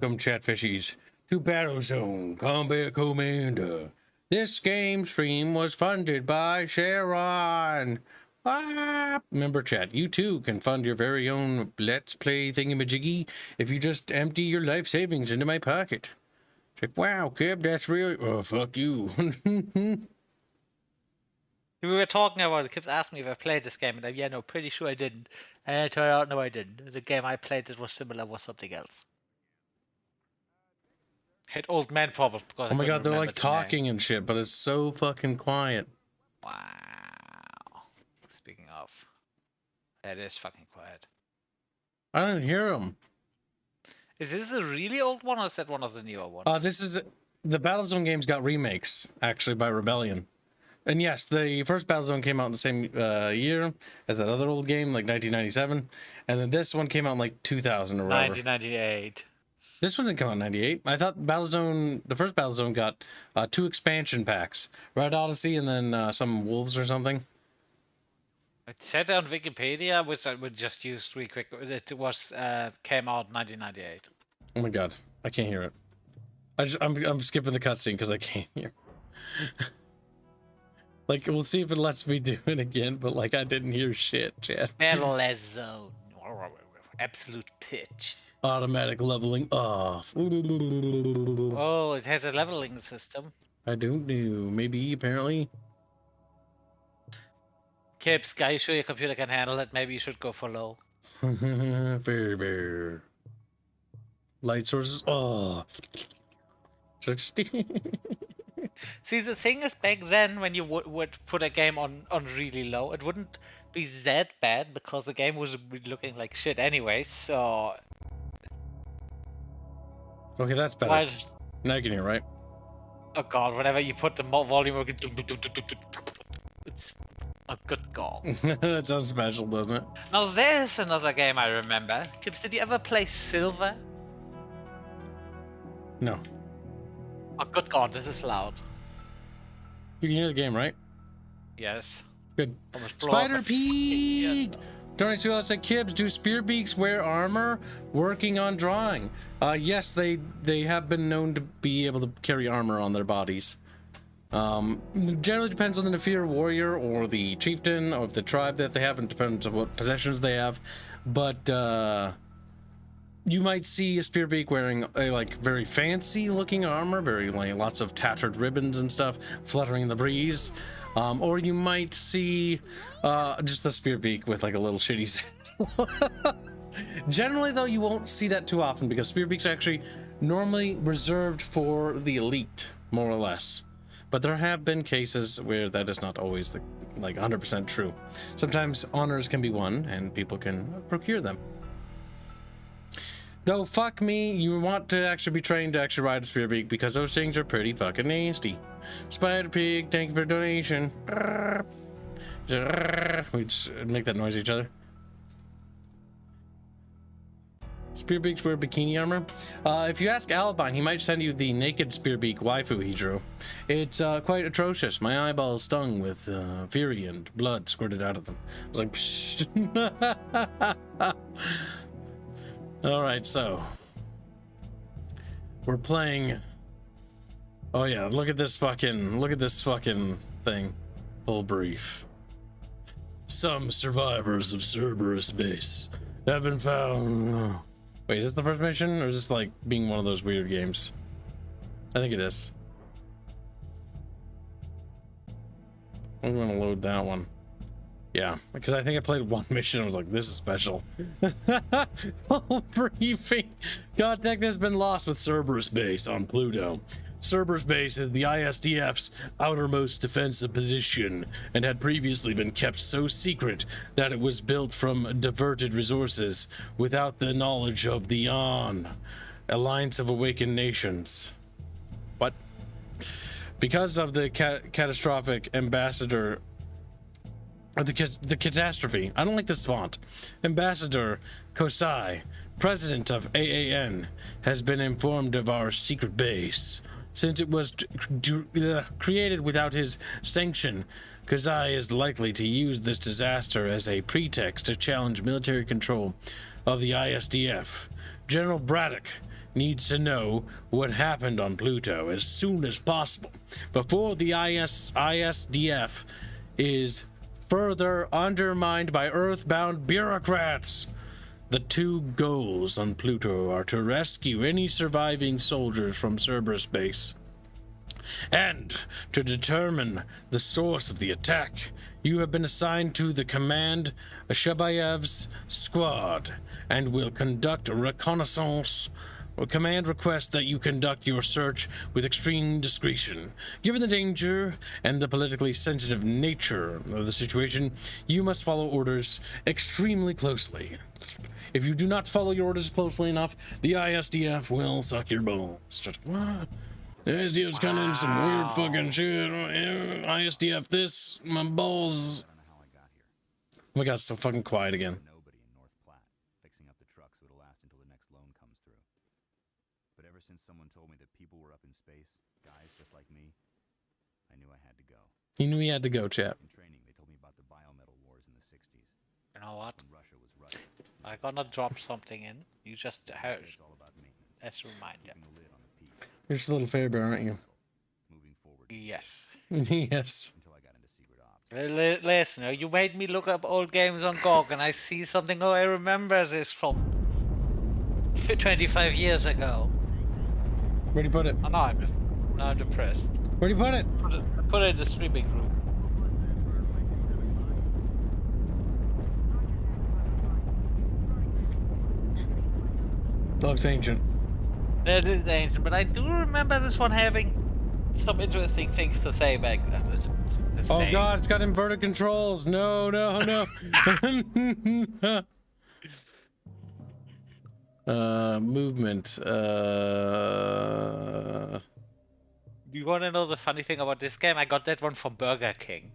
Welcome, chat fishies, to Battlezone Combat Commander. This game stream was funded by Charon. Remember, chat, you too can fund your very own Let's Play thingamajiggy if you just empty your life savings into my pocket. It's like, wow, Kib, that's really... Oh, fuck you. We were talking about it. Kibs asked me if I played this game, and I'm, yeah, no, pretty sure I didn't. And it turned out, no, I didn't. The game I played that was similar was something else. Hit old man problems because Oh my god, they're like talking and shit, but it's so fucking quiet. Wow. Speaking of, that is fucking quiet. I don't hear them. Is this a really old one, or is that one of the newer ones? This is... The Battlezone games got remakes, actually, by Rebellion. And yes, the first Battlezone came out in the same year as that other old game, like 1997. And then this one came out in like 2000 or whatever. 1998. This one didn't come out in 98. I thought Battlezone, the first Battlezone got 2 expansion packs. Red Odyssey and then some Wolves or something. It said on Wikipedia, which I would just use really quick, it was came out 1998. Oh my god, I can't hear it. I'm skipping the cutscene because I can't hear. Like, we'll see if it lets me do it again, but like I didn't hear shit, chat. Battlezone. Absolute pitch. Automatic leveling off. Oh, it has a leveling system. I don't know. Maybe, apparently. Kibs, guy, you sure your computer can handle it? Maybe you should go for low. Very bear. Light sources. Oh. See, the thing is, back then, when you would put a game on really low, it wouldn't be that bad because the game was looking like shit anyway. So. Okay, that's better. Now you can hear, right? Oh god, whenever you put the volume, it's a good call. That sounds special, doesn't it? Now there's another game I remember. Kibs, did you ever play Silver? No. Oh good god, this is loud. You can hear the game, right? Yes. Good. Spider Peak! Donate to us at Kibs. Do spear beaks wear armor? Working on drawing. Yes, they have been known to be able to carry armor on their bodies. Generally depends on the Nefir warrior or the chieftain or the tribe that they have, and depends on what possessions they have. But you might see a spear beak wearing a like very fancy looking armor, very like lots of tattered ribbons and stuff fluttering in the breeze. Or you might see just the spear beak with like a little shitty saddle. Generally though, you won't see that too often because spear beaks are actually normally reserved for the elite, more or less. But there have been cases where that is not always the like 100% true. Sometimes honors can be won and people can procure them. Though fuck me, you want to actually be trained to actually ride a spear beak because those things are pretty fucking nasty. Spider Pig, thank you for the donation. We just make that noise each other. Spear beaks wear bikini armor. If you ask Albine, he might send you the naked spear beak waifu he drew. It's quite atrocious. My eyeballs stung with fury and blood squirted out of them. I was like, psh. All right, so we're playing. Oh yeah, look at this fucking thing. Full brief. Some survivors of Cerberus base have been found. Wait, is this the first mission, or is this like being one of those weird games? I think it is. I'm gonna load that one. Yeah, because I think I played one mission and I was like, this is special. Full briefing. Contact has been lost with Cerberus base on Pluto. Cerberus base is the ISDF's outermost defensive position and had previously been kept so secret that it was built from diverted resources without the knowledge of the Alliance of Awakened Nations. What? Because of the catastrophic ambassador... The catastrophe. I don't like this font. Ambassador Kosai, president of AAN, has been informed of our secret base. Since it was created without his sanction, Kosai is likely to use this disaster as a pretext to challenge military control of the ISDF. General Braddock needs to know what happened on Pluto as soon as possible before the ISDF is further undermined by Earthbound bureaucrats. The two goals on Pluto are to rescue any surviving soldiers from Cerberus base and to determine the source of the attack. You have been assigned to the Command Shabayev's squad and will conduct a reconnaissance. Command requests that you conduct your search with extreme discretion. Given the danger and the politically sensitive nature of the situation, you must follow orders extremely closely. If you do not follow your orders closely enough, the ISDF will suck your balls. Just what? The ISDF's kind of in some weird fucking shit. ISDF this, my balls. Oh my god, it's so fucking quiet again. Nobody in North Platte fixing up the trucks so it'll last until the next loan comes through. But ever since someone told me that people were up in space, guys just like me, I knew I had to go. You knew he had to go, chap. In training, they told me about the biometal wars in the 60s. You know what? When Russia was Russia. I'm gonna drop something in. You just heard. It's all about maintenance. As a reminder. Keeping the lid on the peak. You're just a little fair bear, aren't you? Moving forward Yes. Yes. until I got into secret ops. Listener, you made me look up old games on GOG and I see something. Oh, I remember this from 25 years ago. Where'd you put it? Oh, now I'm depressed. Where'd you put it? Put it in the streaming room. Looks ancient. It is ancient, but I do remember this one having some interesting things to say back then. Oh god, it's got inverted controls. No, no, no. Movement. Do you want to know the funny thing about this game? I got that one from Burger King.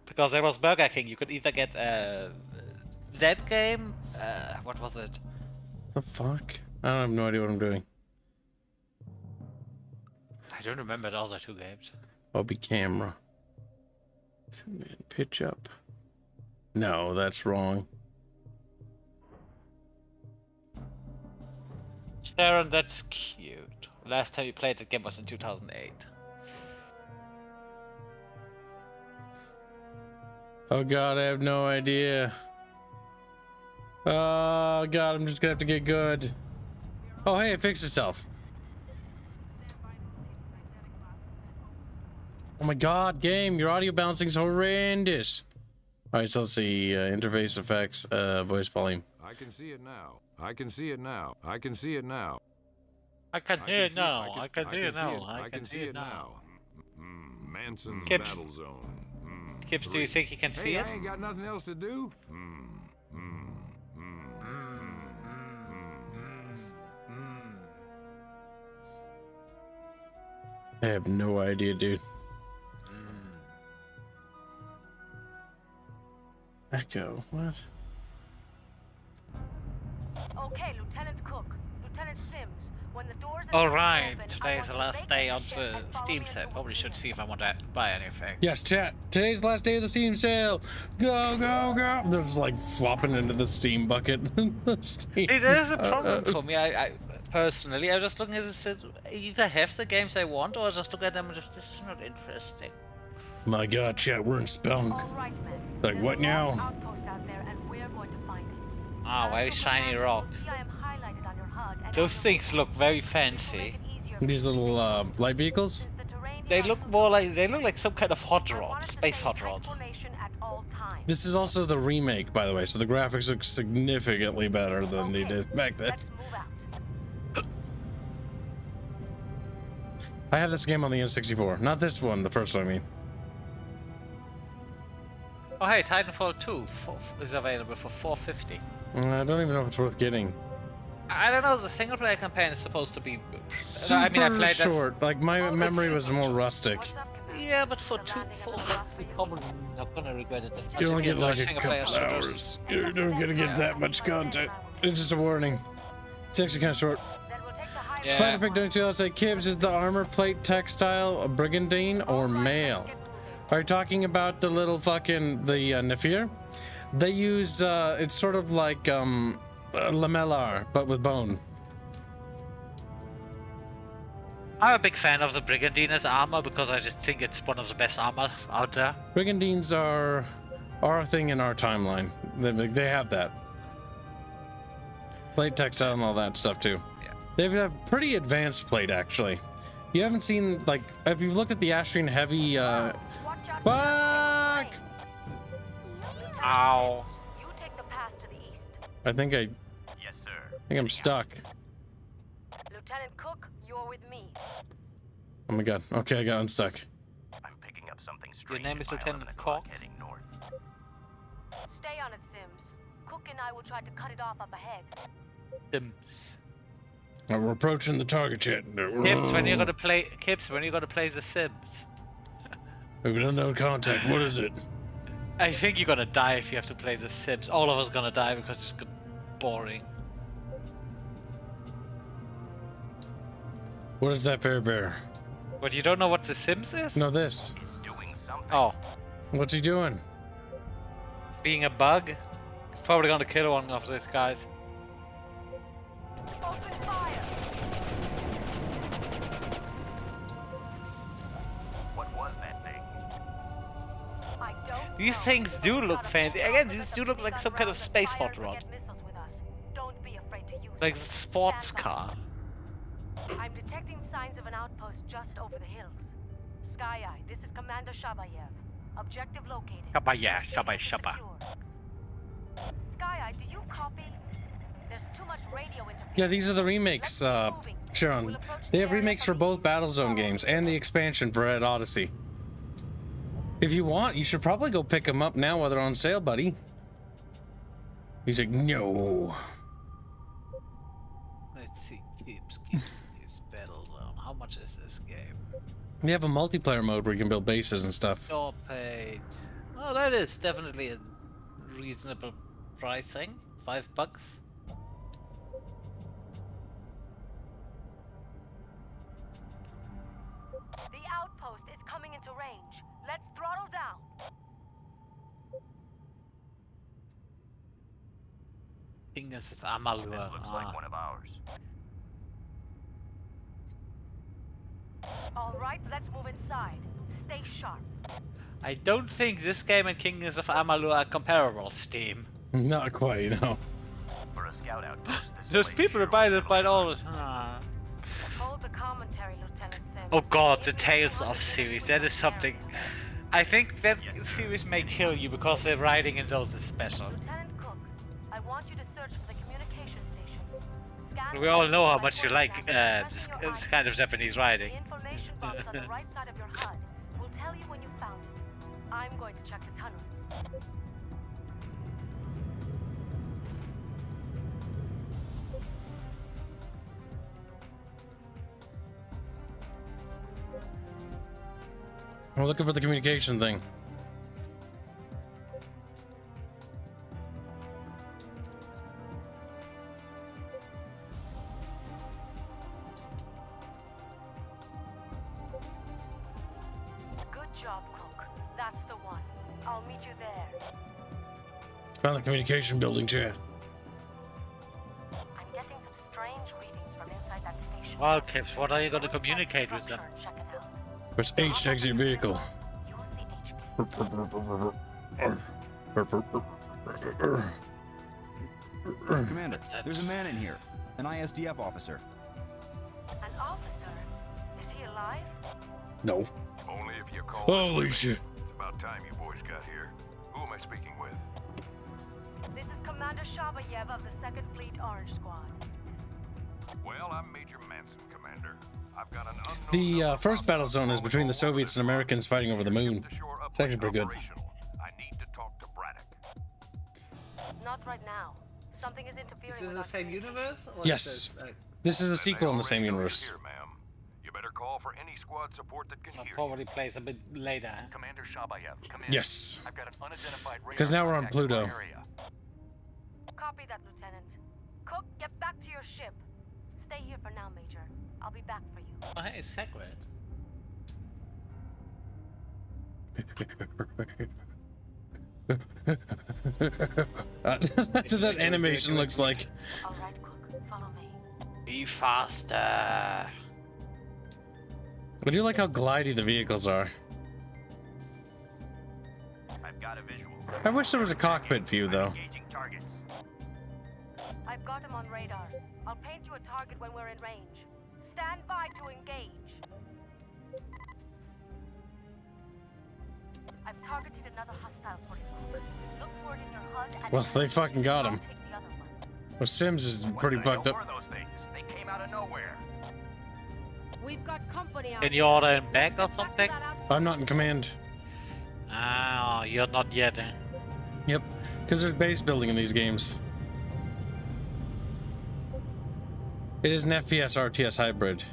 Because there was Burger King, you could either get that game, what was it? The fuck? I don't have no idea what I'm doing. I don't remember the other two games. Obi camera. Pitch up. No, that's wrong. Charon, that's cute. Last time you played that game was in 2008. Oh god, I have no idea. Oh god, I'm just gonna have to get good. Oh hey, it fixed itself. Oh my god, game, your audio bouncing's horrendous. Alright, so let's see, interface effects, voice volume. I can see it now. I can see it now. I can see it now. I can hear it now. I can hear it now. I can see it now. Manson's Kibs. Battlezone. Kibs, do you think you can see Hey, it? I ain't got nothing else to do. I have no idea, dude. Echo, what? Okay, Lieutenant Cook, Lieutenant Sims, when the doors Alright, today is the last day on the Steam sale. Probably should see if I want to buy anything. Yes, chat. Today's the last day of the Steam sale. Go, go, go. They're just like flopping into the Steam bucket. See, there's a problem for me. I personally, I'm just looking at this. Either have the games I want, or just look at them and just, this is not interesting. My god, chat, we're in Spelunk. Like, what now? Ah, very shiny rock. Those things look very fancy. These little light vehicles? They look more like some kind of hot rod, space hot rod. This is also the remake, by the way, so the graphics look significantly better than they did back then. I have this game on the N64, not this one, the first one, I mean. Oh hey, Titanfall 2 is available for $4.50. I don't even know if it's worth getting. I don't know, the single player campaign is supposed to be Super I mean, I played short, like my memory was more rustic. Yeah, but for $4.50, probably not gonna regret it. You only get like a couple hours. You're not gonna get that much content. It's just a warning. It's actually kind of short. Yeah. Spider Pick don't you know, say Kibs, is the armor plate textile a brigandine or mail? Are you talking about the little fucking Nefir? They use it's sort of like lamellar but with bone. I'm a big fan of the Brigandine's armor because I just think it's one of the best armor out there. Brigandines are a thing in our timeline. They have that. Plate textile and all that stuff too. Yeah. They have a pretty advanced plate actually. You haven't seen, like, have you looked at the Astrian heavy fuck! Ow. You take the path to the east. I think Yes, sir. I'm stuck. Lieutenant Cook, you're with me. Oh my god. Okay, I got unstuck. I'm picking up something strange. name is at mile Lieutenant 11 o'clock Cook? heading north. Stay on it, Sims. Cook and I will try to cut it off up ahead. Dims. We're approaching the target yet. Kibs, when you gonna play? Kibs, when you gonna play The Sims? We have an unknown contact. What is it? I think you're gonna die if you have to play The Sims. All of us gonna die because it's boring. What is that, Fair Bear? But you don't know what The Sims is? No, this. He's doing something. Oh, What's he doing? being a bug? It's probably gonna kill one of these guys. Open fire! What was that thing? I don't These know. things do We've look got a fancy. full Again, complement these of do look like machine some gun kind of rounds space fired hot to rod. get missiles with us. Don't be afraid to use Like them. a sports Stand car. I'm detecting signs of an outpost just over the hills. Sky Eye, this is Commander Shabayev. Objective located. Shabaya, Proceeding shabay, to shaba. secure. Sky Eye, do you copy? There's too much radio interference. Yeah, these are the remakes, Charon. They have remakes for both Battlezone games and the expansion for Red Odyssey. If you want, you should probably go pick them up now while they're on sale, buddy. He's like, no. Let's see, Kibs, Battlezone. How much is this game? They have a multiplayer mode where you can build bases and stuff. Your page. Oh, that is definitely a reasonable pricing. $5. The outpost is coming into range. Let's throttle down. Fingers of Amalur. This looks like one of ours. All right, let's move inside. Stay sharp. I don't think this game and Kingdoms of Amalur are comparable, Steam. Not quite, no. For a scout outpost, this There's place people sure that buy looks it by little all. different. Hold the commentary, Lieutenant Sims. Oh god, the Tales of series. That is something. I think that series may kill you because the writing in those is special. Lieutenant Cook, I want you to search for the communication station. Scan We all know how by much you like pressing this your this eye. kind of Japanese writing. The information box on the right side of your HUD will tell you when you found it. I'm going to check the tunnels. We're looking for the communication thing. Good job, Cook. That's the one. I'll meet you there. Found the communication building, Chad. I'm getting some strange readings from inside that station. Well, Kibs, what are you going to Go inside the communicate with them? structure and check it out. Press H to exit your vehicle. Use the H key. Commander, there's a man in here. An ISDF officer. An officer? Is he alive? No. Only if you call. Holy shit. It's about time you boys got here. Who am I speaking with? This is Commander Shabayev of the 2nd Fleet Orange Squad. Well, I'm Major Manson, Commander. I've got an unknown The number first of Battlezone is between the Soviets and Americans fighting over the moon. to shore up It's actually pretty good. operational. I need to talk to Braddock. Not right now. Something is interfering Is with this the our same communication. universe? Or Yes. is this, This is a Then sequel they in the same already know you're universe. Here, ma'am. You better call for any squad support that can I'll hear you. probably plays a bit later. Commander Shabayev, come in. Yes. I've got an unidentified radar 'Cause now we're on contact in my Pluto. area. Copy that, Lieutenant. Cook, get back to your ship. Stay here for now, Major. I'll be back for you. Oh, hey, Sacred. That's what that animation looks like. All right, Cook. Follow me. Be faster. I do like how glidey the vehicles are. I've got a visual. I wish there was a cockpit view though. Engaging targets. I've got him on radar. I'll paint you a target when we're in range. Stand by to engage. I've targeted another hostile for you. Look for it in your HUD and Well, they fucking got him. I'll take the other one. Well, Sims is pretty What the fucked hell up. were those things? They came out of nowhere. We've got company out Can you order him back or something? I'm not in command. Ah, you're not yet. Eh? Yep, because there's base building in these games. It is an FPS RTS hybrid.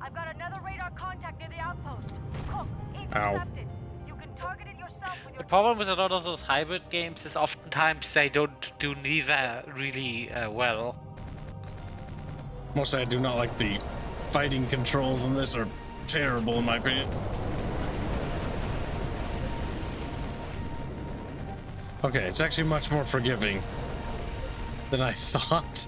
I've got another radar contact near the outpost. Cook, Ow. intercepted. You can target it yourself with your The problem with a lot of those hybrid games is oftentimes they don't do neither really well. Mostly I do not like the fighting controls on this are terrible in my opinion. Okay, it's actually much more forgiving than I thought.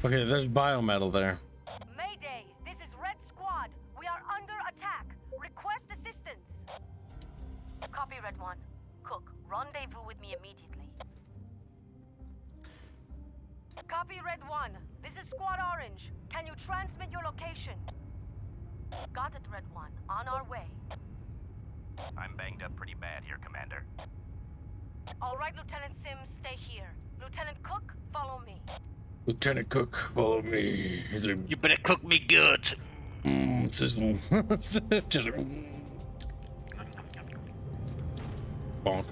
Okay, there's biometal there. Mayday, this is Red Squad. We are under attack. Request assistance. Copy, Red 1. Cook, rendezvous with me immediately. Copy, Red 1. This is Squad Orange. Can you transmit your location? Got it, Red 1. On our way. I'm banged up pretty bad here, Commander. All right, Lieutenant Sims, stay here. Lieutenant Cook, follow me. Lieutenant Cook, follow me. You better cook me good. Sizzle. Just bonk.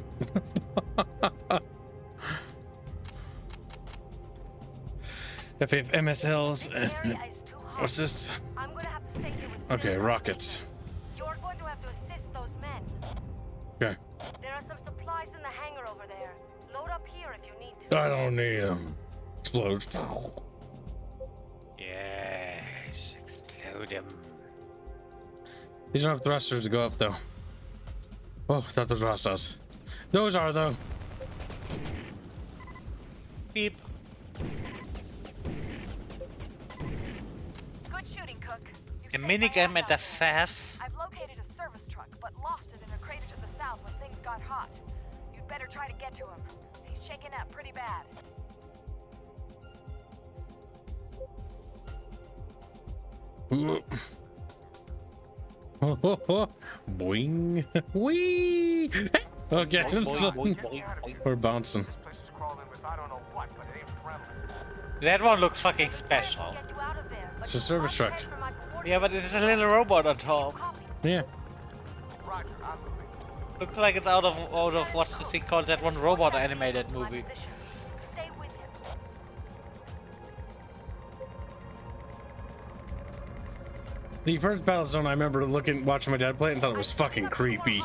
FF MSLs. The area is too hot. What's this? I'm gonna have to stay here with Okay, Sims. rockets. You're going to have to assist those men. Okay. There are some supplies in the hangar over there. Load up here if you need to. I don't need them. Explode. Yes, explode him. These don't have thrusters to go up though. Oh, thought those were hostiles. Those are though. Beep. Good shooting, Cook. A minigame and a faff. I've located a service truck, but lost it in a crater to the south when things got hot. You'd better try to get to him. He's shaking up pretty bad. Boing. Wee. Okay. Boing, boing, boing, boing, boing. We're bouncing. This place is crawling with I don't know what, but it ain't friendly. That one looks fucking special. Get you out of there, but It's a you service must truck. wait for my coordinates. Yeah, but it's a little robot on top. Copy. Yeah. Roger, I'm moving. Looks like it's out of what's the thing called, that one robot animated My movie. position. Stay with him. The first Battlezone I remember watching my dad play it and thought it was fucking creepy.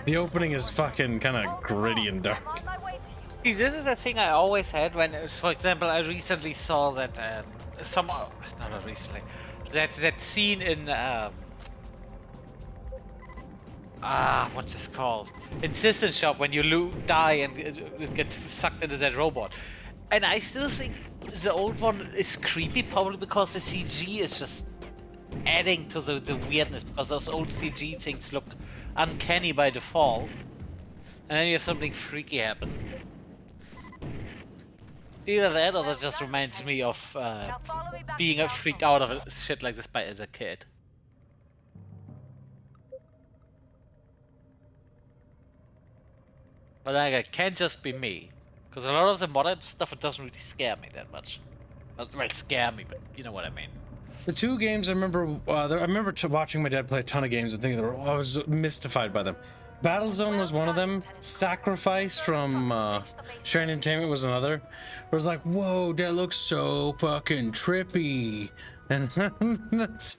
The opening is fucking kind of gritty and dark. I'm on my way to you. See, this is the thing I always had when, for example, I recently saw that not recently, that scene in what's this called? In System Shop when you die and it gets sucked into that robot. And I still think the old one is creepy, probably because the CG is just adding to the weirdness, because those old CG things look uncanny by default. And then you have something freaky happen. Either that or that just reminds me of Now follow me back being to freaked Alpha. out of shit like this by as a kid. But like, it can't just be me, because a lot of the modern stuff, it doesn't really scare me that much. Well, scare me, but you know what I mean. The two games I remember, watching my dad play a ton of games and thinking I was mystified by them. Battlezone was one of them. Sacrifice from Sharing Entertainment was another. Where it was like, whoa, that looks so fucking trippy. And that's,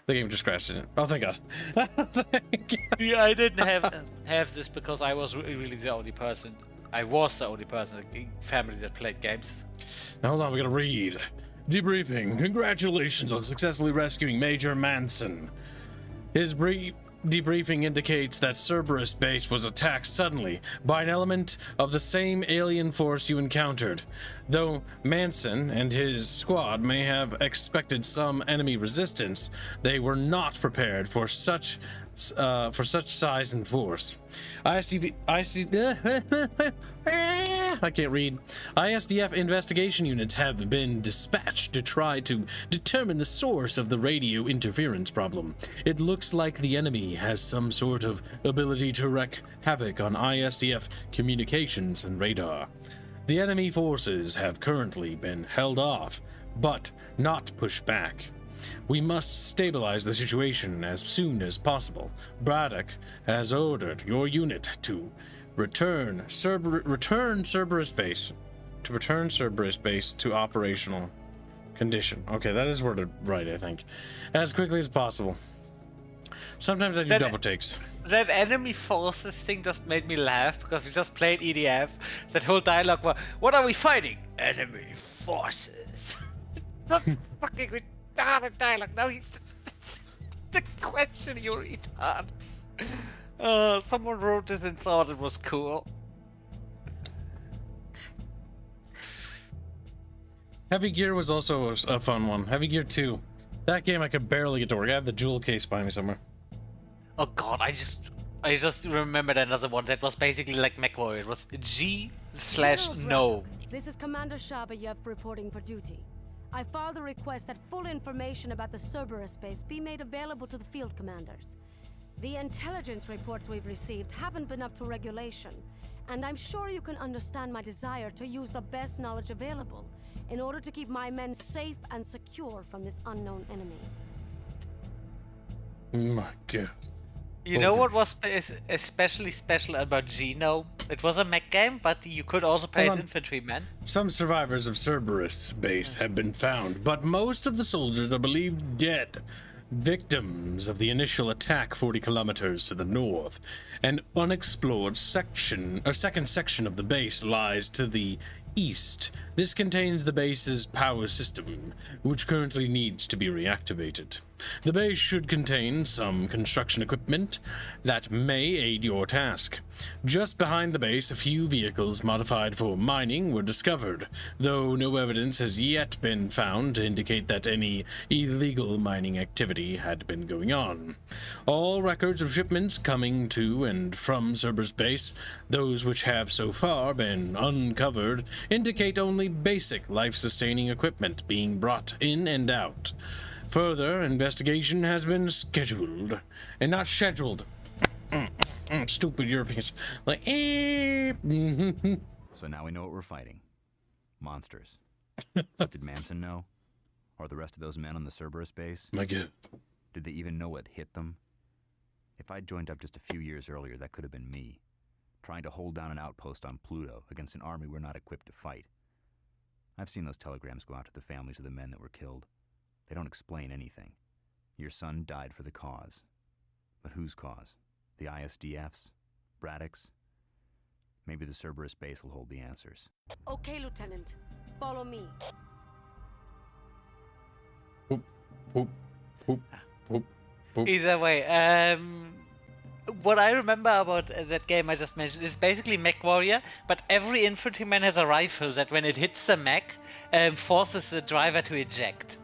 the game just crashed, didn't it? Oh, thank God. Thank God. Yeah, I didn't have this because I was really the only person. I was the only person in the family that played games. Now, hold on, we gotta read. Debriefing. Congratulations on successfully rescuing Major Manson. His brief debriefing indicates that Cerberus base was attacked suddenly by an element of the same alien force you encountered. Though Manson and his squad may have expected some enemy resistance, they were not prepared for such size and force. I can't read. ISDF investigation units have been dispatched to try to determine the source of the radio interference problem. It looks like the enemy has some sort of ability to wreak havoc on ISDF communications and radar. The enemy forces have currently been held off, but not pushed back. We must stabilize the situation as soon as possible. Braddock has ordered your unit to return Cerberus base to operational condition. Okay, that is worded right, I think. As quickly as possible. Sometimes I do double takes. That enemy forces thing just made me laugh because we just played EDF. That whole dialogue was, what are we fighting? Enemy forces. Not fucking retarded dialogue. Now he's the question, you retard. Someone wrote this and thought it was cool. Heavy Gear was also a fun one. Heavy Gear 2. That game I could barely get to work. I have the jewel case by me somewhere. Oh god, I just remembered another one that was basically like MechWarrior. It was G/no. This is Commander Shabayev reporting for duty. I filed a request that full information about the Cerberus base be made available to the field commanders. The intelligence reports we've received haven't been up to regulation, and I'm sure you can understand my desire to use the best knowledge available in order to keep my men safe and secure from this unknown enemy. My god. You know what was especially special about Geno? It was a mech game, but you could also play as infantrymen. Some survivors of Cerberus base have been found, but most of the soldiers are believed dead. Victims of the initial attack 40 kilometers to the north. An unexplored second section of the base lies to the east. This contains the base's power system, which currently needs to be reactivated. The base should contain some construction equipment that may aid your task. Just behind the base, a few vehicles modified for mining were discovered, though no evidence has yet been found to indicate that any illegal mining activity had been going on. All records of shipments coming to and from Cerberus base, those which have so far been uncovered, indicate only basic life-sustaining equipment being brought in and out. Further investigation has been scheduled, and not scheduled. Stupid Europeans. Like, So now we know what we're fighting. Monsters. What did Manson know? Or the rest of those men on the Cerberus base? My god. Did they even know what hit them? If I'd joined up just a few years earlier, that could have been me. Trying to hold down an outpost on Pluto against an army we're not equipped to fight. I've seen those telegrams go out to the families of the men that were killed. They don't explain anything. Your son died for the cause. But whose cause? The ISDF's? Braddock's? Maybe the Cerberus base will hold the answers. Okay, Lieutenant. Follow me. Poop, poop, poop, poop, poop. Either way, what I remember about that game I just mentioned is basically MechWarrior, but every infantryman has a rifle that when it hits the mech, forces the driver to eject.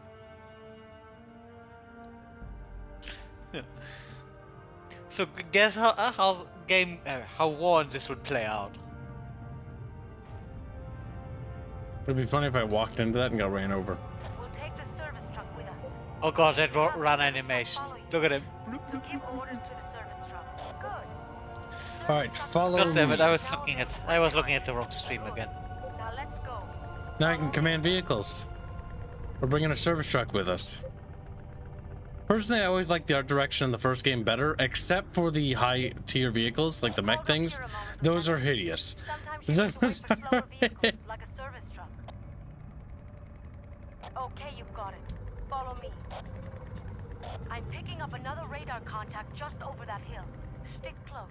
So guess how war in this would play out. It'd be funny if I walked into that and got ran over. We'll take the service truck with us. Oh god, that run animation. Look at him. To give orders to the service truck. Good. All right, follow God damn it! me. I was looking at the wrong stream again. Now let's go. Now I can command vehicles. We're bringing a service truck with us. Personally, I always like the art direction in the first game better, except for the high-tier vehicles, like the mech things. Those are hideous. Sometimes you wait for slower vehicles, like a service truck. Okay, you've got it. Follow me. I'm picking up another radar contact just over that hill. Stick close.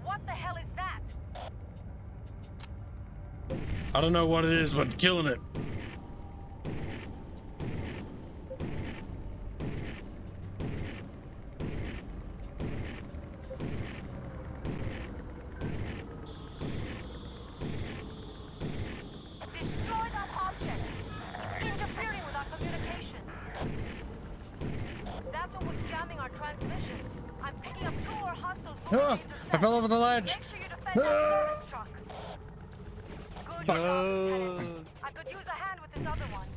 What the hell is that? I don't know what it is, but killing it. That's what was jamming our transmission. I'm picking up 2 more hostiles. I fell over the ledge. Make sure you defend that service truck. Good job, Lieutenant. I could use a hand with this other one.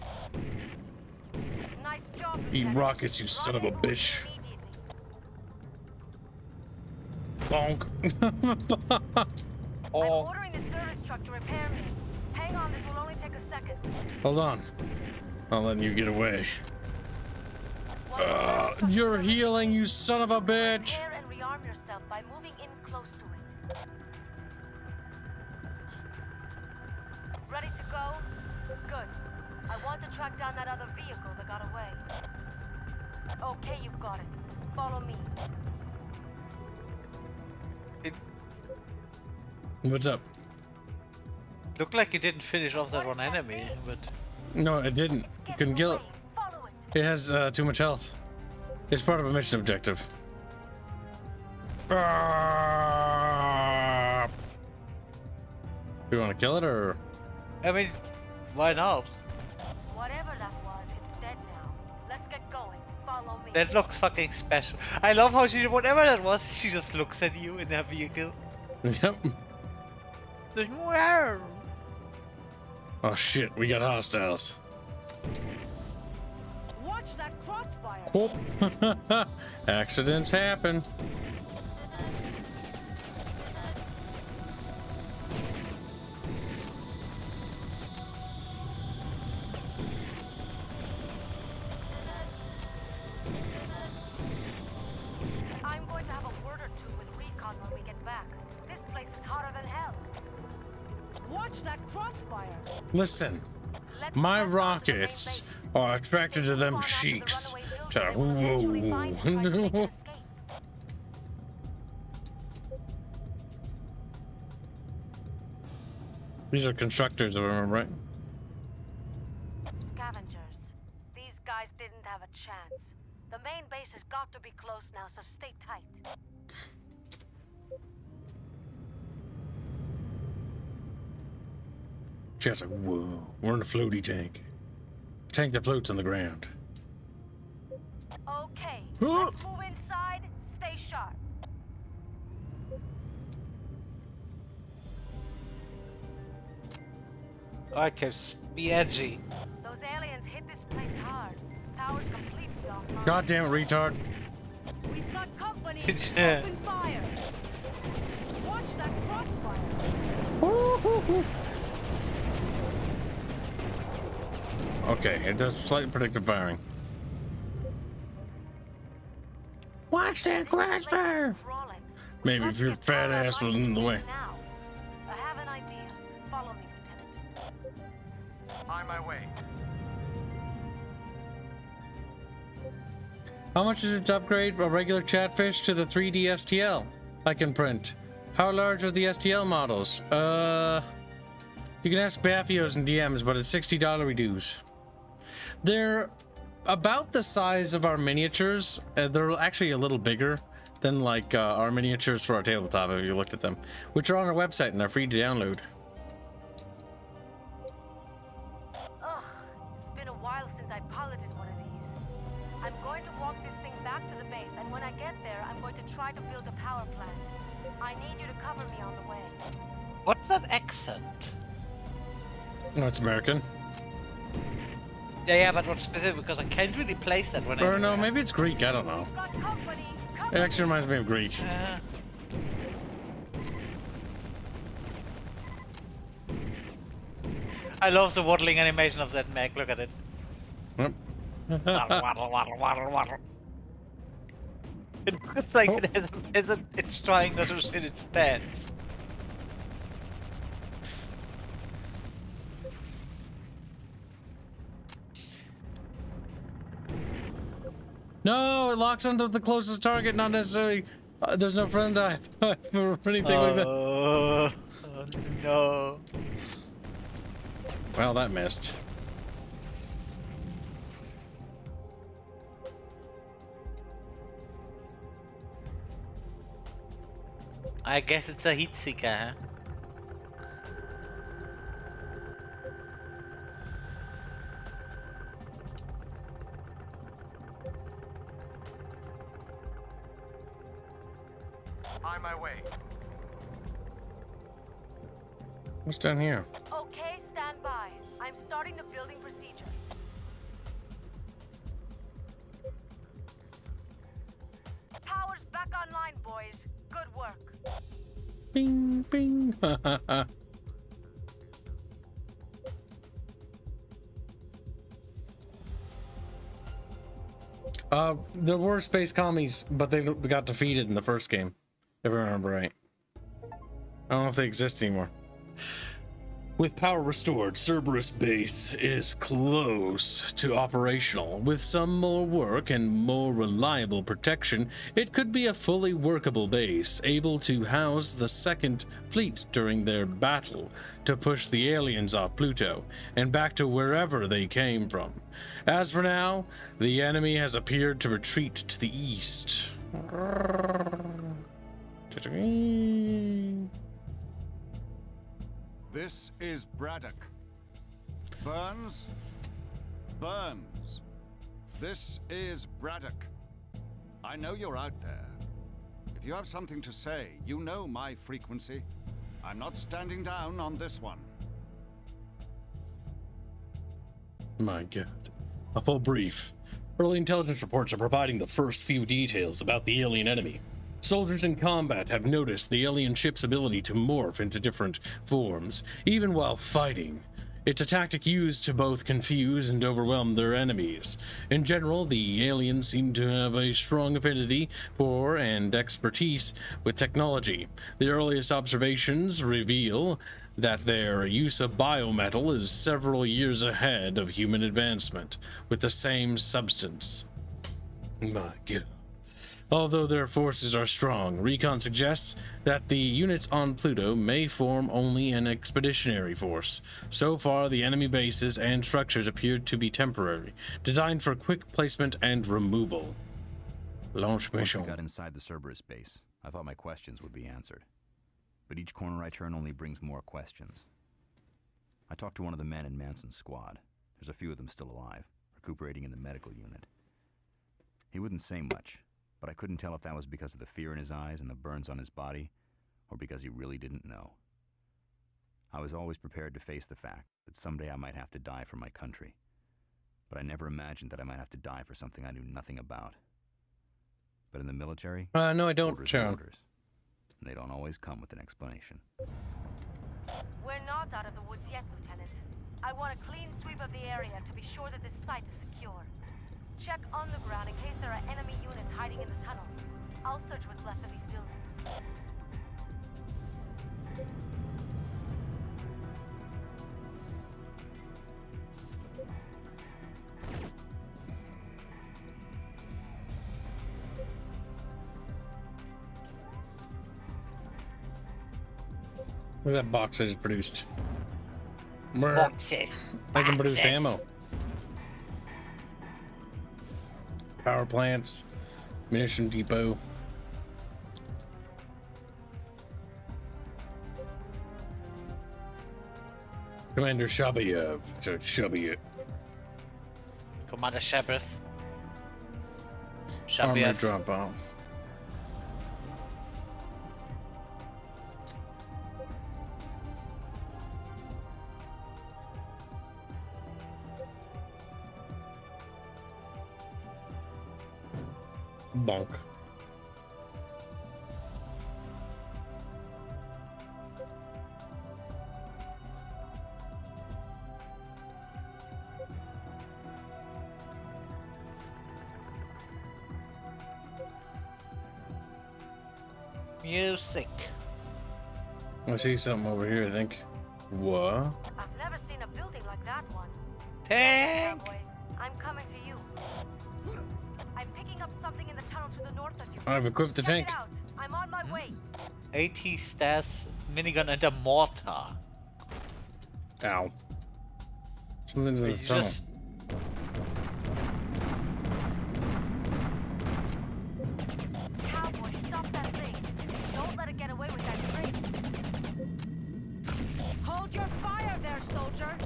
Nice job, Eat Lieutenant. rockets, you son of a bitch. Bonk. I'm ordering the service truck to repair me. Hang on, this will only take a second. Hold on. I'm letting you get away. You're healing, you son of a bitch. Repair and rearm yourself by moving in close to it. Ready to go? Good. I want to track down that other vehicle that got away. Okay, you've got it. Follow me. What's up? Looked like you didn't finish off that one enemy, but No, it didn't. You couldn't kill it. Follow it. It has too much health. It's part of a mission objective. You want to kill it or? I mean, why not? Whatever that was, it's dead now. Let's get going. Follow me. That looks fucking special. I love how she, whatever that was, she just looks at you in her vehicle. Yep. There's more. Oh shit, we got hostiles. Watch that crossfire. Oh. Accidents happen. I'm going to have a word or two with recon when we get back. This place is hotter than hell. Watch that crossfire. Listen, Let's my press on to the main rockets base. are attracted to them Keep on after the sheiks. runaway hillbilly So, and we'll eventually find you trying to make an escape. These are constructors, if I remember right. Scavengers. These guys didn't have a chance. The main base has got to be close now, so stay tight. She's like, whoa, we're in a floaty tank. Tank that floats on the ground. Okay, Huh? let's move inside. Stay sharp. Okay, be edgy. Those aliens hit this place hard. Power's completely offline. God damn it, retard. We've got company. Yeah. Open fire. Watch that crossfire. Okay, it does slightly predictive firing. Watch that crossfire! Crawling. Maybe Let's if your get fat power ass right wasn't in the way. now. I have an idea. Follow me, Lieutenant. On my way. How much is it to upgrade a regular chatfish to the 3D STL I can print? How large are the STL models? You can ask Baffios and DMs, but it's $60 dues. They're about the size of our miniatures. They're actually a little bigger than like our miniatures for our tabletop if you looked at them, which are on our website and are free to download. Ugh, it's been a while since I piloted one of these. I'm going to walk this thing back to the base, and when I get there, I'm going to try to build a power plant. I need you to cover me on the way. What's that accent? No, it's American. Yeah, but what's specific? Because I can't really place that when Or no, maybe it's Greek. I don't know. We've got company. It actually reminds me of Greek. I love the waddling animation of that mech. Look at it. Yep. Waddle, waddle, waddle, waddle, waddle. It looks like Oh. it's trying not to shit its pants. No, it locks onto the closest target, not necessarily. There's no friend dive or anything like that. Oh no. Well, that missed. I guess it's a heat seeker, huh? On my way. What's down here? Okay, stand by. I'm starting the building procedure. Power's back online, boys. Good work. Bing, bing. There were space commies, but they got defeated in the first game, if I remember right. I don't know if they exist anymore. With power restored, Cerberus base is close to operational. With some more work and more reliable protection, it could be a fully workable base, able to house the Second Fleet during their battle to push the aliens off Pluto and back to wherever they came from. As for now, the enemy has appeared to retreat to the east. This is Braddock. Burns? Burns. This is Braddock. I know you're out there. If you have something to say, you know my frequency. I'm not standing down on this one. My God. A full brief. Early intelligence reports are providing the first few details about the alien enemy. Soldiers in combat have noticed the alien ship's ability to morph into different forms, even while fighting. It's a tactic used to both confuse and overwhelm their enemies. In general, the aliens seem to have a strong affinity for and expertise with technology. The earliest observations reveal that their use of biometal is several years ahead of human advancement with the same substance. My God. Although their forces are strong, recon suggests that the units on Pluto may form only an expeditionary force. So far, the enemy bases and structures appear to be temporary, designed for quick placement and removal. Launch mission. Once I got inside the Cerberus base, I thought my questions would be answered. But each corner I turn only brings more questions. I talked to one of the men in Manson's squad. There's a few of them still alive, recuperating in the medical unit. He wouldn't say much, but I couldn't tell if that was because of the fear in his eyes and the burns on his body, or because he really didn't know. I was always prepared to face the fact that someday I might have to die for my country, but I never imagined that I might have to die for something I knew nothing about. But in the military, No, I don't, orders are Charon. orders, and they don't always come with an explanation. We're not out of the woods yet, Lieutenant. I want a clean sweep of the area to be sure that this site is secure. Check on the ground in case there are enemy units hiding in the tunnel. I'll search what's left of these buildings. Look at that box I just produced. Boxes. I can produce Boxes. ammo. Power plants, munition depot. Commander Shabayev. Shabayev. Commander Shepard. Armor Shabayev. drop off. Bonk. Music. I see something over here, I think. What? I've never seen a building like that one. Tank. Boy, I'm coming to you. I'm picking up something in the tunnel to the north of you. I've equipped the Check tank. it out. I'm on my way. AT Stas minigun and a mortar. Ow. Something's in this You tunnel. just Cowboy, stop that thing. Don't let it get away with that trick. Hold your fire there, soldier.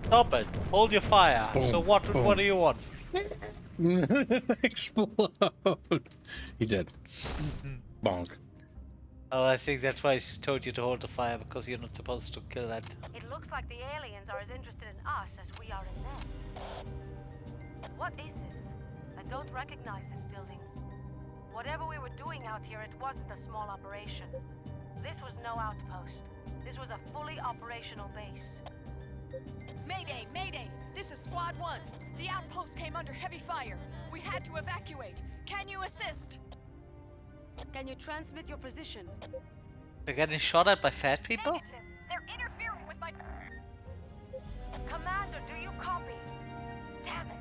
Stop it. Hold your fire. Boom, So what boom. do you want? Explode. He did. Bonk. Oh, I think that's why she told you to hold the fire, because you're not supposed to kill that. It looks like the aliens are as interested in us as we are in them. What is this? I don't recognize this building. Whatever we were doing out here, it wasn't a small operation. This was no outpost. This was a fully operational base. Mayday! Mayday! This is Squad 1. The outpost came under heavy fire. We had to evacuate. Can you assist? Can you transmit your position? They're getting shot at by fat people? Negative. They're interfering with my... Commander, do you copy? Damn it.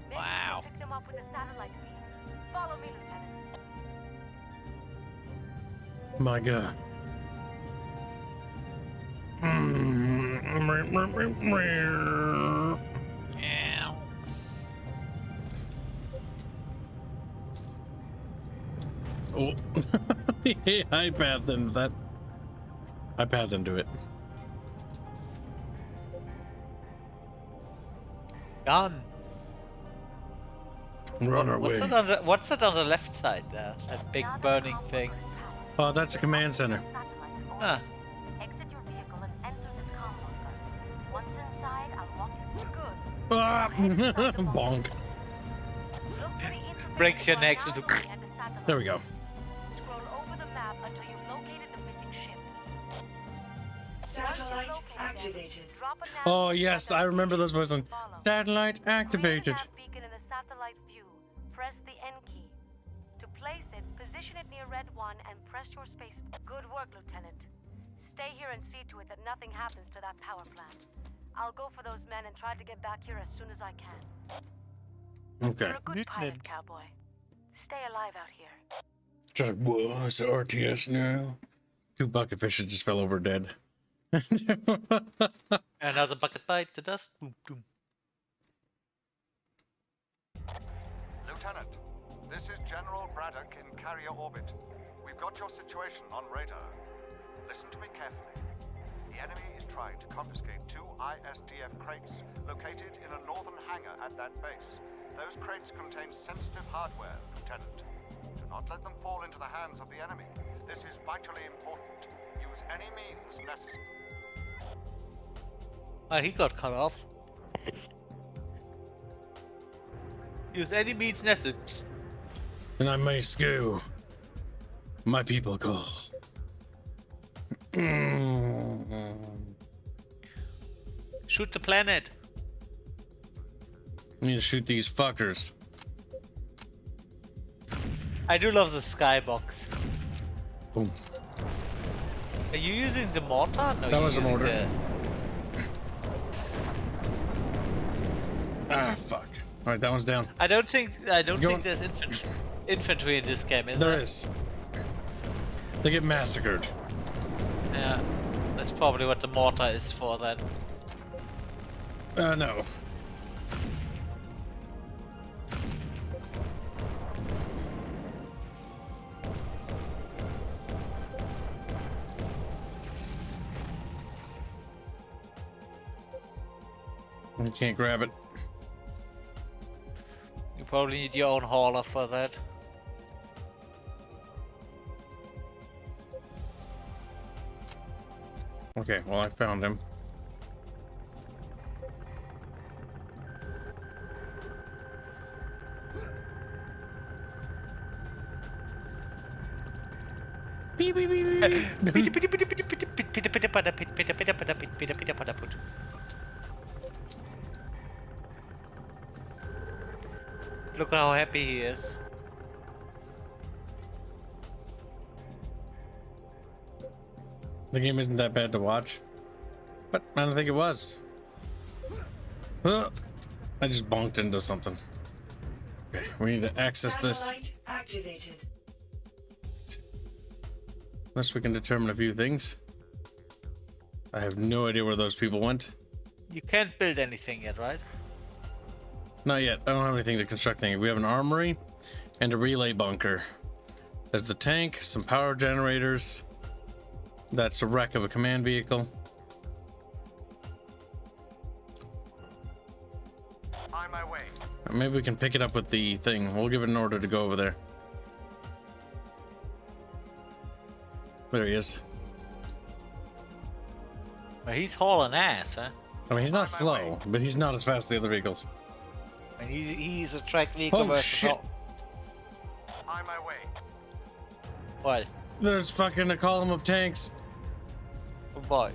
Maybe Wow. we can pick them up with the satellite feed. Follow me, Lieutenant. My God. Yeah. Oh, I pathed into that. I pathed into it. Gun. We're on our way. What's that on the left side there? That big burning thing. Oh, that's a command center. Huh. Exit your vehicle and enter this comm bunker. Once inside, I'll walk you through. Good. Ah, bonk. Look for the interface Breaks your on neck now to looking at the satellite. There we go. Scroll over the map until you've located the missing ship. Satellite activated. Oh yes, I remember those words. Satellite activated. That beacon in the satellite view. Press the N key. To place it, position it near Red 1 and press your space. Good work, Lieutenant. Stay here and see to it that nothing happens to that power plant. I'll go for those men and try to get back here as soon as I can. Okay. You're a good pilot, cowboy. Stay alive out here. Just like, whoa, it's RTS now. 2 bucket fishes just fell over dead. Another bucket bite to dust. Boom, boom. Lieutenant, this is General Braddock in carrier orbit. We've got your situation on radar. Listen to me carefully. The enemy is trying to confiscate 2 ISDF crates located in a northern hangar at that base. Those crates contain sensitive hardware, Lieutenant. Do not let them fall into the hands of the enemy. This is vitally important. Use any means necessary. Oh, he got cut off. Use any means necessary. And I must go. My people call. Shoot the planet. I need to shoot these fuckers. I do love the skybox. Boom. Are you using the mortar? No, That was a using mortar. Ah, fuck. All right, that one's down. I don't think going. there's infantry in this game, is there? There is. They get massacred. Yeah, that's probably what the mortar is for then. No. You can't grab it. You probably need your own hauler for that. Okay, well, I found him. Beep, beep, beep, beep, beep. Look how happy he is. The game isn't that bad to watch, but I don't think it was. I just bonked into something. Okay, we need to access this. Satellite activated. Unless we can determine a few things. I have no idea where those people went. You can't build anything yet, right? Not yet. I don't have anything to construct things. We have an armory and a relay bunker. There's the tank, some power generators. That's a wreck of a command vehicle. Maybe we can pick it up with the thing. We'll give it an order to go over there. There he is. Well, he's hauling ass, huh? I mean, he's not slow, but he's not as fast as the other vehicles. And he's a track vehicle Oh, versus shit. On my way. What? There's fucking a column of tanks. Oh boy.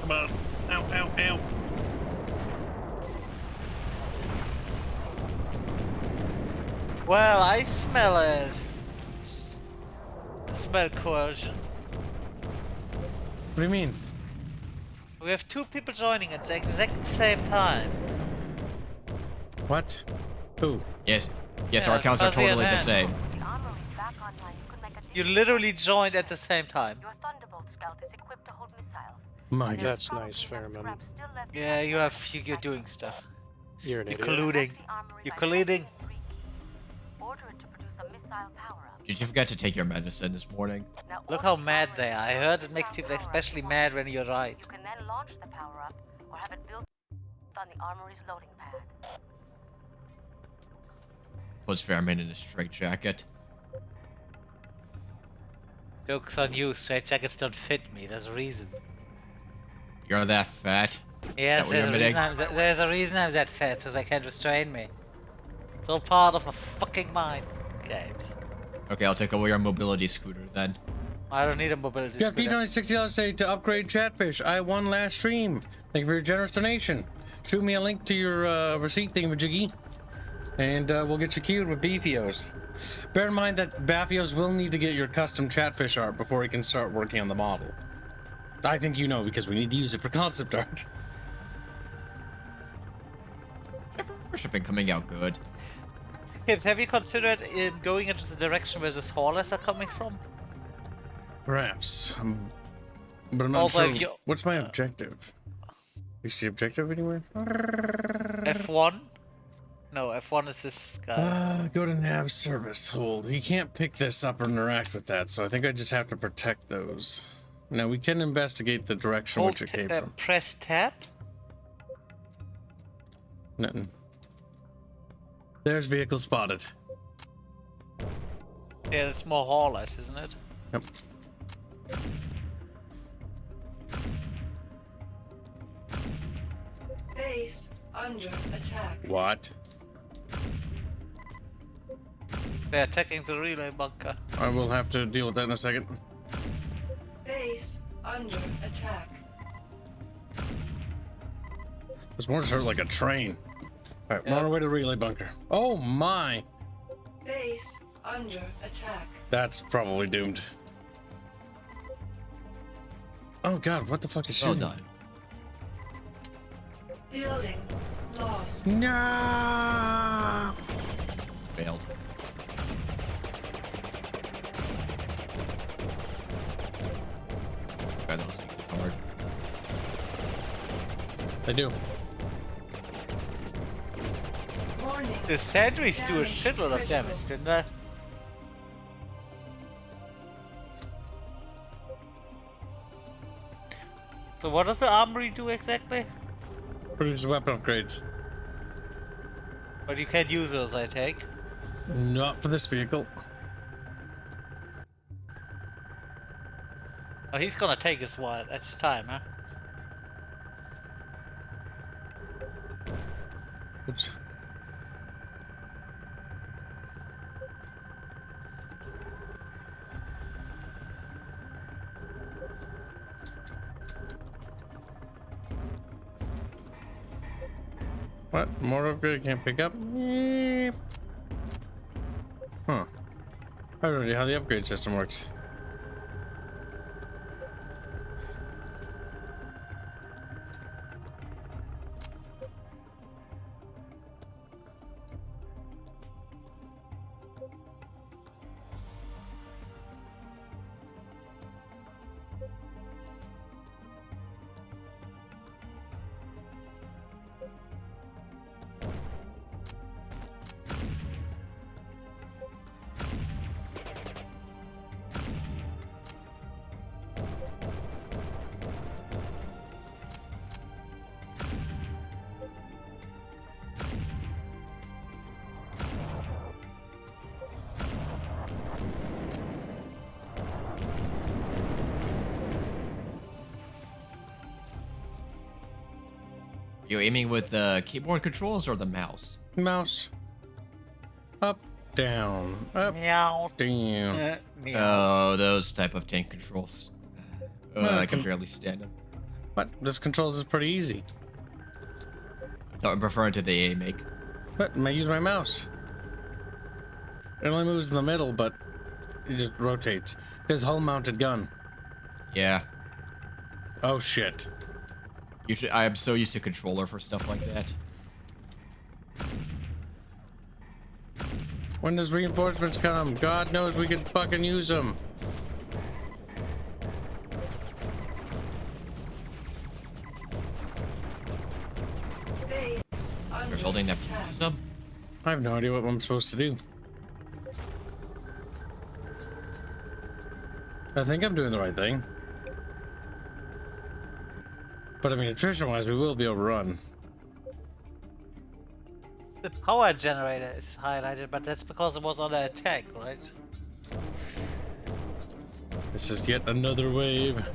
Come on. Ow, ow, ow. Well, I smell it. I smell coercion. What do you mean? We have 2 people joining at the exact same time. What? Who? Yes. Yes, Yeah, our accounts are Fuzzy and totally the Hanse. same. The armory is back online. You could make a You literally joined at the same time. Your Thunderbolt scout is equipped to hold missiles. My God. That's nice, Fairman. Yeah, you're doing stuff. You're an You're idiot. colluding. You're colluding. Order it to produce a missile power-up. Did you forget to take your medicine this morning? Now, Look order how the mad armory they are. I to heard produce it makes a people power-up. especially mad when you're right. You can then launch the power-up or have it built on the armory's loading pad. Was Fairman in a straitjacket? Joke's on you. Straight jackets don't fit me. There's a reason. You're that fat? Yes, what you're there's a reason I'm that fat, so they can't restrain me. It's all part of a fucking mind games. Okay, I'll take over your mobility scooter then. I don't need a mobility Jeff scooter. D$60 say to upgrade Chatfish. I won last stream. Thank you for your generous donation. Shoot me a link to your receipt thingamajiggy, and we'll get you queued with Beefios. Bear in mind that Baffios will need to get your custom Chatfish art before he can start working on the model. I think you know because we need to use it for concept art. Should been coming out good. Kibs, have you considered in going into the direction where the haulers are coming from? Perhaps, but I'm not Also, sure. What's my objective? Is the objective anywhere? F1? No, F1 is this guy. Go to nav service. Hold. You can't pick this up or interact with that, so I think I just have to protect those. Now we can investigate the direction which it came from. Press tab? Nothing. There's vehicle spotted. Yeah, it's more haulers, isn't it? Yep. Base under attack. What? They're attacking the relay bunker. I will have to deal with that in a second. Base under attack. This mortar's hurt like a train. Alright, we're on our way to the relay bunker. Oh my! Base under attack. That's probably doomed. Oh god, what the fuck is Well shooting? done. Building lost. No! Failed. God, those things are hard. They do. Warning. The sentries do a shitload of damage, didn't they? So what does the armory do exactly? Produce weapon upgrades. But you can't use those, I take. Not for this vehicle. Oh, he's gonna take his while. It's time, huh? Oops. What? More upgrade can't pick up? Yep. Huh. I don't know how the upgrade system works. You aiming with the keyboard controls or the mouse? Mouse. Up, down, up, Meow. down. Meow. Oh, those type of tank controls. Well, I can barely stand them. But this controls is pretty easy. No, I'm referring to the aim make. But I use my mouse. It only moves in the middle, but it just rotates. His hull-mounted gun. Yeah. Oh shit. I am so used to controller for stuff like that. When does reinforcements come? God knows we can fucking use them. Base We're under building that attack. sub. I have no idea what I'm supposed to do. I think I'm doing the right thing. But I mean, attrition-wise, we will be overrun. The power generator is highlighted, but that's because it was under attack, right? This is yet another wave.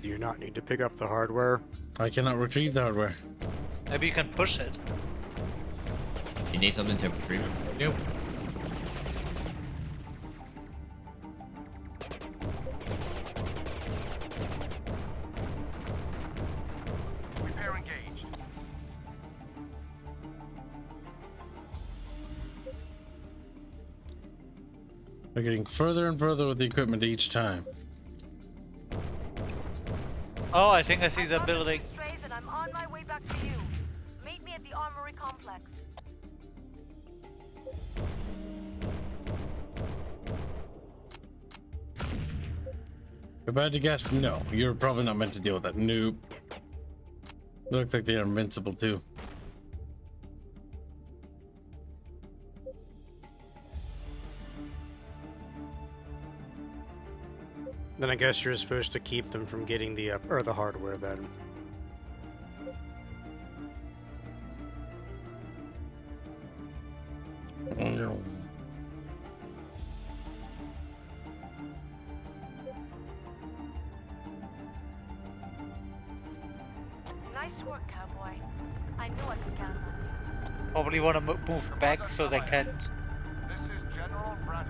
Do you not need to pick up the hardware? I cannot retrieve the hardware. Maybe you can push it. You need something to retrieve it from you. Repair engaged. We're getting further and further with the equipment each time. Oh, I think I see the building. Strays, and I'm on my way back to you. Meet me at the armory complex. If I had to guess, no. You're probably not meant to deal with that. Nope. They look like they're invincible too. Then I guess you're supposed to keep them from getting the or the hardware then. Nice work, cowboy. I knew I could count on you. Probably want to move back so they can. This is General Braddock.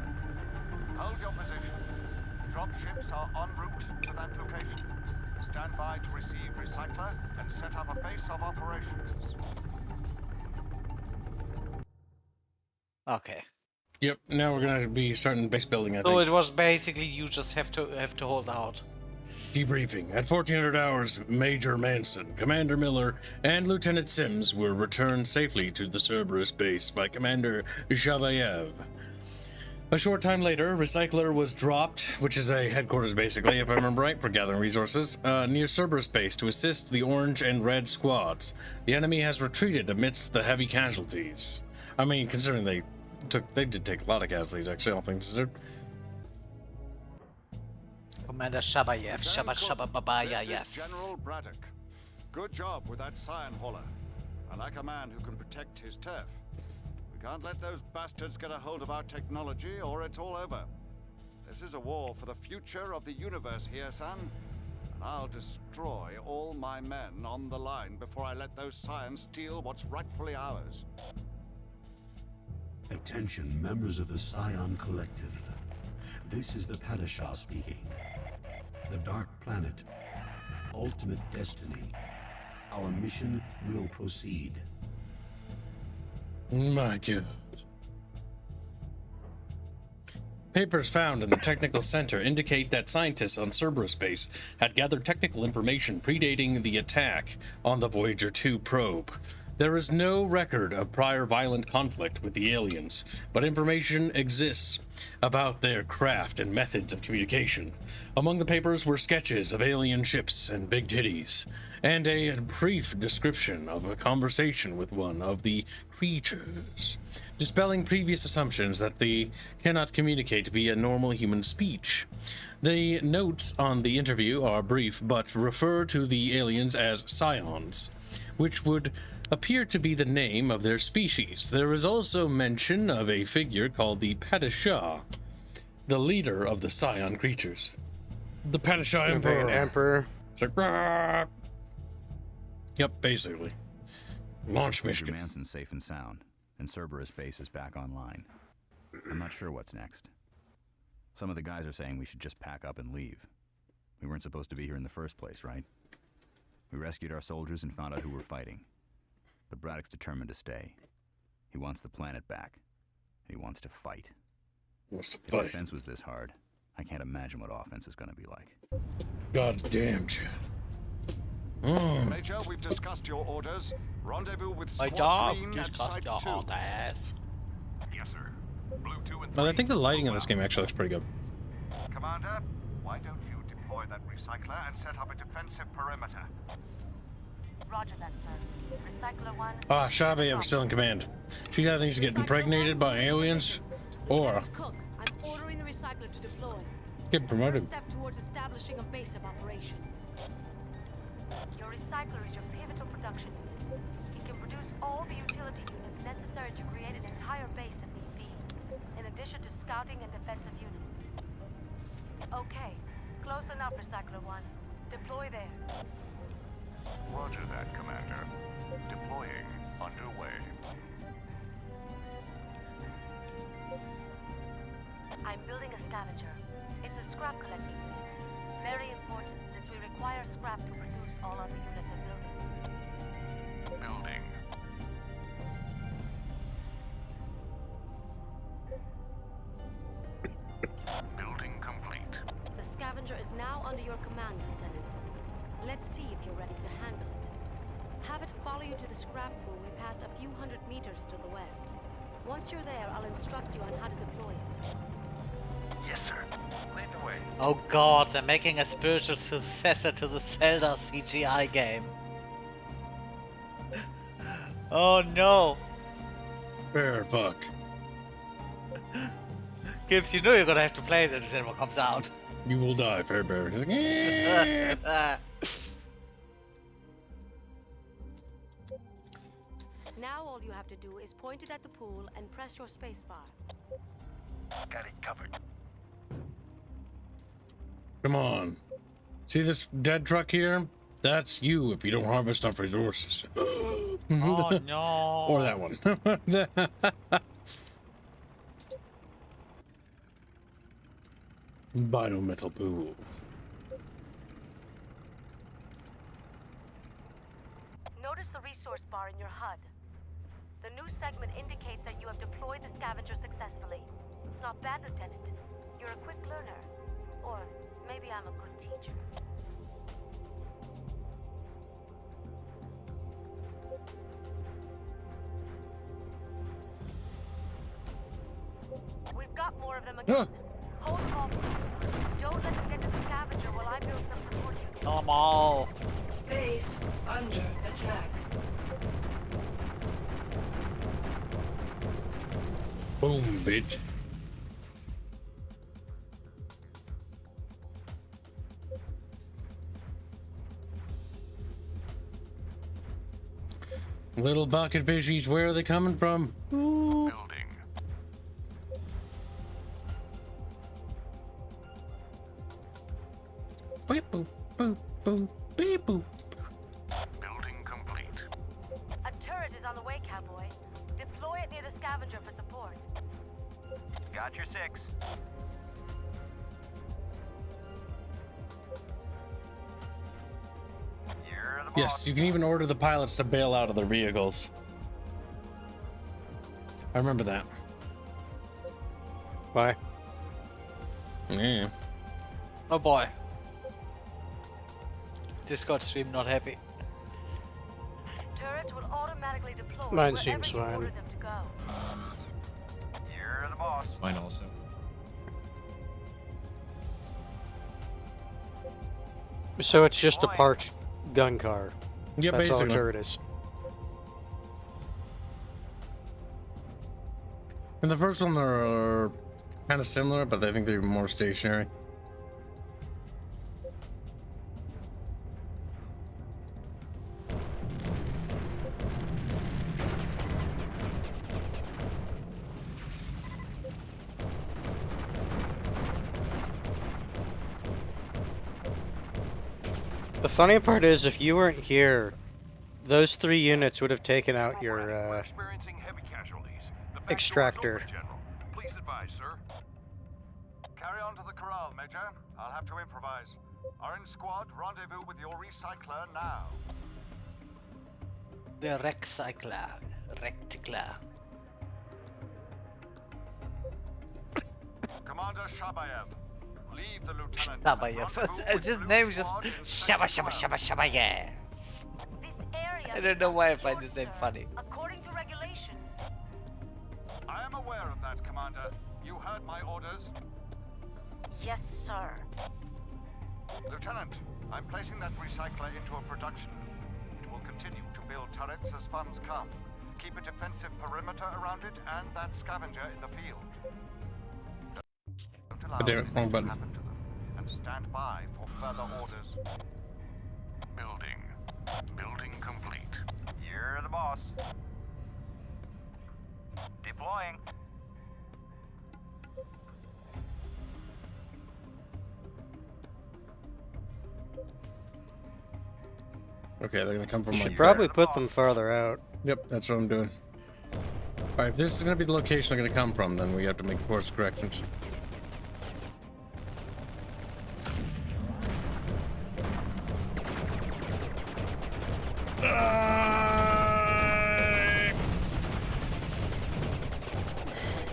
Hold your position. Dropships are en route to that location. Stand by to receive recycler and set up a base of operations. Okay. Yep, now we're gonna be starting base building, I So think. it was basically you just have to hold out. Debriefing. At 1400 hours, Major Manson, Commander Miller, and Lieutenant Sims were returned safely to the Cerberus base by Commander Shabayev. A short time later, Recycler was dropped, which is a headquarters basically, if I remember right, for gathering resources, near Cerberus base to assist the Orange and Red squads. The enemy has retreated amidst the heavy casualties. I mean, considering they did take a lot of casualties, actually, all things considered. Commander Shabayev, This Shabababayev. is General Braddock. Good job with that cyan hauler. I like a man who can protect his turf. We can't let those bastards get a hold of our technology or it's all over. This is a war for the future of the universe here, son. And I'll destroy all my men on the line before I let those Cyans steal what's rightfully ours. Attention, members of the Scion Collective. This is the Padishah speaking. The Dark Planet. Ultimate destiny. Our mission will proceed. My God. Papers found in the Technical Center indicate that scientists on Cerberus base had gathered technical information predating the attack on the Voyager 2 probe. There is no record of prior violent conflict with the aliens, but information exists about their craft and methods of communication. Among the papers were sketches of alien ships and big titties, and a brief description of a conversation with one of the creatures, dispelling previous assumptions that they cannot communicate via normal human speech. The notes on the interview are brief, but refer to the aliens as Scions, which would appear to be the name of their species. There is also mention of a figure called the Padishah, the leader of the Scion creatures. The Padishah Emperor. Emperor. It's like, "Rah!" Yep, basically. Launch Major mission. Manson's safe and sound, and Cerberus base is back online. I'm not sure what's next. Some of the guys are saying we should just pack up and leave. We weren't supposed to be here in the first place, right? We rescued our soldiers and found out who were fighting. But Braddock's determined to stay. He wants the planet back. And he wants to fight. Wants to If fight. defense was this hard, I can't imagine what offense is going to be like. God damn, Chad. Major, we've discussed your orders. Rendezvous with My Squad job, Green just at cost Site your 2. old ass. Yes, sir. Blue 2 and 3. But I think the lighting of this game actually looks pretty good. Commander, why don't you deploy that recycler and set up a defensive perimeter? Roger that, sir. Recycler 1. Ah, Shabe, I'm still in command. She either needs to get impregnated by aliens, or Cook, I'm ordering the recycler to deploy. get promoted. First step towards establishing a base of operations. Your recycler is your pivotal production unit. It can produce all the utility units necessary to create an entire base if need be, in addition to scouting and defensive units. Okay, close enough, Recycler 1. Deploy there. Roger that, Commander. Deploying underway. I'm building a scavenger. It's a scrap collecting unit. Very important since we require scrap to produce all other units and buildings. Building. Building complete. The scavenger is now under your command, Lieutenant. Let's see if you're ready to handle it. Have it follow you to the scrap pool we passed a few hundred meters to the west. Once you're there, I'll instruct you on how to deploy it. Yes, sir. Lead the way. Oh god, they're making a spiritual successor to the Zelda CGI game. Oh no! Fair fuck. Kibs, you know you're gonna have to play this when it comes out. You will die, Fairbear. He's like, "Eh." Now all you have to do is point it at the pool and press your spacebar. Got it covered. Come on. See this dead truck here? That's you if you don't harvest enough resources. Oh no! Or that one. Biometal pool. Notice the resource bar in your HUD. The new segment indicates that you have deployed the scavenger successfully. Not bad, Lieutenant. You're a quick learner. Or maybe I'm a good teacher. We've got more of them again. Hold off. Don't let them get to the scavenger while I build some support units. Kill them all. Base under attack. Boom, bitch. Little bucket fishies, where are they coming from? Ooh. Building. Beep boop, boop, boop, beep boop. Building complete. A turret is on the way, cowboy. Deploy it near the scavenger for support. Got your 6. You're the boss. Yes, you can even order the pilots to bail out of their vehicles. I remember that. Why? Yeah. Oh boy. Discord stream not happy. Turrets will automatically deploy Mine wherever seems you fine. order them to go. You're the boss. Mine also. So it's just a parked gun car. Yeah, That's all a basically. turret is. In the first one, they're kind of similar, but I think they're more stationary. The funny part is, if you weren't here, Those 3 units would have taken out your Experiencing heavy casualties. The back extractor. door's open, General. Please advise, sir. Carry on to the corral, Major. I'll have to improvise. Orange Squad, rendezvous with your recycler now. The Recticler. Commander Shabayev, leave the lieutenant. Shabayev. His name's just Shabayev. I don't know why I find his name funny. According to regulations. I am aware of that, Commander. You heard my orders. Yes, sir. Lieutenant, I'm placing that recycler into a production loop. It will continue to build turrets as funds come. Keep a defensive perimeter around it and that scavenger in the field. Don't allow anything to happen to them. And stand by for further orders. Building complete. You're the boss. Deploying. Okay, they're gonna come from You like should probably put them farther out. Yep, that's what I'm doing. Alright, if this is gonna be the location they're gonna come from, then we have to make course corrections.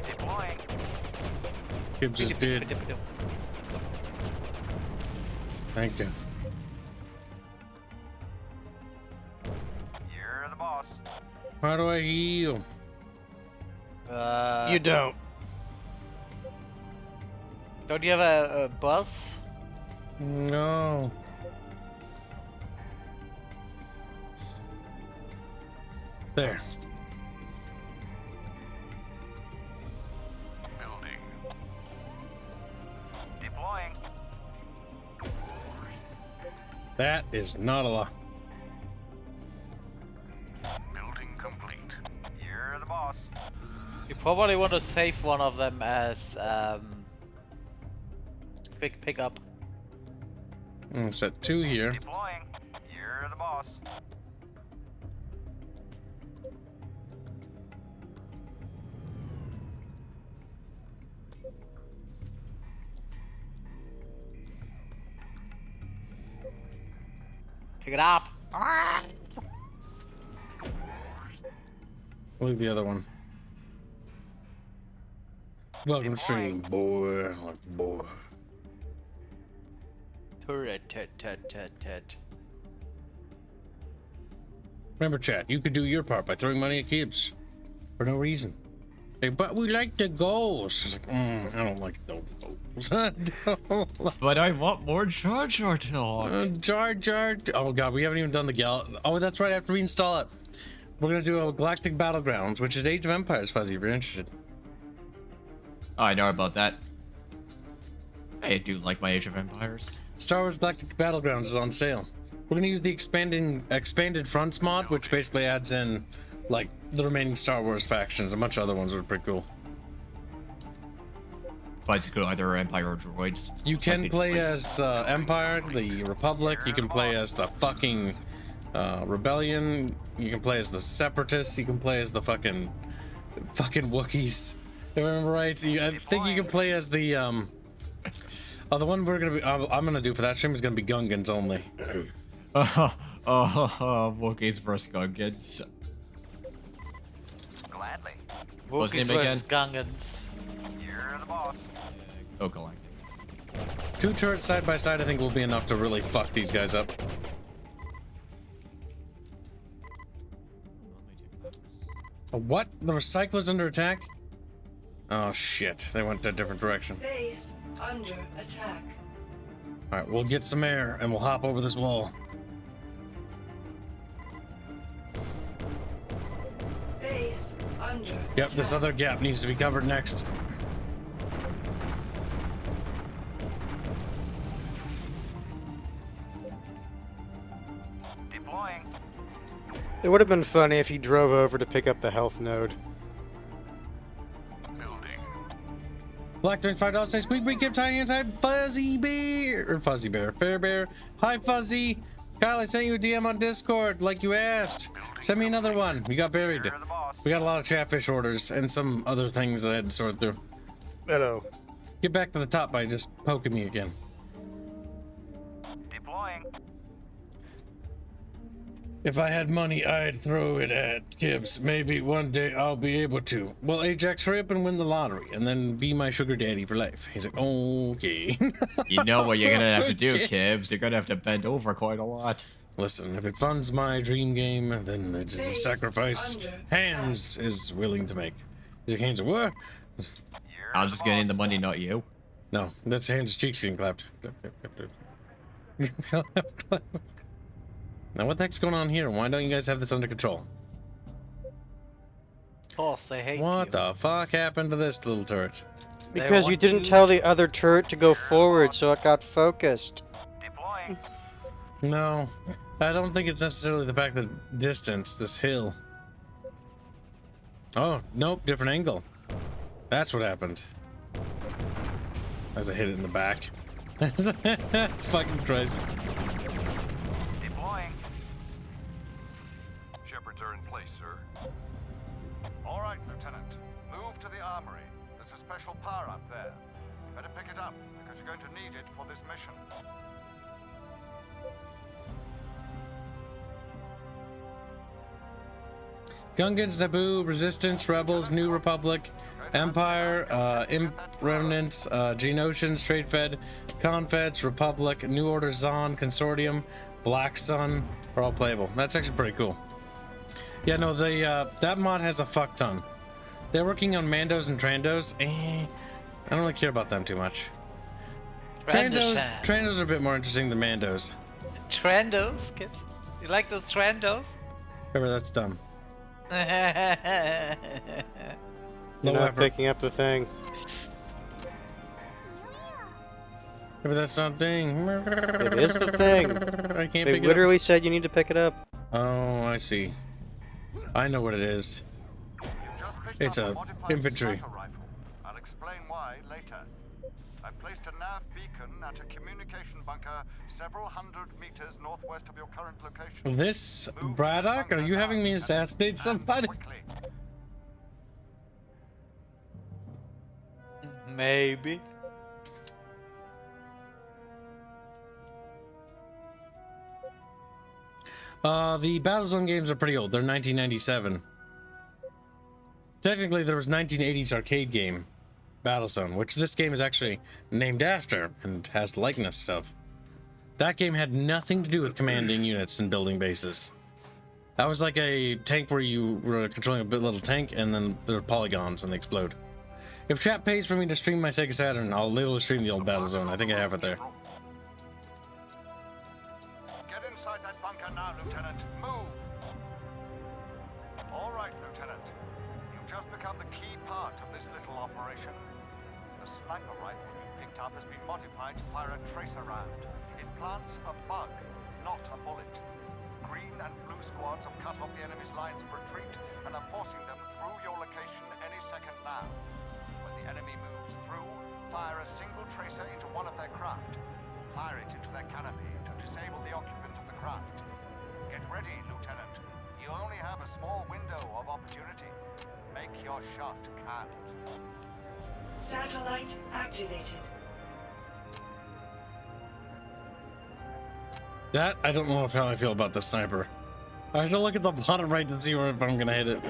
Deploying. Kibs is dead. Thank you. You're the boss. How do I heal? You don't. Don't you have a buzz? No. There. Building. Deploying. That is not a lot. Building complete. You're the boss. You probably want to save one of them as quick pickup. I'm gonna set 2 here. Deploying. You're the boss. Pick it up. Leave the other one. Welcome stream, boy. Like boy. Turret. Remember, chat, you could do your part by throwing money at Kibs for no reason. Like, but we like the goals. It's like, I don't like those goals. I don't. But I want more Jar Jar talk. Jar Jar. Oh god, we haven't even done the gal. Oh, that's right. I have to reinstall it. We're gonna do a Galactic Battlegrounds, which is Age of Empires, Fuzzy. If you're interested. Oh, I know about that. I do like my Age of Empires. Star Wars Galactic Battlegrounds is on sale. We're gonna use the expanded fronts mod, which basically adds in like the remaining Star Wars factions. A bunch of other ones that are pretty cool. But you could either Empire or droids. You can play as Empire, the Republic. You can play as the fucking Rebellion. You can play as the Separatists. You can play as the fucking Wookiees. If I remember right, I think you can play as the the one we're gonna be. I'm gonna do for that stream is gonna be Gungans only. Wookiees versus Gungans. Gladly. What's his Wookiees name versus Gungans. You're the boss. Oh, Galactic. 2 turrets side by side, I think, will be enough to really fuck these guys up. What? The recycler's under attack? Oh shit, they went a different direction. Base under attack. Alright, we'll get some air and we'll hop over this wall. Base under Yep, this other gap needs to be covered next. Deploying. It would have been funny if he drove over to pick up the health node. Black during $5 say squeak break gift high anti fuzzy bear or fuzzy bear fair bear. Hi fuzzy. Kyle, I sent you a DM on Discord like you asked. Send me another one. You got buried. We got a lot of chatfish orders and some other things that I had to sort through. Hello. Get back to the top by just poking me again. Deploying. If I had money, I'd throw it at Kibs. Maybe one day I'll be able to. Well, Ajax, hurry up and win the lottery, and then be my sugar daddy for life. He's like, okay. You know what you're gonna have to do, Kibs. You're gonna have to bend over quite a lot. Listen, if it funds my dream game, then it's a sacrifice Hanse is willing to make. He's like, Hanse, what? I'm just getting the money, not you. No, that's Hanse's cheeks getting clapped. Now, what the heck's going on here? Why don't you guys have this under control? Of course, they hate What you. the fuck happened to this little turret? Because you didn't tell the other turret to go forward, so it got focused. Deploying. No, I don't think it's necessarily the fact that distance, this hill. Oh, nope, different angle. That's what happened. As I hit it in the back. Fucking Christ. Deploying. Shepherds are in place, sir. All right, Lieutenant. Move to the armory. There's a special power up there. Better pick it up, because you're going to need it for this mission. Gungans, Naboo, Resistance, Rebels, New Republic, Empire, Remnants, Geonosians, Trade Fed, Confeds, Republic, New Order, Zon, Consortium, Black Sun are all playable. That's actually pretty cool. Yeah, no, that mod has a fuck ton. They're working on Mandos and Trandos. I don't really care about them too much. Trandos are a bit more interesting than Mandos. Trandos? You like those Trandos? Remember, that's dumb. You're Low not effort. picking up the thing. Remember, that's not a thing. It is the thing. I can't They pick it up. literally said you need to pick it up. Oh, I see. I know what it is. It's a infantry. I'll explain why later. I've placed a nav beacon at a communication bunker several hundred meters northwest of your current location. This Braddock? Are you having me assassinate somebody? Maybe. The Battlezone games are pretty old. They're 1997. Technically, there was 1980s arcade game, Battlezone, which this game is actually named after and has likeness of. That game had nothing to do with commanding units and building bases. That was like a tank where you were controlling a little tank and then there are polygons and they explode. If chat pays for me to stream my Sega Saturn, I'll literally stream the old Battlezone. I think I have it there. Get inside that bunker now, Lieutenant. Move! All right, Lieutenant. You've just become the key part of this little operation. The sniper rifle you picked up has been modified to fire a tracer round. It plants a bug, not a bullet. Green and blue squads have cut off the enemy's lines of retreat and are forcing them through your location any second now. When the enemy moves through, fire a single tracer into one of their craft. Fire it into their canopy to disable the occupant of the craft. Get ready, Lieutenant. You only have a small window of opportunity. Make your shot count. Satellite activated. That, I don't know how I feel about the sniper. I have to look at the bottom right to see if I'm gonna hit it.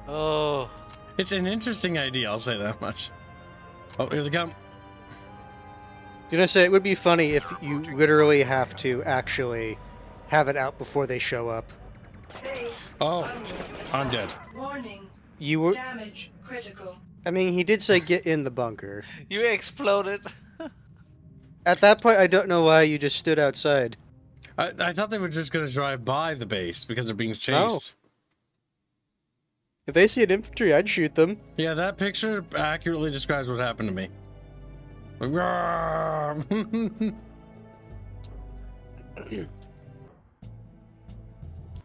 Oh. It's an interesting idea, I'll say that much. Oh, here they come. Did I say it would be funny if you literally have to actually have it out before they show up? Oh, I'm dead. Warning. You were. Damage critical. I mean, he did say get in the bunker. You exploded. At that point, I don't know why you just stood outside. I thought they were just gonna drive by the base because they're being chased. If they see an infantry, I'd shoot them. Yeah, that picture accurately describes what happened to me.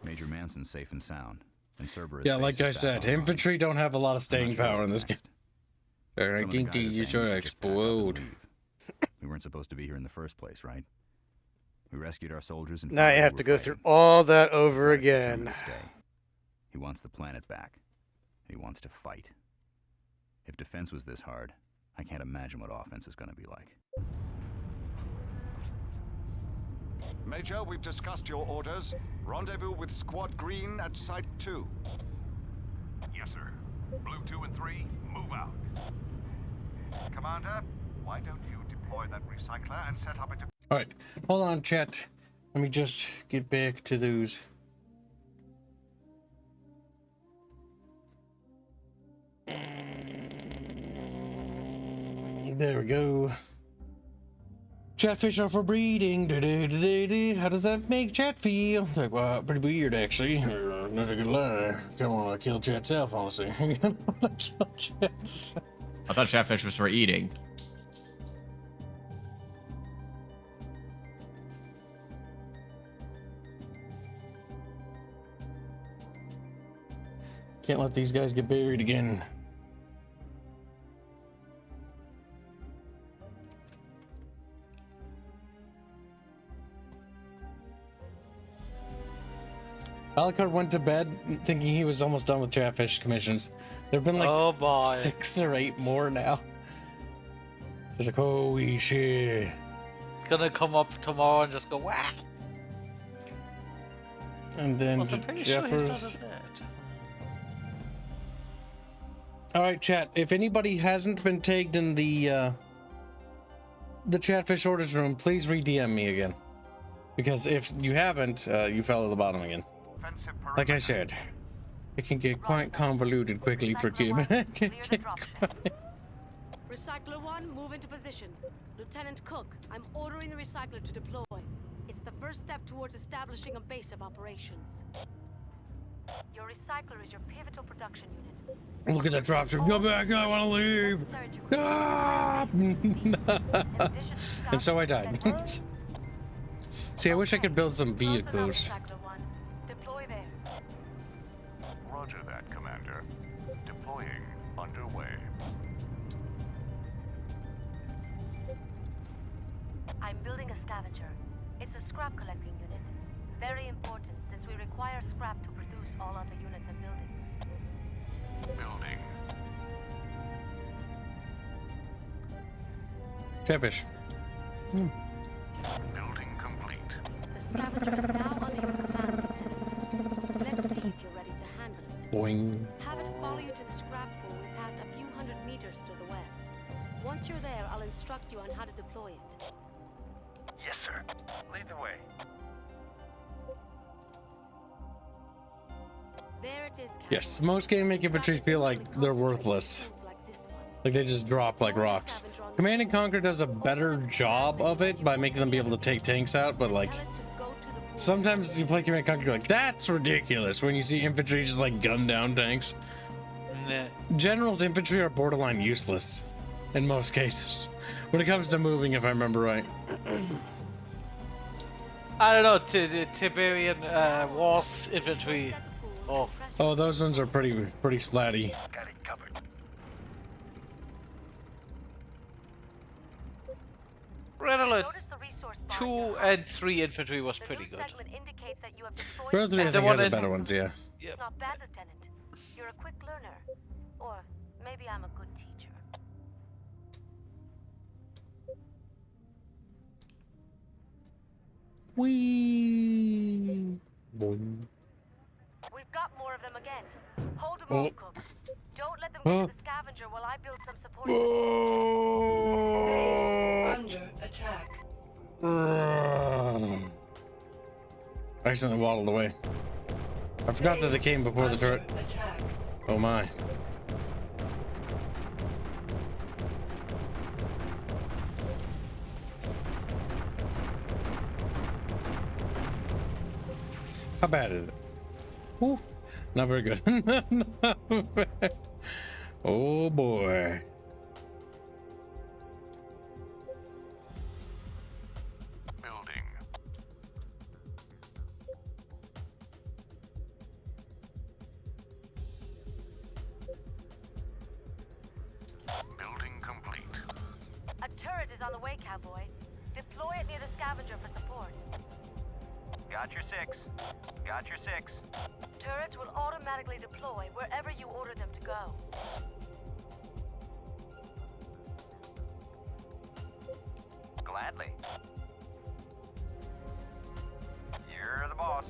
Major Manson's safe and sound. And Cerberus Yeah, like I said, infantry don't have a lot of staying power in this game. I think you should explode. We weren't supposed to be here in the first place, right? We rescued our soldiers and Now you have to go through all that over again. He wants the planet back. He wants to fight. If defense was this hard, I can't imagine what offense is going to be like. Major, we've discussed your orders. Rendezvous with Squad Green at Site 2. Yes, sir. Blue 2 and 3, move out. Commander, why don't you deploy that recycler and set up a... All right, hold on, chat. Let me just get back to those. There we go. Chatfish are for breeding. How does that make chat feel? It's like, well, pretty weird, actually. Not a good lie. Kind of want to kill chat self, honestly. I want to kill chat. I thought chatfish was for eating. Can't let these guys get buried again. Alucard went to bed thinking he was almost done with chatfish commissions. There have been like 6 or 8 more now. It's like, holy shit. It's gonna come up tomorrow and just go, wah! And then Jeffers. Alright, chat. If anybody hasn't been tagged in the chatfish orders room, please re-DM me again. Because if you haven't, you fell at the bottom again. Like I said, it can get quite convoluted quickly for Kib. Recycler 1, move into position. Lieutenant Cook, I'm ordering the recycler to deploy. It's the first step towards establishing a base of operations. Your recycler is your pivotal production unit. Look at that dropship. Go back, I want to leave. Ah! And so I died. See, I wish I could build some vehicles. Roger that, Commander. Deploying underway. I'm building a scavenger. It's a scrap collecting unit. Very important since we require scrap to produce all other units and buildings. Building. Chatfish. Building complete. The scavenger is now under your command. Let's see if you're ready to handle it. Boing. Have it follow you to the scrap pool we passed a few hundred meters to the west. Once you're there, I'll instruct you on how to deploy it. Yes, sir. Lead the way. There it is. Yes, most game make infantry feel like they're worthless. Like they just drop like rocks. Command and Conquer does a better job of it by making them be able to take tanks out, but like sometimes you play Command and Conquer, you're like, that's ridiculous when you see infantry just like gun down tanks. Generals infantry are borderline useless in most cases when it comes to moving, if I remember right. I don't know, Tiberian Wars infantry. Oh, those ones are pretty splatty. Got it covered. 2 and 3 infantry was pretty good. Red 3 I think are the better ones, yeah. Yep. Not bad, Lieutenant. You're a quick learner. Or maybe I'm a good teacher. Whee! Boing. We've got more of them again. Hold them all, Cook. Don't let them get to the scavenger while I build some support. Under attack. I accidentally waddled away. I forgot that they came before the turret. Oh my. How bad is it? Ooh, not very good. Oh boy. Building. Building complete. A turret is on the way, cowboy. Deploy it near the scavenger for support. Got your 6. Got your 6. Turrets will automatically deploy wherever you order them to go. Gladly. You're the boss.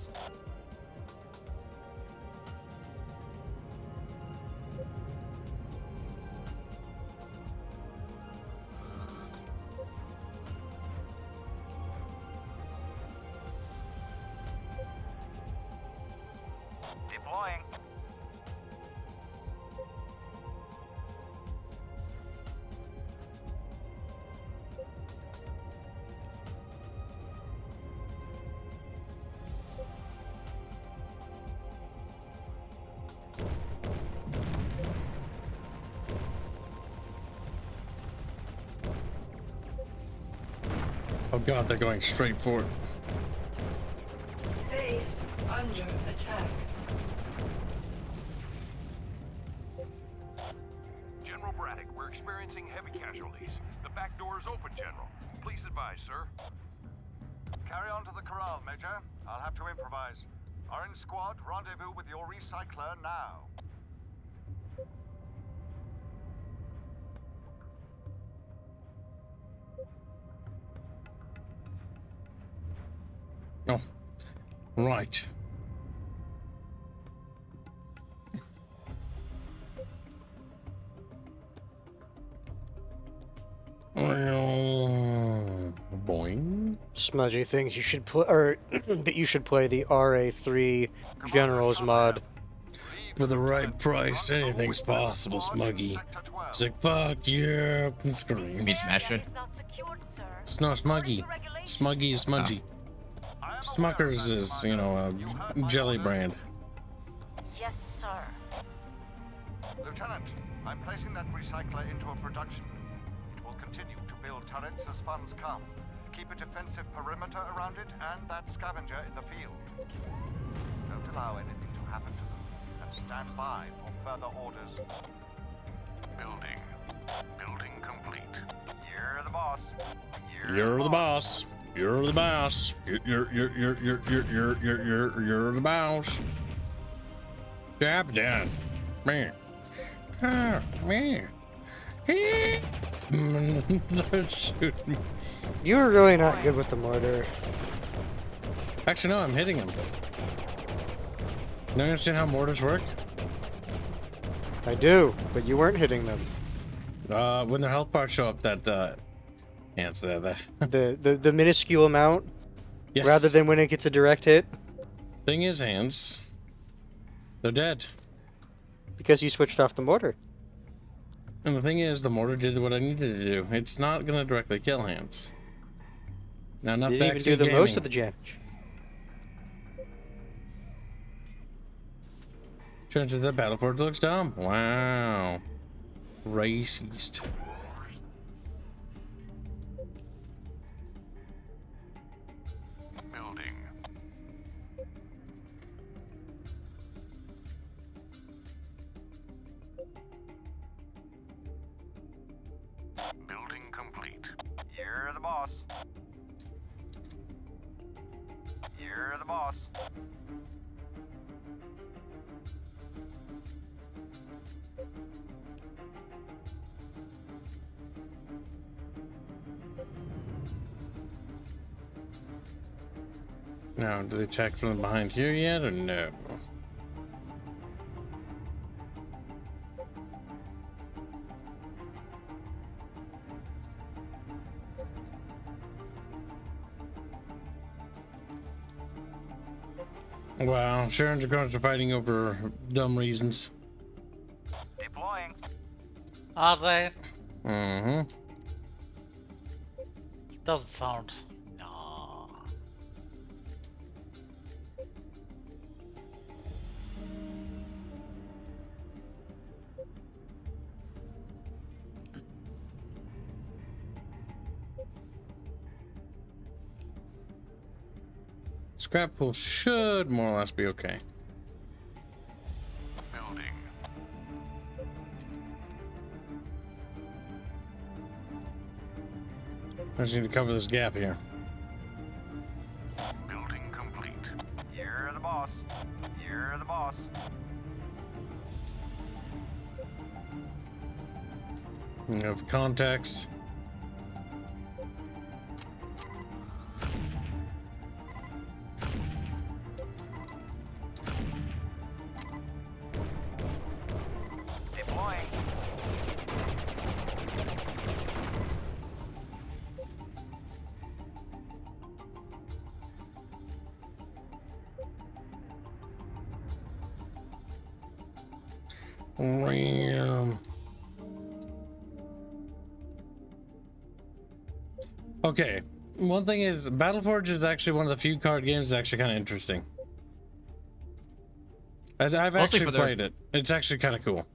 Deploying. Oh god, they're going straight for it. Base under attack. General Braddock, we're experiencing heavy casualties. The back door is open, General. Please advise, sir. Carry on to the corral, Major. I'll have to improvise. Orange Squad, rendezvous with your recycler now. Oh, right. Boing. Smudgy thinks you should play, or that you should play the RA3 Generals mod. For the right price, anything's possible, Smuggy. It's like, fuck yeah, You screams. mean Smash it? It's not Smuggy. Smuggy is Smudgy. Smuckers is, you know, a jelly brand. Yes, sir. Lieutenant, I'm placing that recycler into a production. It will continue to build turrets as funds come. Keep a defensive perimeter around it and that scavenger in the field. Don't allow anything to happen to them, and stand by for further orders. Building. Building complete. You're the boss. You're the boss. You're the boss. You're the boss. Job done. Man. Ah, man. Shoot me. You're really not good with the mortar. Actually, no, I'm hitting him. You understand how mortars work? I do, but you weren't hitting them. When their health bars show up, that Hanse there. The minuscule amount, Yes. rather than when it gets a direct hit, Thing is, Hanse, they're dead. because you switched off the mortar. And the thing is, the mortar did what I needed to do. It's not gonna directly kill Hanse. Now, not Didn't even backseat do the gaming. most of the damage. Turns out that Battleford looks dumb. Wow. Racist. Building. Building complete. You're the boss. You're the boss. Now, do they attack from behind here yet, or no? Wow, Charon's are fighting over dumb reasons. Deploying. Are they? Mm-hmm. Doesn't sound. No. Scrap pool should more or less be okay. Building. I just need to cover this gap here. Building complete. You're the boss. You're the boss. We have contacts. Deploying. Okay, one thing is Battleforge is actually one of the few card games that's actually kind of interesting. As I've Mostly actually played it. It's actually kind of cool.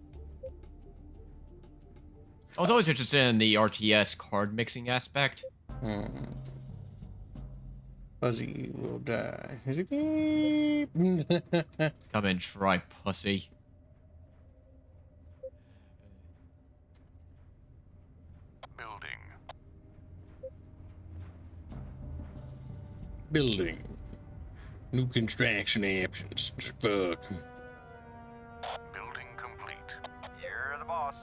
I was always interested in the RTS card mixing aspect. Fuzzy will die. Is it? Come and try, pussy. Building. New construction options. Fuck. Building complete. You're the boss.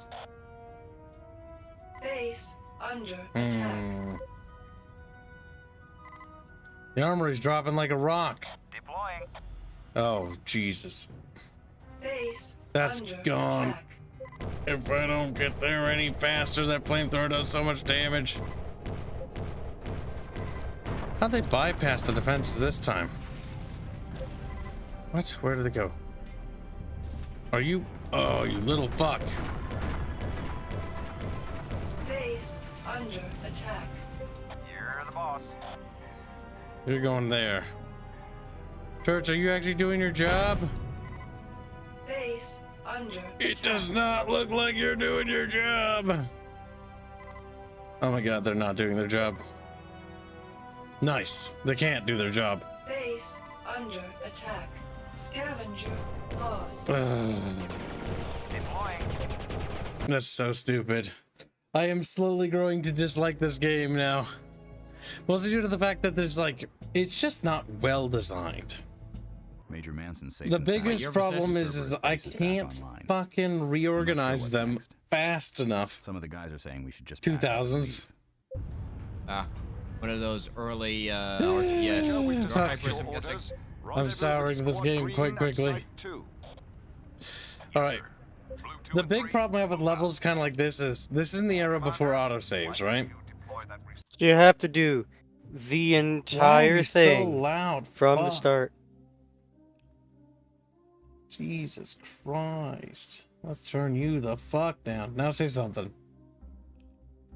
Base under attack. The armory's dropping like a rock. Deploying. Oh, Jesus. Base That's under gone. attack. If I don't get there any faster, that flamethrower does so much damage. How'd they bypass the defenses this time? What? Where did they go? Are you? Oh, you little fuck. Base under attack. You're the boss. You're going there. Church, are you actually doing your job? Base under It attack. does not look like you're doing your job. Oh my god, they're not doing their job. Nice. They can't do their job. Base under attack. Scavenger lost. Deploying. That's so stupid. I am slowly growing to dislike this game now. Mostly due to the fact that there's like, it's just not well designed. Major Manson safe The and sound. biggest problem is I can't fucking reorganize them fast enough. Some of the guys are saying we should just 2000s. One of those early RTS. Fuck. Hypers, I'm guessing. I'm souring this game quite quickly. Alright. The big problem I have with levels kind of like this is in the era before autosaves, right? You have to do the entire thing so loud from the start. Jesus Christ. Let's turn you the fuck down. Now say something.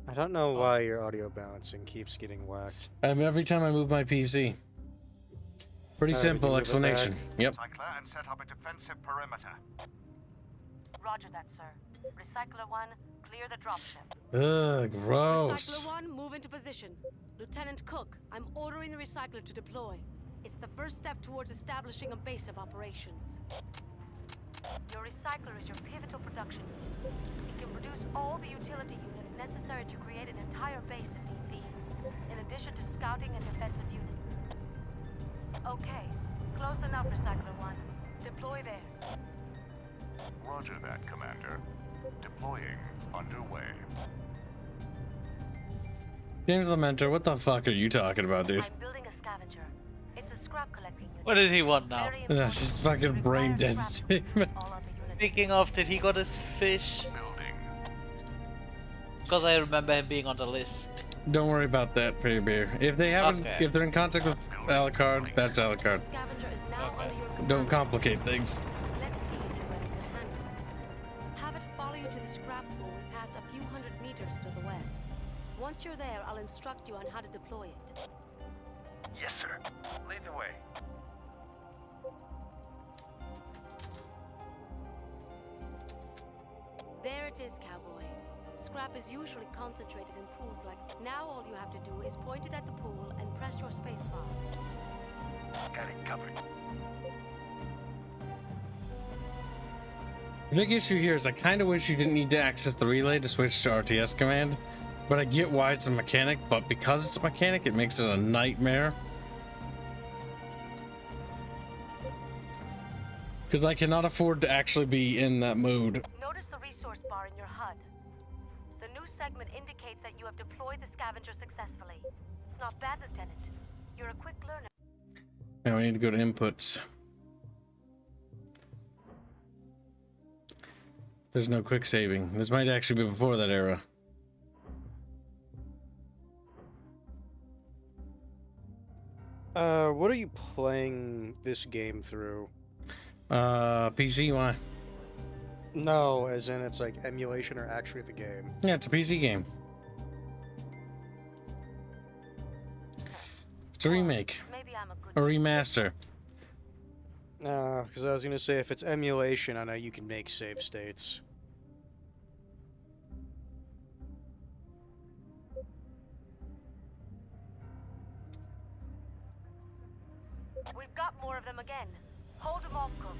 I don't know why your audio balancing keeps getting whacked. Every time I move my PC. Pretty simple explanation. Yep. Cycler and set up a defensive perimeter. Roger that, sir. Recycler 1, clear the dropship. Ugh, gross. Recycler 1, move into position. Lieutenant Cook, I'm ordering the recycler to deploy. It's the first step towards establishing a base of operations. Your recycler is your pivotal production unit. It can produce all the utility units necessary to create an entire base if need be, in addition to scouting and defensive units. Okay, close enough, Recycler 1. Deploy there. Roger that, Commander. Deploying underway. James Lamenter, what the fuck are you talking about, dude? I'm building a scavenger. It's a scrap collecting unit. What did he want now? That's just fucking brain dead statement. Speaking of, did he got his fish? Because I remember him being on the list. Don't worry about that, Fair Beer. If they haven't, if they're in contact with Alucard, that's Alucard. Don't complicate things. Let's see if you're ready to handle it. Have it follow you to the scrap pool past a few hundred meters to the west. Once you're there, I'll instruct you on how to deploy it. Yes, sir. Lead the way. There it is, cowboy. Scrap is usually concentrated in pools like... Now all you have to do is point it at the pool and press your spacebar. Got it covered. The big issue here is I kind of wish you didn't need to access the relay to switch to RTS command. But I get why it's a mechanic, but because it's a mechanic, it makes it a nightmare. Because I cannot afford to actually be in that mood. Notice the resource bar in your HUD. The new segment indicates that you have deployed the scavenger successfully. It's not bad, Lieutenant. You're a quick learner. Now we need to go to inputs. There's no quick saving. This might actually be before that era. What are you playing this game through? PC, why? No, as in it's like emulation or actually the game. Yeah, it's a PC game. It's a remake. A remaster. Because I was gonna say if it's emulation, I know you can make save states. We've got more of them again. Hold them off, Cook.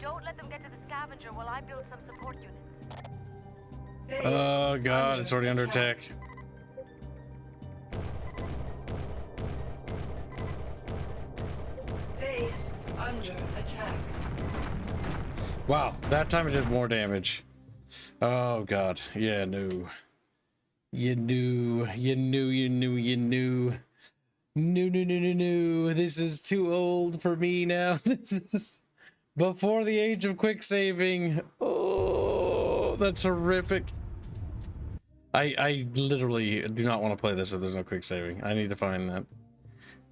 Don't let them get to the scavenger while I build some support units. Oh god, it's already under attack. Base under attack. Wow, that time it did more damage. Oh god, yeah, no. You knew. No. This is too old for me now. This is before the age of quick saving. Oh, that's horrific. I literally do not want to play this if there's no quick saving. I need to find that.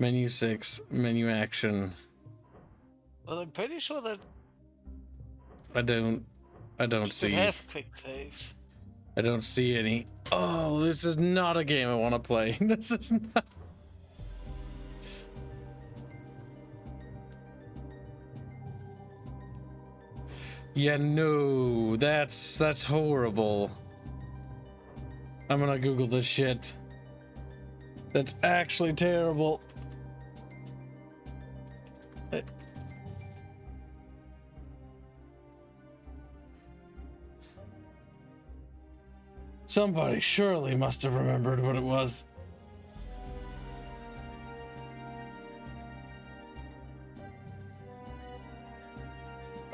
Menu 6, menu action. Well, I'm pretty sure that I don't see. have quick saves. I don't see any. Oh, this is not a game I want to play. This is not. Yeah, no, that's horrible. I'm gonna Google this shit. That's actually terrible. Somebody surely must have remembered what it was.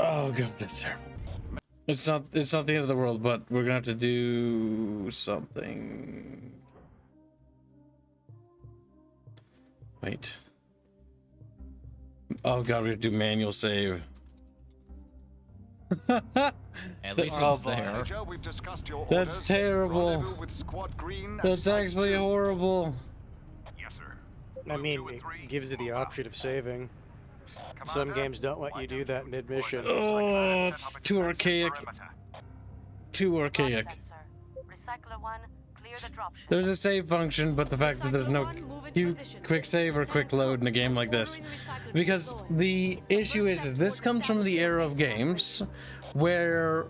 Oh god, that's terrible. It's not the end of the world, but we're gonna have to do something. Wait. Oh god, we have to do manual save. At least it's there. That's terrible. That's actually horrible. Yes, sir. I mean, it gives you the option of saving. Some games don't let you do that mid-mission. Oh, it's too archaic. Too archaic. There's a save function, but the fact that there's no quick save or quick load in a game like this. Because the issue is this comes from the era of games where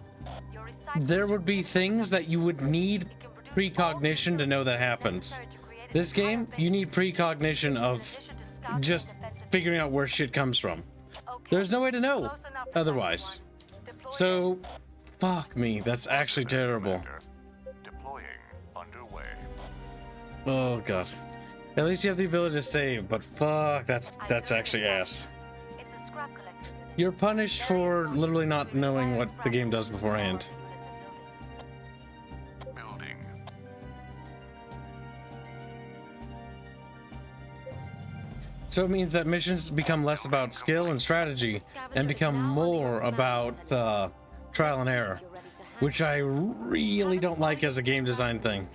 there would be things that you would need precognition to know that happens. This game, you need precognition of just figuring out where shit comes from. There's no way to know otherwise. So, fuck me, that's actually terrible. Oh god. At least you have the ability to save, but fuck, that's actually ass. You're punished for literally not knowing what the game does beforehand. So it means that missions become less about skill and strategy and become more about trial and error, which I really don't like as a game design thing.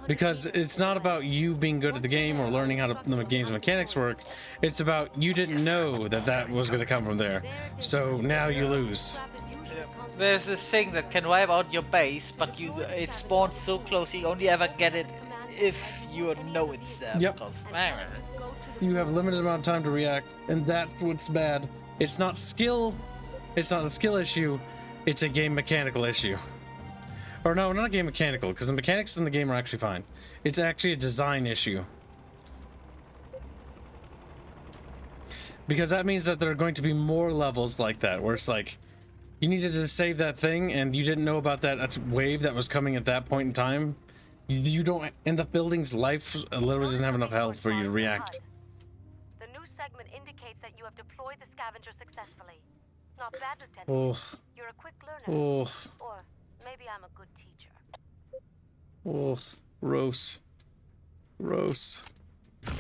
Because it's not about you being good at the game or learning how the game's mechanics work. It's about you didn't know that was going to come from there. So now you lose. There's this thing that can wipe out your base, but it spawns so close you only ever get it if you know it's there. Yep. Because, you have a limited amount of time to react, and that's what's bad. It's not skill. It's not a skill issue. It's a game mechanical issue. Or no, not a game mechanical, because the mechanics in the game are actually fine. It's actually a design issue. Because that means that there are going to be more levels like that, where it's like, you needed to save that thing, and you didn't know about that wave that was coming at that point in time. You don't. And the building's life literally doesn't have enough health for you to react. The new segment indicates that you have deployed the scavenger successfully. Not bad, Lieutenant. Oh. You're a quick learner. Oh. Or maybe I'm a good teacher. Oh. Gross. Gross. We've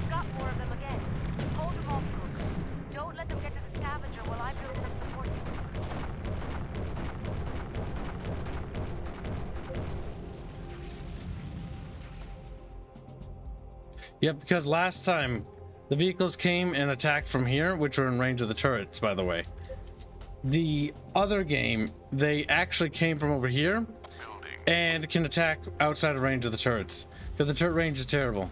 got more of them again. Hold them off, Cook. Don't let them get to the scavenger while I build some support. Yep, because last time the vehicles came and attacked from here, which were in range of the turrets, by the way. The other game, they actually came from over here and can attack outside of range of the turrets. Because the turret range is terrible.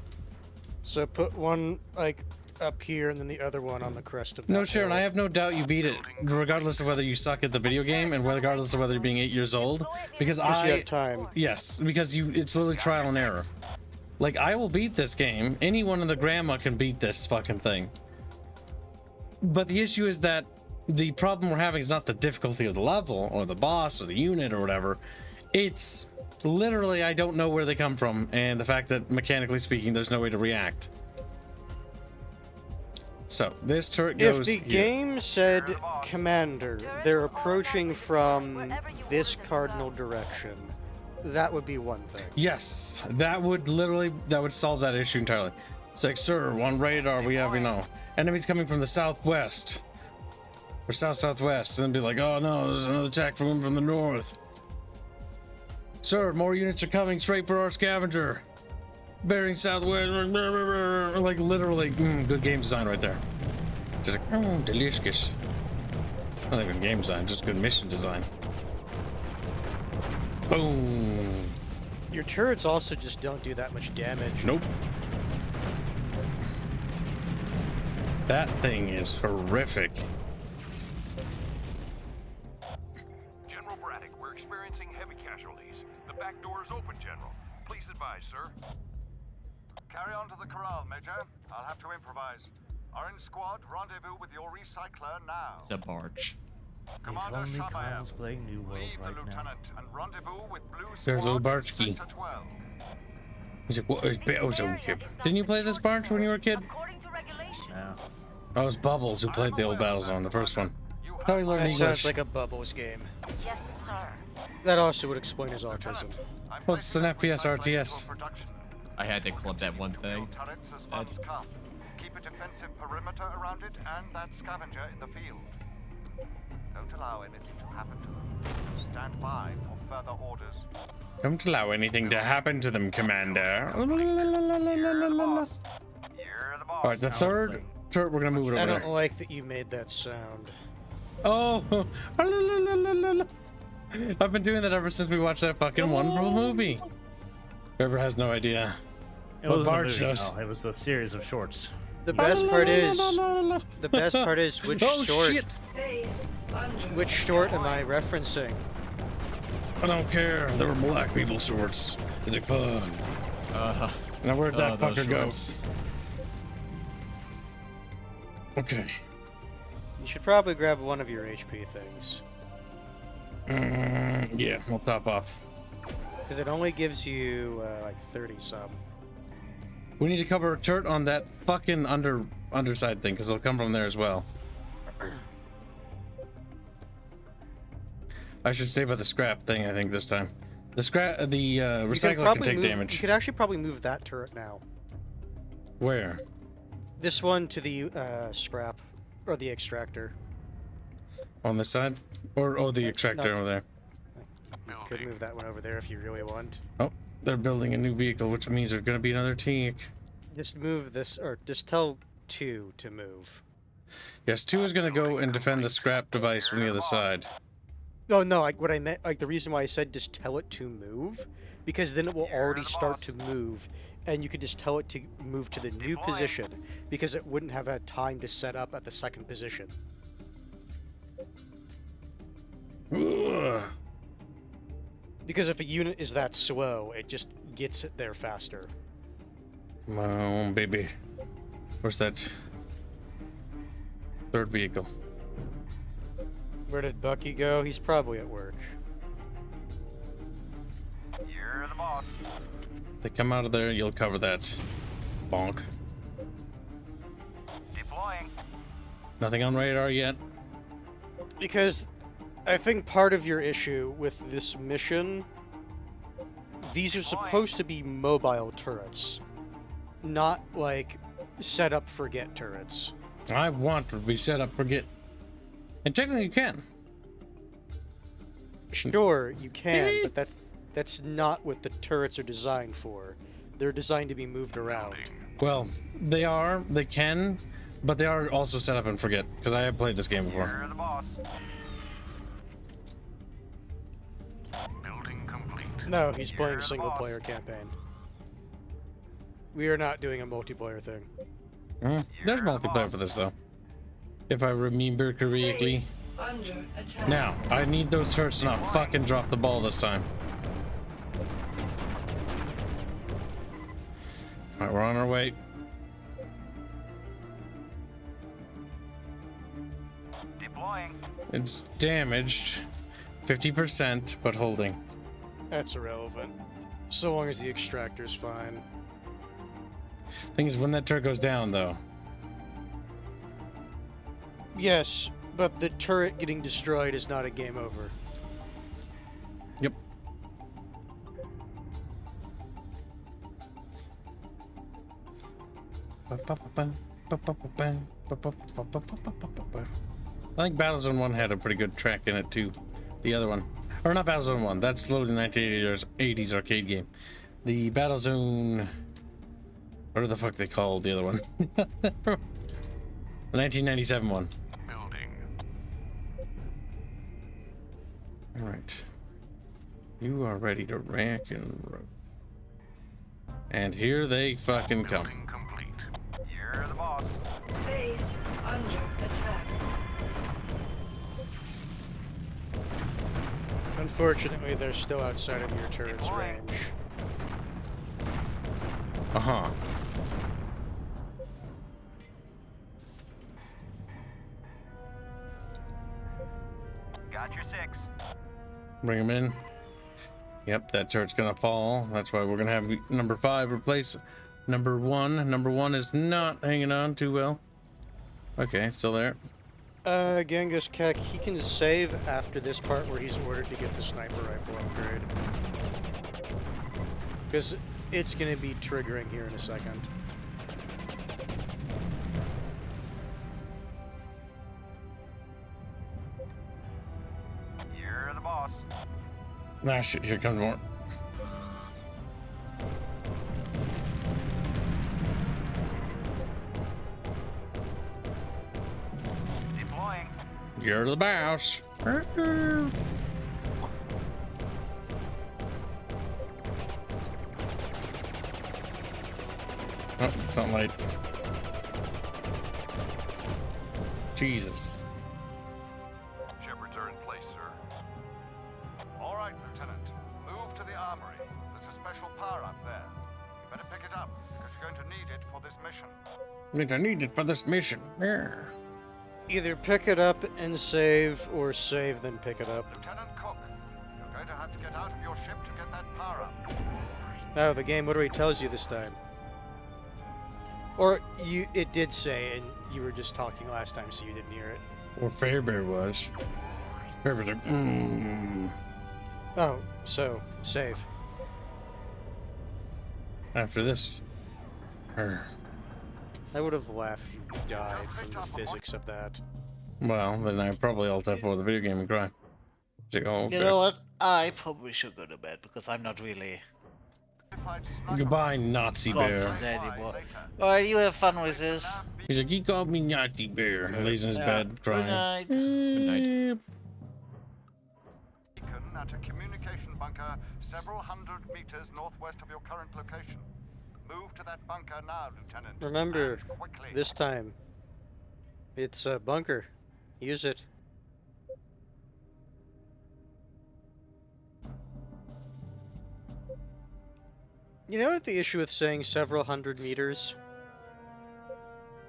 So put one like up here and then the other one on the crest of that. No, Sharon, hill. I have no doubt you beat it, regardless of whether you suck at the video game and regardless of whether you're being 8 years old. Because You have time. Yes, because it's literally trial and error. Like, I will beat this game. Anyone in the grandma can beat this fucking thing. But the issue is that the problem we're having is not the difficulty of the level or the boss or the unit or whatever. It's literally I don't know where they come from, and the fact that mechanically speaking there's no way to react. So this turret goes If the game said commander, they're approaching from this cardinal direction, that would be one thing. Yes, that would solve that issue entirely. It's like, sir, on radar we have, enemies coming from the southwest or southwest, and then be like, oh no, there's another attack from the north. Sir, more units are coming straight for our scavenger. Bearing southwest, like literally, good game design right there. Just like, delicious. Not even game design, just good mission design. Boom. Your turrets also just don't do that much damage. Nope. That thing is horrific. General Braddock, we're experiencing heavy casualties. The back door is open, General. Please advise, sir. Carry on to the corral, Major. I'll have to improvise. Orange Squad, rendezvous with your recycler now. It's a barge. Commander only Shabayev, Kyle's playing New World leave right the now. lieutenant and rendezvous with Blue Squad. There's a little barge in key. Sector 12. He's like, what is Battlezone? Didn't you play this barge when you were a kid? No. Oh, it was Bubbles who played the old Battlezone, the first one. How he learned That English. sounds like a Bubbles game. Yes, sir. That also would explain his autism. Well, it's an FPS RTS. I had to club that one thing. Turrets as funds come. Keep a defensive perimeter around it and that scavenger in the field. Don't allow anything to happen to them. Stand by for further orders. Don't allow anything to happen to them, Commander. Alright, the third turret, we're gonna move it over I there. don't like that you made that sound. Oh, I've been doing that ever since we watched that fucking wonderful movie. Whoever has no idea. It What wasn't a barge movie, knows. no, it was a series of shorts. The best part is which Oh, short. shit. Which short am I referencing? I don't care. There were black people shorts. Is it fun? Now where'd that those fucker go? shorts. Okay. You should probably grab one of your HP things. Yeah, we'll top off. Because it only gives you like 30 some. We need to cover a turret on that fucking underside thing, because it'll come from there as well. I should stay by the scrap thing, I think, this time. The recycler can take damage. You could actually probably move that turret now. Where? This one to the scrap, or the extractor. On this side? Or the extractor No. over there? You could move that one over there if you really want. Oh, they're building a new vehicle, which means there's gonna be another tank. Just move this, or just tell 2 to move. Yes, 2 is gonna go and defend the scrap device from the other side. Oh no, like what I meant, like the reason why I said just tell it to move, because then it will already start to move, and you could just tell it to move to the new position, because it wouldn't have had time to set up at the second position. Ugh. Because if a unit is that slow, it just gets it there faster. Come on, baby. Where's that third vehicle? Where did Bucky go? He's probably at work. You're the boss. They come out of there, you'll cover that. Bonk. Deploying. Nothing on radar yet. Because I think part of your issue with this mission, these are supposed to be mobile turrets, not like set up forget turrets. I want to be set up for get. And technically you can. Sure, you can, but that's not what the turrets are designed for. They're designed to be moved around. Well, they can, but they are also set up and forget, because I have played this game before. You're the boss. Building complete. No, he's playing single player campaign. We are not doing a multiplayer thing. There's multiplayer for this though, if I remember correctly. Under attack. Now, I need those turrets to not fucking drop the ball this time. Alright, we're on our way. Deploying. It's damaged 50%, but holding. That's irrelevant. So long as the extractor's fine. Thing is, when that turret goes down though. Yes, but the turret getting destroyed is not a game over. Yep. I think Battlezone 1 had a pretty good track in it too. The other one. Or not Battlezone 1, that's literally the 1980s arcade game. The Battlezone... What the fuck they called the other one? The 1997 one. Building. Alright. You are ready to rack and roll. And here they fucking come. Building complete. You're the boss. Base under attack. Unfortunately, they're still outside of your turret's range. Uh-huh. Got your 6. Bring them in. Yep, that turret's gonna fall. That's why we're gonna have number 5 replace number 1. Number 1 is not hanging on too well. Okay, still there. Genghis Kek, he can save after this part where he's ordered to get the sniper rifle upgrade. Because it's gonna be triggering here in a second. You're the boss. Ah, shit, here comes more. Deploying. You're the boss. Oh, it's not light. Jesus. Shepherds are in place, sir. All right, Lieutenant. Move to the armory. There's a special power up there. You better pick it up, because you're going to need it for this mission. I need it for this mission. Yeah. Either pick it up and save, or save then pick it up. Lieutenant Cook, you're going to have to get out of your ship to get that power up. Oh, the game literally tells you this time. Or it did say, and you were just talking last time, so you didn't hear it. Or Fairbear was. Fairbear's like, Oh, so, save. After this. Her. I would have laughed if you died from the physics of that. Well, then I probably alt F4 the video game and cry. It's like, oh, okay. You know what? I probably should go to bed because I'm not really Goodbye, Nazi bear. confident anymore. Alright, you have fun with this. He's like, he called me Nazi bear. He lays in his bed crying. Good night. Good night. Beacon at a communication bunker several hundred meters northwest of your current location. Move to that bunker now, Lieutenant. Remember, and quickly. this time, it's a bunker. Use it. You know what the issue with saying several hundred meters?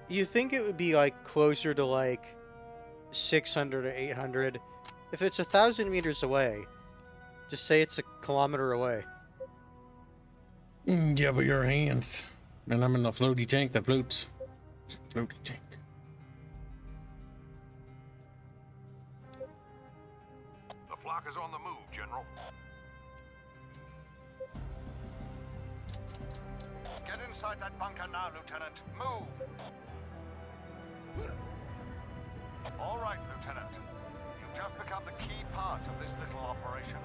You think it would be like closer to like 600 or 800. If it's 1,000 meters away, just say it's a kilometer away. Yeah, but your hands. And I'm in the floaty tank that floats. Floaty tank. The flock is on the move, General. Get inside that bunker now, Lieutenant. Move! All right, Lieutenant. You've just become the key part of this little operation.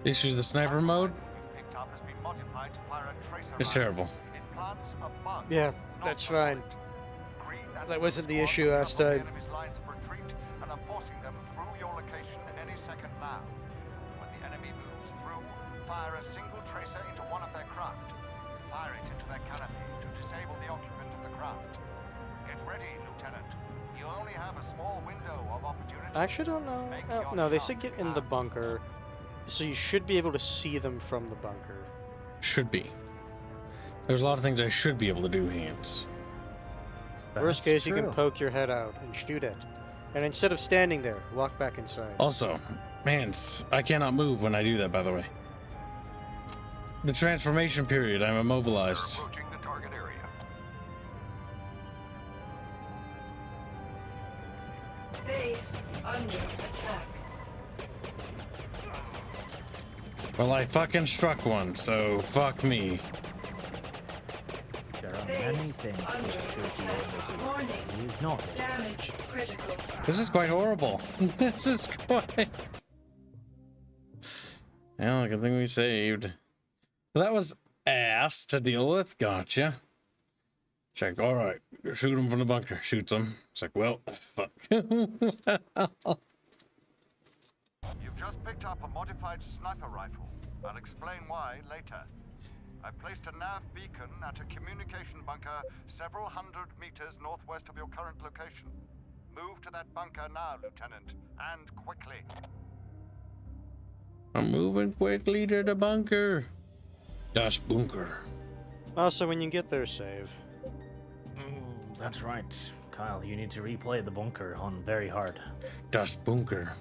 Issues the sniper mode. Picked up has been modified to fire a tracer It's terrible. It plants a bug. Yeah, that's fine. That wasn't the issue last time. Lines of retreat and are forcing them through your location any second now. When the enemy moves through, fire a single tracer into one of their craft. Fire it into their canopy to disable the occupant of the craft. Get ready, Lieutenant. You only have a small window of opportunity. I actually don't know. No, they said get in the bunker, so you should be able to see them from the bunker. Should be. There's a lot of things I should be able to do, Hands. Worst case, you can poke your head out and shoot it. And instead of standing there, walk back inside. Also, Hands, I cannot move when I do that, by the way. The transformation period, I'm immobilized. Approaching the target area. Base under attack. Well, I fucking struck one, so fuck me. There are many things we should be able to use not. Damage critical. This is quite horrible. This is quite... Well, good thing we saved. So that was ass to deal with. Gotcha. Check. All right. Shoot him from the bunker. Shoots him. It's like, well, fuck. You've just picked up a modified sniper rifle. I'll explain why later. I placed a nav beacon at a communication bunker several hundred meters northwest of your current location. Move to that bunker now, Lieutenant, and quickly. I'm moving quickly to the bunker. Das Bunker. Also, when you get there, save. That's right. Kyle, you need to replay the bunker on very hard. Das Bunker.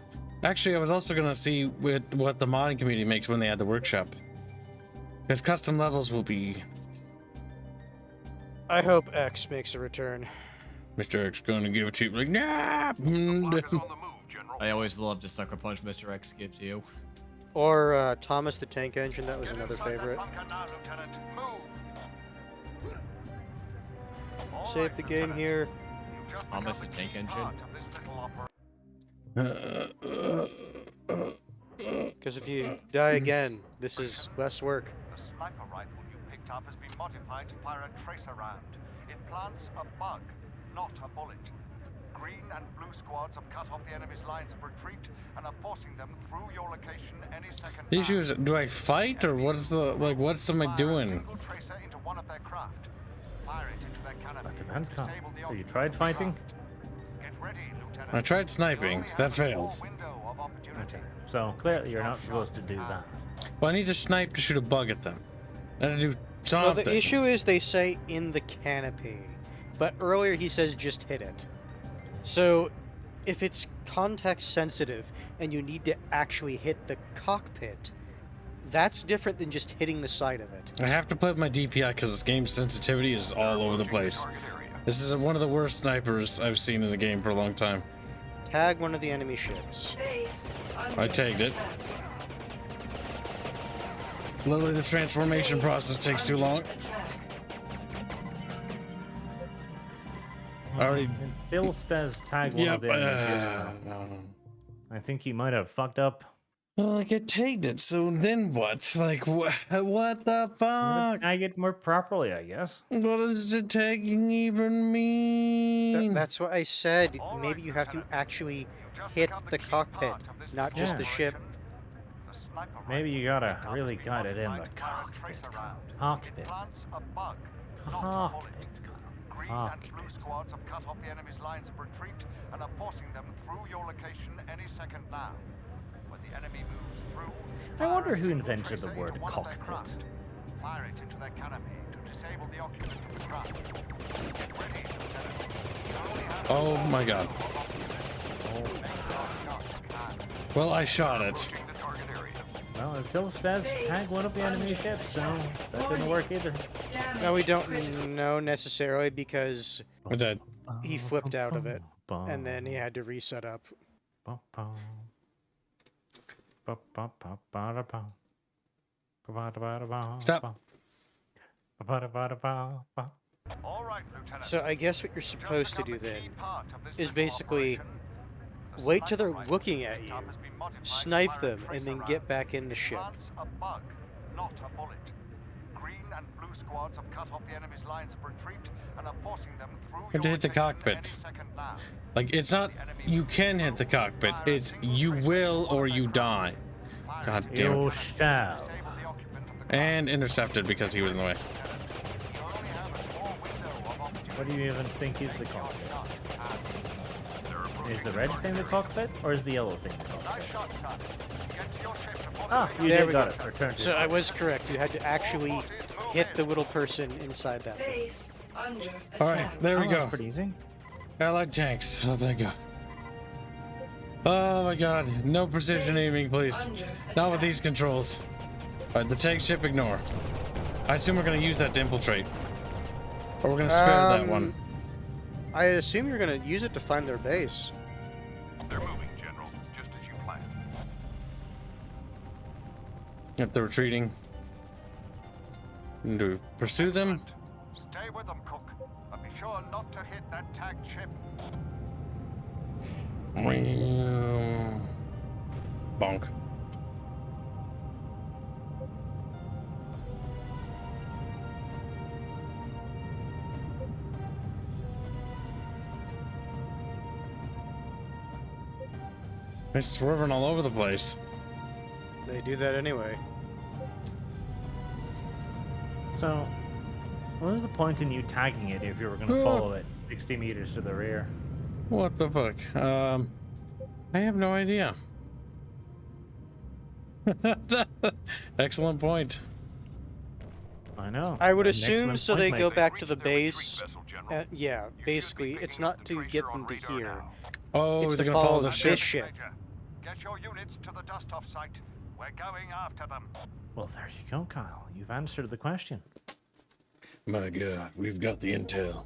Actually, I was also going to see what the modding community makes when they add the workshop. Because custom levels will be... I hope X makes a return. Mr. X going to give it to you like, nah! I always love the sucker punch Mr. X gives you. Or Thomas the Tank Engine, that was another favorite. Save the game here. Thomas the Tank Engine? Because if you die again, this is less work. The sniper rifle you picked up has been modified to fire a tracer round. It plants a bug, not a bullet. Green and blue squads have cut off the enemy's lines of retreat and are forcing them through your location any second. The issue is, do I fight or what is the, like, what's am I doing? Tracer into one of their craft. Fire it into their canopy. That depends, Kyle. Have you tried fighting? Get ready, Lieutenant. I tried sniping. That failed. Okay. So, clearly you're not supposed to do that. Well, I need to snipe to shoot a bug at them. I have to do something. Well, the issue is they say in the canopy, but earlier he says just hit it. So, if it's context sensitive and you need to actually hit the cockpit, that's different than just hitting the side of it. I have to play with my DPI because this game's sensitivity is all over the place. This is one of the worst snipers I've seen in the game for a long time. Tag one of the enemy ships. I tagged it. Literally, the transformation process takes too long. Already. It still says tag one of the enemy ships. I think he might have fucked up. Well, like I tagged it, so then what? Like, what the fuck? Tag it more properly, I guess. What does the tagging even mean? That's what I said. Maybe you have to actually hit the cockpit, not just the ship. Maybe you gotta really got it in the cockpit. Cockpit. Cockpit. Green and blue squads have cut off the enemy's lines of retreat and are forcing them through your location any second now. When the enemy moves through, I wonder who invented the word cockpit. Fire it into their canopy to disable the occupant of the craft. Get ready, Lieutenant. Oh my god. Oh Well, I shot it. Well, it still says tag one of the enemy ships, so that didn't work either. No, we don't know necessarily because he flipped out of it, and then he had to reset up. Stop. So I guess what you're supposed to do then is basically wait till they're looking at you, snipe them, and then get back in the ship. A bug, not a bullet. Green and blue squads have cut off the enemy's lines of retreat and are forcing them through And to hit the cockpit. Like, it's not you can hit the cockpit, it's you will or you die. God damn it. You shall. And intercepted because he was in the way. What do you even think is the cockpit? Is the red thing the cockpit, or is the yellow thing the cockpit? Ah, you There did we got go. it. Return to So your I was correct. You had to actually hit the little person inside that thing. Base under attack. Alright, there we Oh, go. that's pretty easy. Allied tanks. Oh, thank God. Oh my God. No precision aiming, please. Not with these controls. Alright, the tank ship, ignore. I assume we're going to use that to infiltrate. Or we're going to spare that one. I assume you're going to use it to find their base. They're moving, General, just as you planned. Yep, they're retreating. And to pursue them. Stay with them, Cook, but be sure not to hit that tagged ship. Bonk. They're swerving all over the place. They do that anyway. So, what was the point in you tagging it if you were going to follow it 60 meters to the rear? What the fuck? I have no idea. Excellent point. I know. I would An assume excellent so point, they go Mike. back to the base. Yeah, basically, it's not to get them to here. Oh, It's they're to gonna follow follow the this ship. ship. Get your units to the dust-off site. We're going after them. Well, there you go, Kyle. You've answered the question. My God, we've got the intel.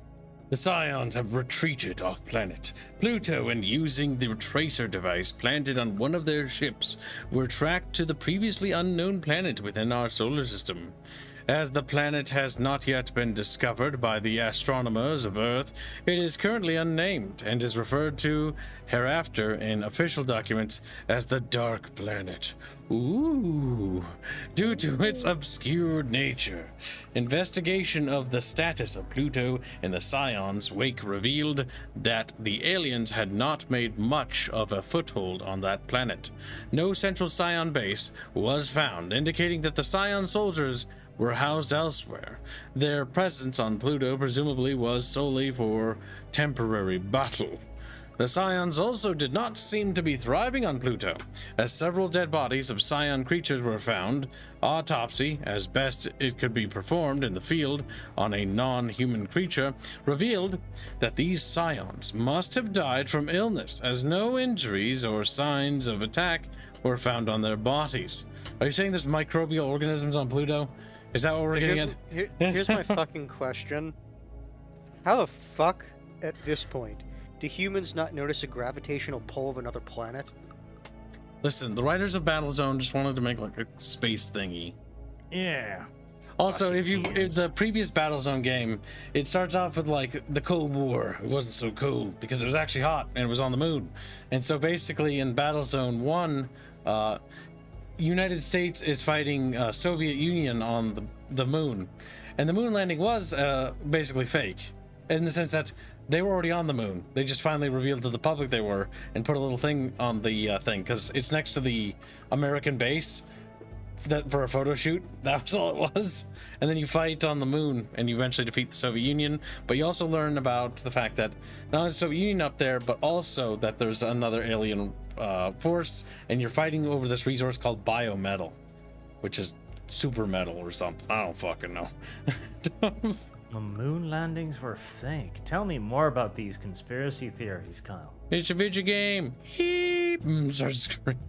The Scions have retreated off planet Pluto, and using the tracer device planted on one of their ships, were tracked to the previously unknown planet within our solar system. As the planet has not yet been discovered by the astronomers of Earth, it is currently unnamed and is referred to hereafter in official documents as the Dark Planet. Ooh, due to its obscured nature. Investigation of the status of Pluto in the Scions' wake revealed that the aliens had not made much of a foothold on that planet. No central Scion base was found, indicating that the Scion soldiers were housed elsewhere. Their presence on Pluto presumably was solely for temporary battle. The Scions also did not seem to be thriving on Pluto, as several dead bodies of Scion creatures were found. Autopsy, as best it could be performed in the field on a non-human creature, revealed that these Scions must have died from illness, as no injuries or signs of attack were found on their bodies. Are you saying there's microbial organisms on Pluto? Is that what we're getting at? Here's my fucking question. How the fuck, at this point, do humans not notice a gravitational pull of another planet? Listen, the writers of Battlezone just wanted to make like a space thingy. Yeah. Also, if the previous Battlezone game, it starts off with like the Cold War. It wasn't so cold because it was actually hot and it was on the moon. And so basically in Battlezone 1, United States is fighting Soviet Union on the moon. And the moon landing was basically fake, in the sense that they were already on the moon. They just finally revealed to the public they were and put a little thing on the thing, because it's next to the American base that for a photo shoot. That was all it was. And then you fight on the moon and you eventually defeat the Soviet Union. But you also learn about the fact that not only the Soviet Union up there, but also that there's another alien force, and you're fighting over this resource called biometal, which is super metal or something. I don't fucking know. The moon landings were fake. Tell me more about these conspiracy theories, Kyle. It's a video game. Start screaming.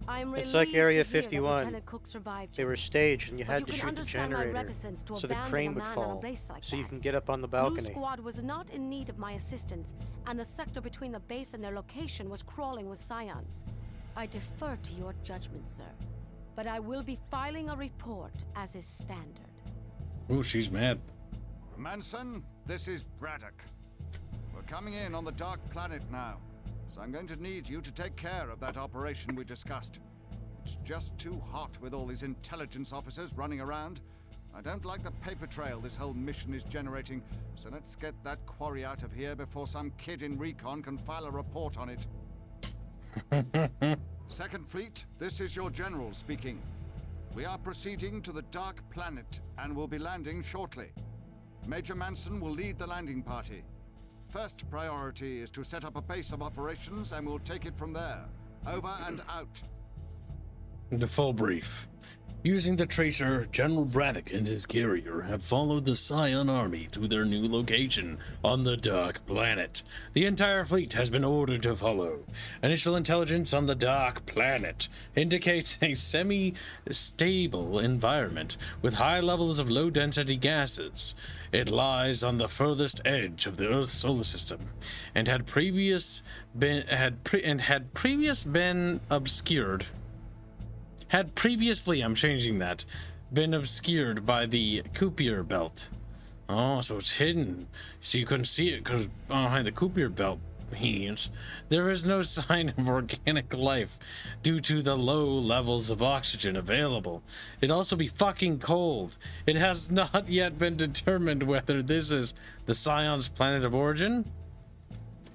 I'm It's like relieved Area to hear that 51. Lieutenant Cook survived They you. were staged, and you But had you to can shoot the understand my generator reticence to so the abandon crane a would man on a fall, base like so you that. can get up on the Blue balcony. Squad was not in need of my assistance, and the sector between the base and their location was crawling with scions. I defer to your judgment, sir, but I will be filing a report as is standard. Ooh, she's mad. Manson, this is Braddock. We're coming in on the Dark Planet now, so I'm going to need you to take care of that operation we discussed. It's just too hot with all these intelligence officers running around. I don't like the paper trail this whole mission is generating, so let's get that quarry out of here before some kid in recon can file a report on it. Second Fleet, this is your general speaking. We are proceeding to the Dark Planet and will be landing shortly. Major Manson will lead the landing party. First priority is to set up a base of operations and we'll take it from there. Over and out. The full brief. Using the tracer, General Braddock and his carrier have followed the Scion army to their new location on the Dark Planet. The entire fleet has been ordered to follow. Initial intelligence on the Dark Planet indicates a semi-stable environment with high levels of low-density gases. It lies on the furthest edge of the Earth's solar system and had previously been obscured by the Kuiper belt. Oh, so it's hidden. So you couldn't see it because behind the Kuiper belt means there is no sign of organic life due to the low levels of oxygen available. It'd also be fucking cold. It has not yet been determined whether this is the Scion's planet of origin.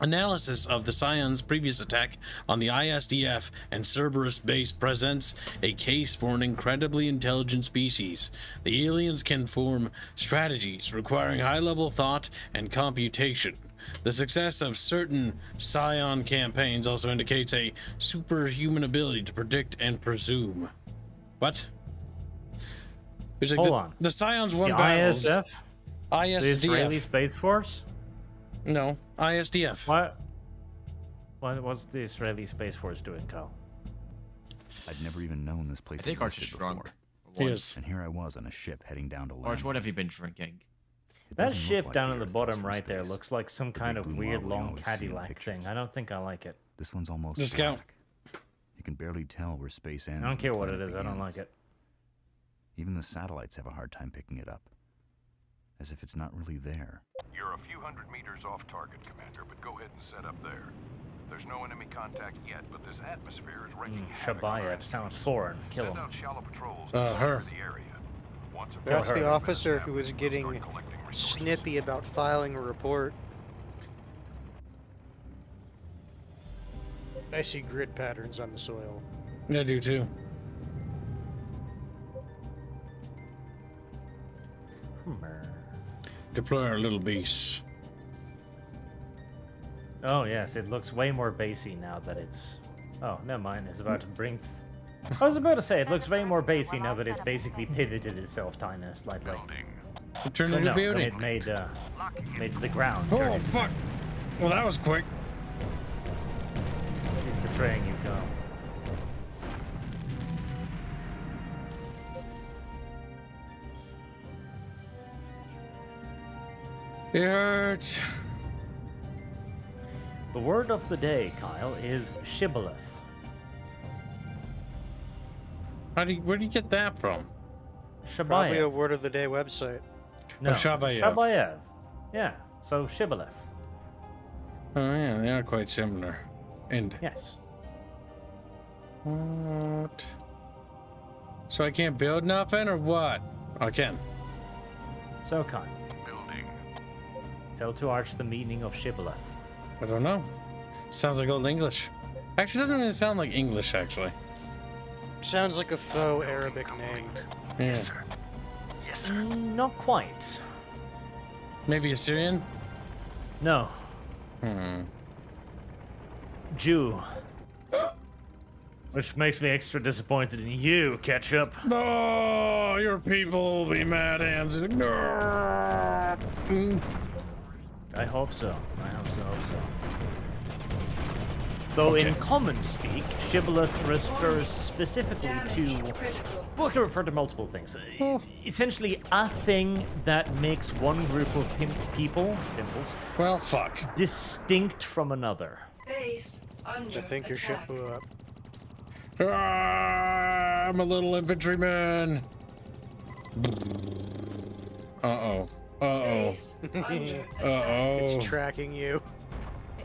Analysis of the Scion's previous attack on the ISDF and Cerberus base presents a case for an incredibly intelligent species. The aliens can form strategies requiring high-level thought and computation. The success of certain Scion campaigns also indicates a superhuman ability to predict and presume. What? It's like Hold on. The Scions won the battles. ISF? ISDF. The Israeli Space Force? No, ISDF. What was the Israeli Space Force doing, Kyle? I'd never even known this place I think Arch is existed drunk. before. Yes. And here I was on a ship heading down to land. Arch, what have you been drinking? It That doesn't look ship like down the in the Earth bottom from right there space. looks like some The kind big of blue weird marble we long always see in Cadillac pictures. thing. I don't think I like it. This one's almost Discount. black. You can barely tell where space ends. I don't and care the what it planet is, I don't begins. like it. Even the satellites have a hard time picking it up. As if it's not really there. You're a few hundred meters off target, Commander, but go ahead and set up there. There's no enemy contact yet, but this atmosphere is wreaking havoc around Shabayev you. sounds foreign. Kill Send him. out shallow patrols to her. secure the area. Once a That's field the has been officer who was established, we'll getting start collecting resources. snippy about filing a report. I see grid patterns on the soil. I do too. Deploy our little beast. Oh yes, it looks way more basey now that it's... Oh, never mind. It's about to bring... I was about to say, it looks way more basey now that it's basically pivoted itself tiny slightly. Turn But into no, building. it made the ground. turn Oh into- fuck! Well, that was quick. She's betraying you, Kyle. It hurts. The word of the day, Kyle, is shibboleth. Where do you get that from? Probably a Shabayev. word of the day website. No, Shabayev. Shabayev. Yeah, so shibboleth. Oh yeah, they are quite similar. And Yes. what? So I can't build nothing, or what? I can. So, Kyle. Tell to Arch the meaning of shibboleth. I don't know. Sounds like old English. Actually, it doesn't even sound like English, actually. Sounds like a faux Arabic name. Yeah. Not quite. Maybe Assyrian? No. Jew. Which makes me extra disappointed in you, Ketchup. Oh, your people will be mad, Hanse. I hope so. I hope so. Though Okay. in common speak, shibboleth refers specifically to... Well, it can refer to multiple things. Essentially, a thing that makes one group of pimples, well, fuck, distinct from another. Base under I think your ship blew up. Ah, I'm a little infantryman. Uh-oh. Uh-oh. Uh-oh. It's tracking you.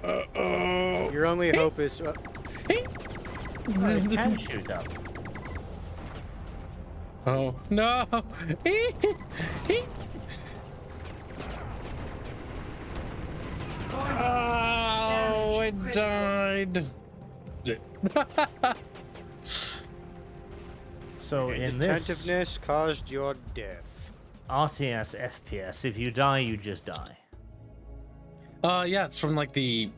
Uh-oh. Your only hope is... Well, it can shoot up. Oh, no. Oh, it died. So in this Attentiveness caused your death. RTS FPS, if you die, you just die. Yeah, it's from like the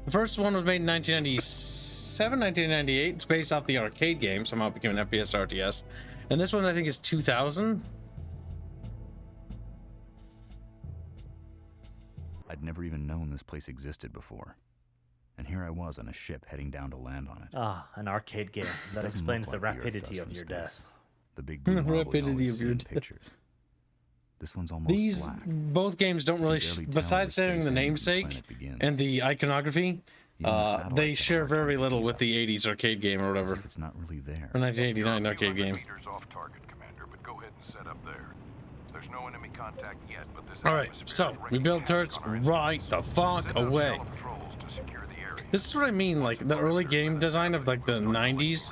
first one was made in 1997, 1998. It's based off the arcade game, somehow it became an FPS RTS. And this one I think is 2000. I'd never even known this place existed before. And here I was on a ship heading down to land on it. Ah, an arcade game. That Doesn't explains look the like the Earth rapidity does of from your space. death. The big blue marble you Rapidity always of see your in death. pictures. This one's almost These black. both games don't really, You can barely tell besides where sharing the space ends and namesake planet begins. and the iconography, Even the they satellites share are very hard to little see with up. the 80s arcade game or whatever. It's not really there. Or 1989 You're a few arcade game. hundred meters off target, Commander, but go ahead and set up there. There's no enemy contact yet, but this All right, atmosphere so is we wreaking build havoc turrets on our right systems. the fuck Send out away. Sala patrols to secure the area. This is what I mean, like the early game design of like the 90s.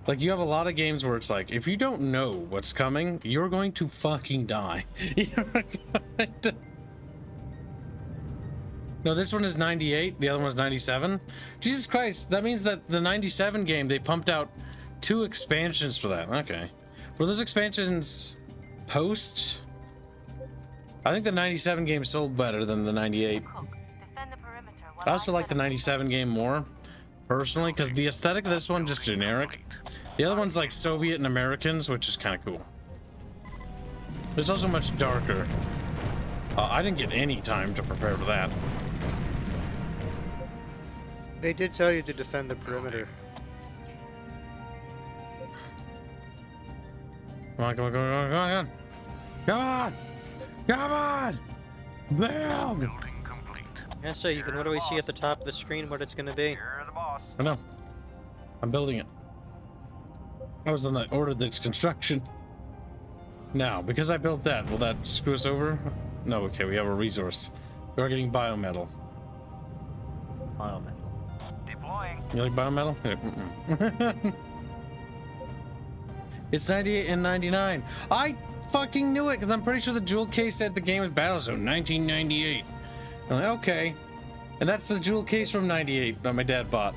Like you have a lot of games where it's like, if you don't know what's coming, you're going to fucking die. You're going to... No, this one is 98, the other one's 97. Jesus Christ, that means that the 97 game, they pumped out 2 expansions for that. Okay. Were those expansions post? I think the 97 game sold better than the 98. I also like the 97 game more, personally, because the aesthetic of this one just generic. The other one's like Soviet and Americans, which is kind of cool. It's also much darker. I didn't get any time to prepare for that. They did tell you to defend the perimeter. Come on, come on, come on, come on, come on! Come on! Build! Yeah, so you can literally see at the top of the screen what it's going to be. You're the boss. I know. I'm building it. I was on that order that's construction. Now, because I built that, will that screw us over? No, okay, we have a resource. We're getting biometal. Biometal. Deploying. You like biometal? Yeah, mm-mm. It's 98 and 99. I fucking knew it, because I'm pretty sure the jewel case said the game was Battlezone 1998. I'm like, okay. And that's the jewel case from 98 that my dad bought.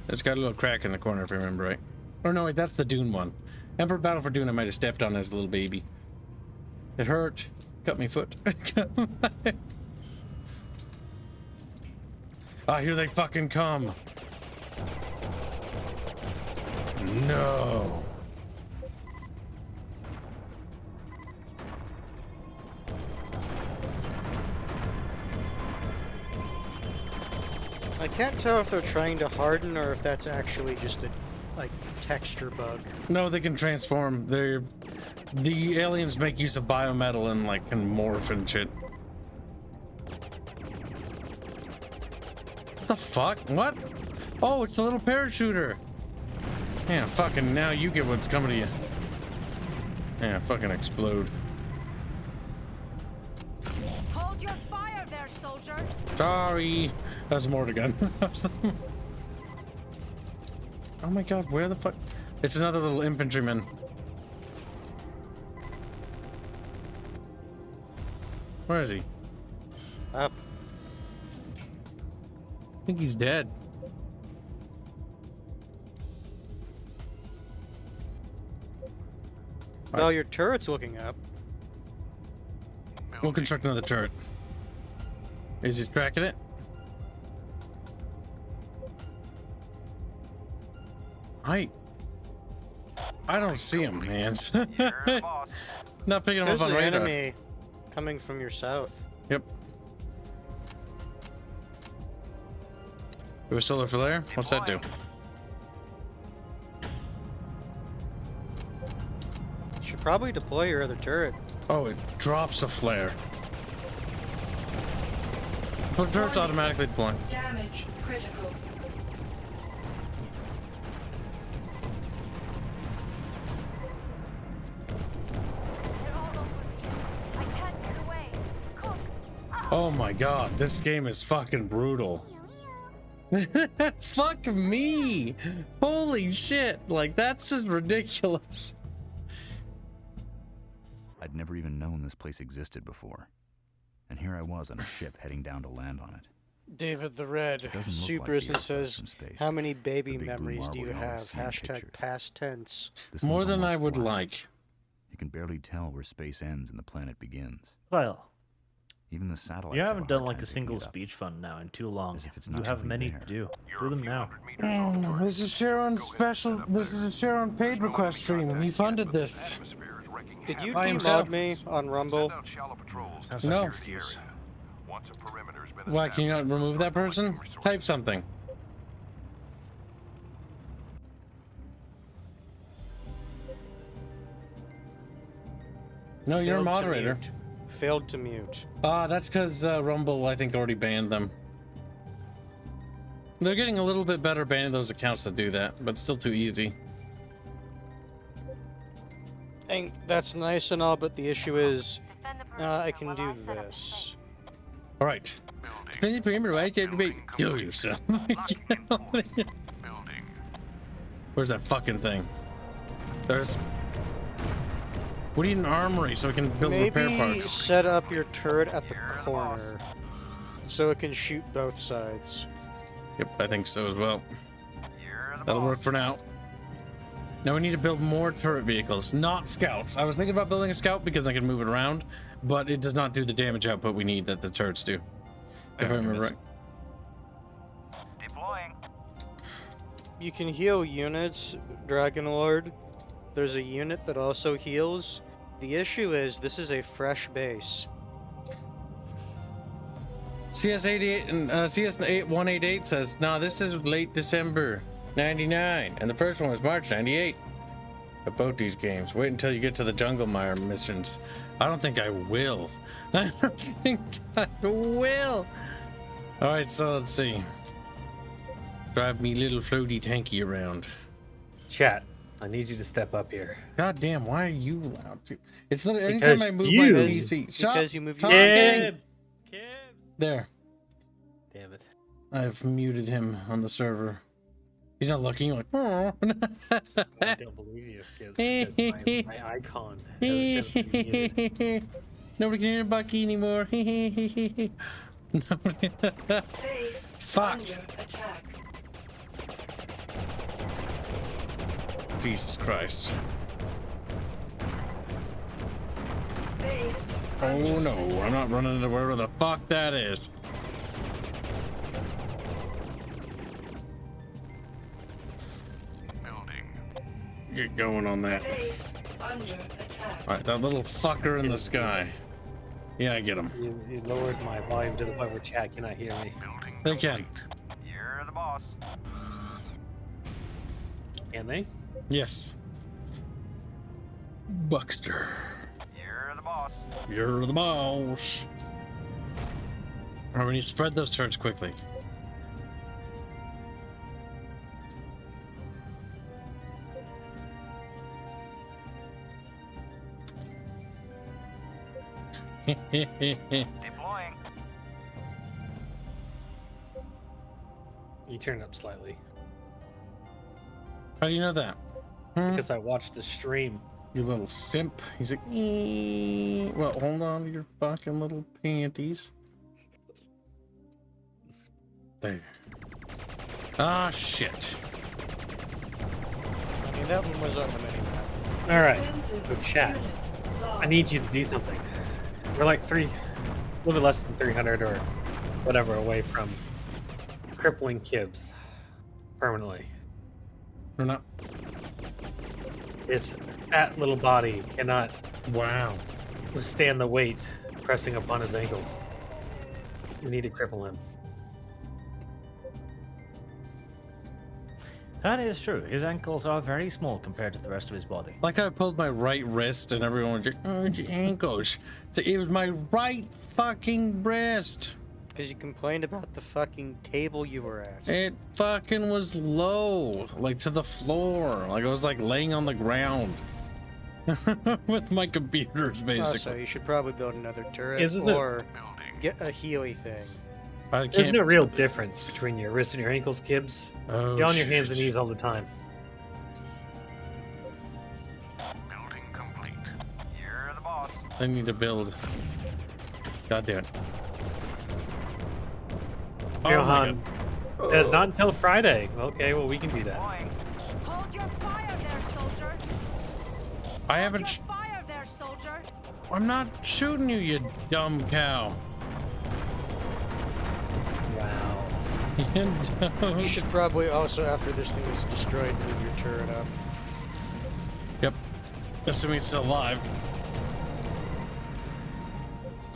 It's got a little crack in the corner, if I remember right. Or no, wait, that's the Dune one. Emperor Battle for Dune, I might have stepped on as a little baby. It hurt. Cut me foot. Ah, here they fucking come. No. I can't tell if they're trying to harden or if that's actually just a, like, texture bug. No, they can transform. The aliens make use of biometal and like can morph and shit. What the fuck? What? Oh, it's a little parachuter. Yeah, fucking now you get what's coming to you. Yeah, fucking explode. Hold your fire there, soldier. Sorry. That was a mortar gun. Oh my god, where the fuck? It's another little infantryman. Where is he? Up. I think he's dead. Well, your turret's looking up. We'll construct another turret. Is he tracking it? I don't see him, man. Not picking him There's up on an radar. enemy coming from your south. Yep. Do a solar flare? What's that do? Should probably deploy your other turret. Oh, it drops a flare. The turret's automatically deploying. Damage critical. Oh my god, this game is fucking brutal. Fuck me! Holy shit, like that's just ridiculous. I'd never even known this place existed before. And here I was on a ship heading down to land on it. David the Red, Superson says, how many baby memories do you have? Hashtag past tense. More than I would like. You can barely tell where space ends and the planet begins. Well, even the satellites. you haven't done like a single speech fund now in too long. You have many to do. Do them now. This is Charon special. This is a Charon paid request stream. He funded this. Did you demod me on Rumble? No. Why, can you not remove that person? Type something. No, you're a moderator. Failed to mute. Ah, that's because Rumble, I think, already banned them. They're getting a little bit better banning those accounts that do that, but still too easy. And that's nice and all, but the issue is, I can do this. All right. Defend the perimeter, right? You have to kill yourself. Where's that fucking thing? There's. We need an armory so we can build repair Maybe parts. set up your turret at the corner so it can shoot both sides. Yep, I think so as well. That'll work for now. Now we need to build more turret vehicles, not scouts. I was thinking about building a scout because I can move it around, but it does not do the damage output we need that the turrets do. If I remember right. Deploying. You can heal units, Dragon Lord. There's a unit that also heals. The issue is this is a fresh base. CS88 and CS188 says, no, this is late December 99, and the first one was March 98. About these games, wait until you get to the Jungle Mire missions. I don't think I will. I don't think I will. All right, so let's see. Drive me little floaty tanky around. Chat, I need you to step up here. God damn, why are you allowed to? It's literally anytime I move my PC. Because you moved your Kibs. There. Damn it. I've muted him on the server. He's not looking like. Oh. I don't believe you, Kibs, because my icon has been muted. Nobody can hear Bucky anymore. Fuck. Jesus Christ. Oh no, I'm not running into wherever the fuck that is. Get going on that. Alright, that little fucker in the sky. Yeah, I get him. You lowered my volume to the point where chat cannot hear me. They can. You're the boss. Can they? Yes. Buckster. You're the boss. You're the boss. Alright, we need to spread those turrets quickly. Deploying. You turn it up slightly. How do you know that? Because I watched the stream. You little simp. He's like, well, hold on to your fucking little panties. There. Ah, shit. I mean, that one was on the minimap. Alright, so chat. I need you to do something. We're like a little bit less than 300 or whatever away from crippling Kibs permanently. We're not. His fat little body cannot withstand withstand the weight pressing upon his ankles. You need to cripple him. That is true. His ankles are very small compared to the rest of his body. Like I pulled my right wrist and everyone was like, oh, your ankles. It was my right fucking wrist. Because you complained about the fucking table you were at. It fucking was low, like to the floor. Like I was like laying on the ground with my computers, basically. So you should probably build another turret Kibs, or get a Healy thing. There's no real difference between your wrists and your ankles, Kibs. Oh, You're on your hands and knees all the time. Building complete. You're the boss. I need to build. God damn it. Johan, it's not until Friday. Okay, well, we can do that. Hold your fire there, soldier. I haven't. Fire there, soldier. I'm not shooting you, you dumb cow. Wow. You should probably also, after this thing is destroyed, move your turret up. Yep. Assuming it's still alive.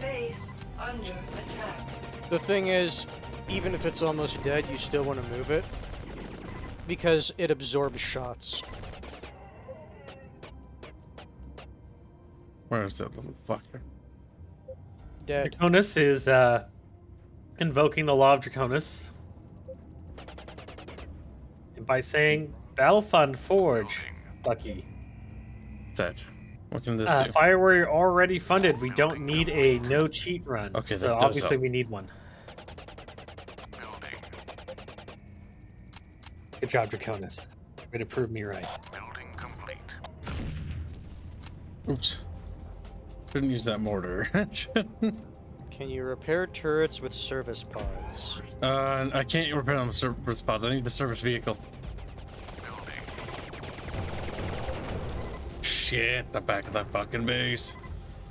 Base under attack. The thing is, even if it's almost dead, you still want to move it. Because it absorbs shots. Where is that little fucker? Dead. Draconis is invoking the law of Draconis. And by saying Battle Fund Forge, Bucky. What's that? What can this do? Fire Warrior already funded. We don't need a no cheat run. Okay, so that does obviously help. we need one. Good job, Draconis. Way to prove me right. Building complete. Oops. Couldn't use that mortar. Can you repair turrets with service pods? I can't repair them with service pods. I need the service vehicle. Shit, the back of that fucking base.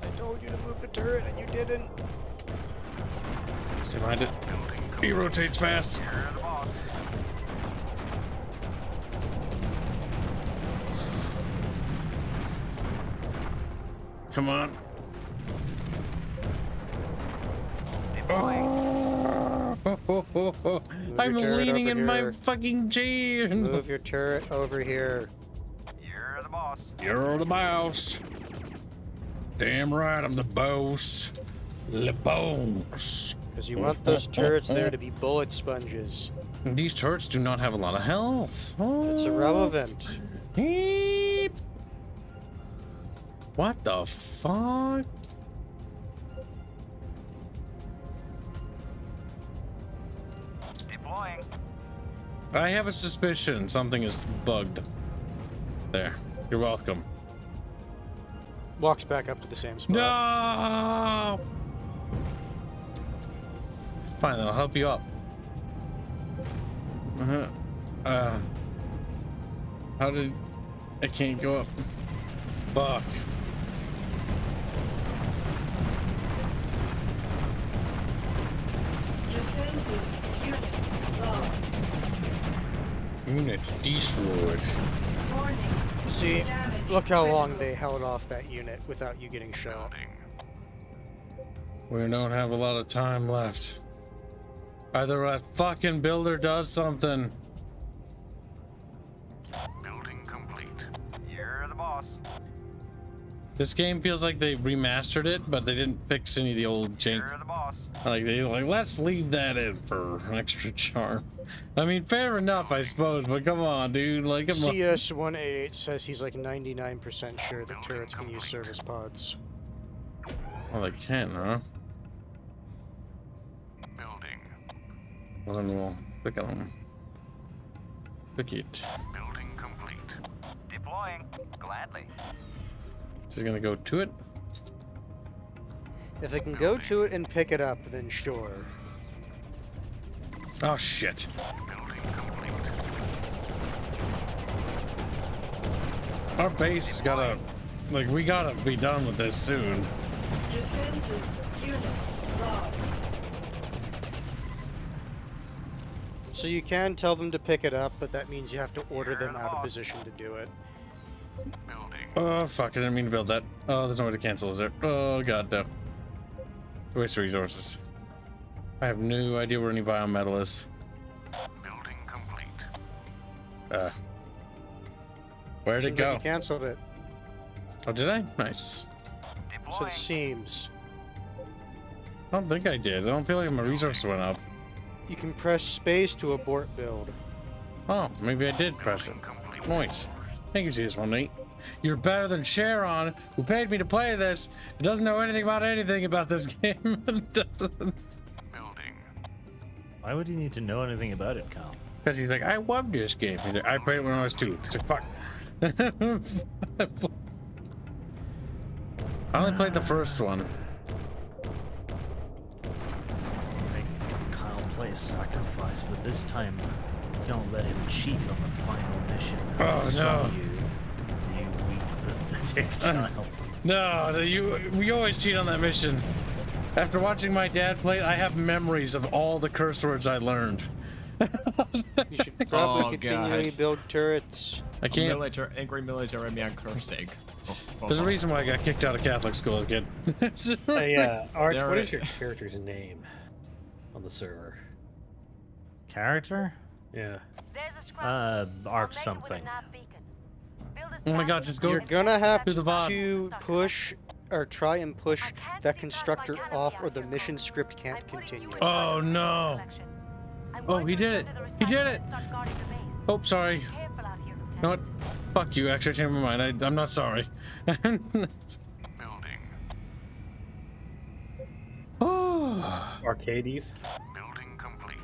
I told you to move the turret and you didn't. Stay behind it. He rotates fast. Come on. I'm leaning in my fucking chair. Move your turret over here. You're the boss. You're the boss. Damn right, I'm the boss. The boss. Because you want those turrets there to be bullet sponges. These turrets do not have a lot of health. It's irrelevant. Beep. What the fuck? Deploying. I have a suspicion something is bugged. There. You're welcome. Walks back up to the same spot. No! Fine, then I'll help you up. How did... I can't go up. Fuck. Defensive unit lost. Unit destroyed. Warning. See, look how long they held off that unit without you getting shot. We don't have a lot of time left. Either that fucking builder does something. Building complete. You're the boss. This game feels like they remastered it, but they didn't fix any of the old jank. You're the boss. Like they were like, let's leave that in for extra charm. I mean, fair enough, I suppose, but come on, dude. Like, come on. CS188 says he's like 99% sure that turrets can use service pods. Well, they can, huh? Building. Well, then we'll click on them. Click it. Building complete. Deploying. Gladly. She's gonna go to it. If they can go to it and pick it up, then sure. Oh shit. Building complete. Our base has gotta, like, we gotta be done with this soon. Defensive unit lost. So you can tell them to pick it up, but that means you have to order them out of position to do it. Building. Oh fuck, I didn't mean to build that. Oh, there's no way to cancel, is there? Oh god, no. Waste of resources. I have no idea where any biometal is. Building complete. Where'd it Seems like go? you canceled it. Oh, did I? Nice. So it seems. I don't think I did. I don't feel like my resources went up. You can press space to abort build. Oh, maybe I did press it. Nice. Thank you, CS18. You're better than Charon, who paid me to play this. He doesn't know anything about this game. Doesn't. Why would he need to know anything about it, Kyle? Because he's like, I loved this game. He's like, I played it when I was 2. It's like, fuck. I only played the first one. Make Kyle play Sacrifice, but this time, don't let him cheat on the final mission. Oh, no. You weak, pathetic child. No, we always cheat on that mission. After watching my dad play, I have memories of all the curse words I learned. You should probably continually build turrets. I can't. Angry military man cursing. There's a reason why I got kicked out of Catholic school as a kid. Arch, what is your character's name on the server? Character? Yeah. Arch something. Oh my god, just go. You're gonna have to the VOD. to push or try and push that constructor off, or the mission script can't continue. Oh no. Oh, he did it. He did it. Oh, sorry. You know what? Fuck you. Actually, I changed my mind. I'm not sorry. Oh. Arcades. Building complete.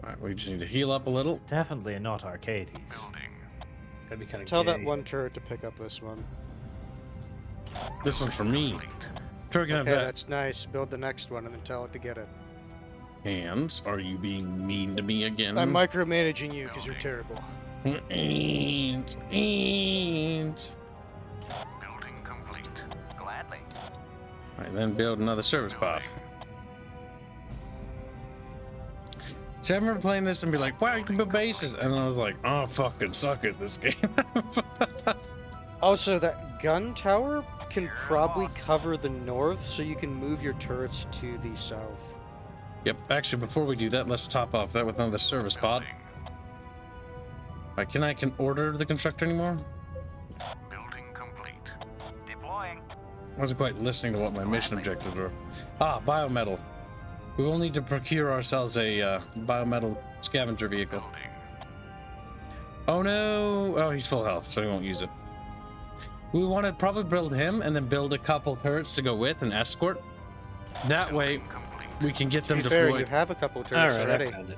Alright, we just need to heal up a little. It's definitely not Arcades. That'd be kind of Tell that one turret to pick up this one. This one's for me. Turret can have Okay, that. that's nice. Build the next one and then tell it to get it. Hands, are you being mean to me again? I'm micromanaging you because you're terrible. Ain't. Building complete. Gladly. Alright, then build another service pod. See, I remember playing this and be like, wow, you can build bases. And I was like, oh, fucking suck at this game. Also, that gun tower can probably cover the north, so you can move your turrets to the south. Yep, actually, before we do that, let's top off that with another service pod. Alright, can I order the constructor anymore? Building complete. Deploying. I wasn't quite listening to what my mission objectives were. Ah, biometal. We will need to procure ourselves a biometal scavenger vehicle. Oh no! Oh, he's full health, so he won't use it. We want to probably build him and then build a couple turrets to go with and escort. That way, we can get them To be fair, deployed. you have a couple turrets Alright, already. I found it.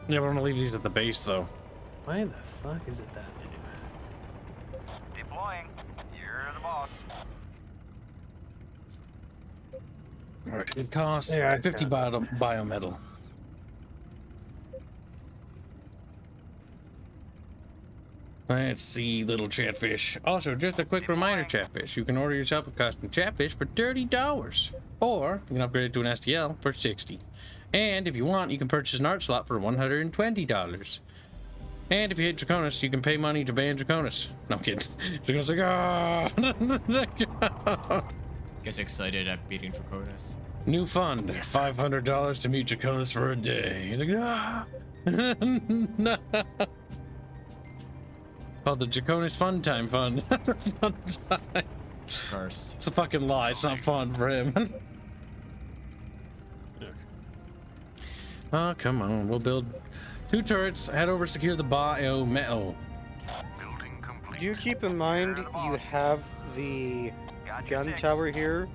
Yeah, we're gonna leave these at the base though. Why the fuck is it that new? Deploying. You're the boss. Alright, it costs Yeah, I 50 biometal. Let's see, little chatfish. Also, just a quick reminder, chatfish. You can order yourself a custom chatfish for $30. Or you can upgrade it to an STL for $60. And if you want, you can purchase an art slot for $120. And if you hit Draconis, you can pay money to ban Draconis. No, I'm kidding. Draconis like, ah! Gets excited at beating Draconis. New fund, $500 to meet Draconis for a day. He's like, ah! No. Oh, the Draconis Fun Time Fund. Fun time. First. It's a fucking lie. It's not fun for him. Oh, come on. We'll build 2 turrets. Head over, secure the biometal. Do you keep in mind you have the gun tower here?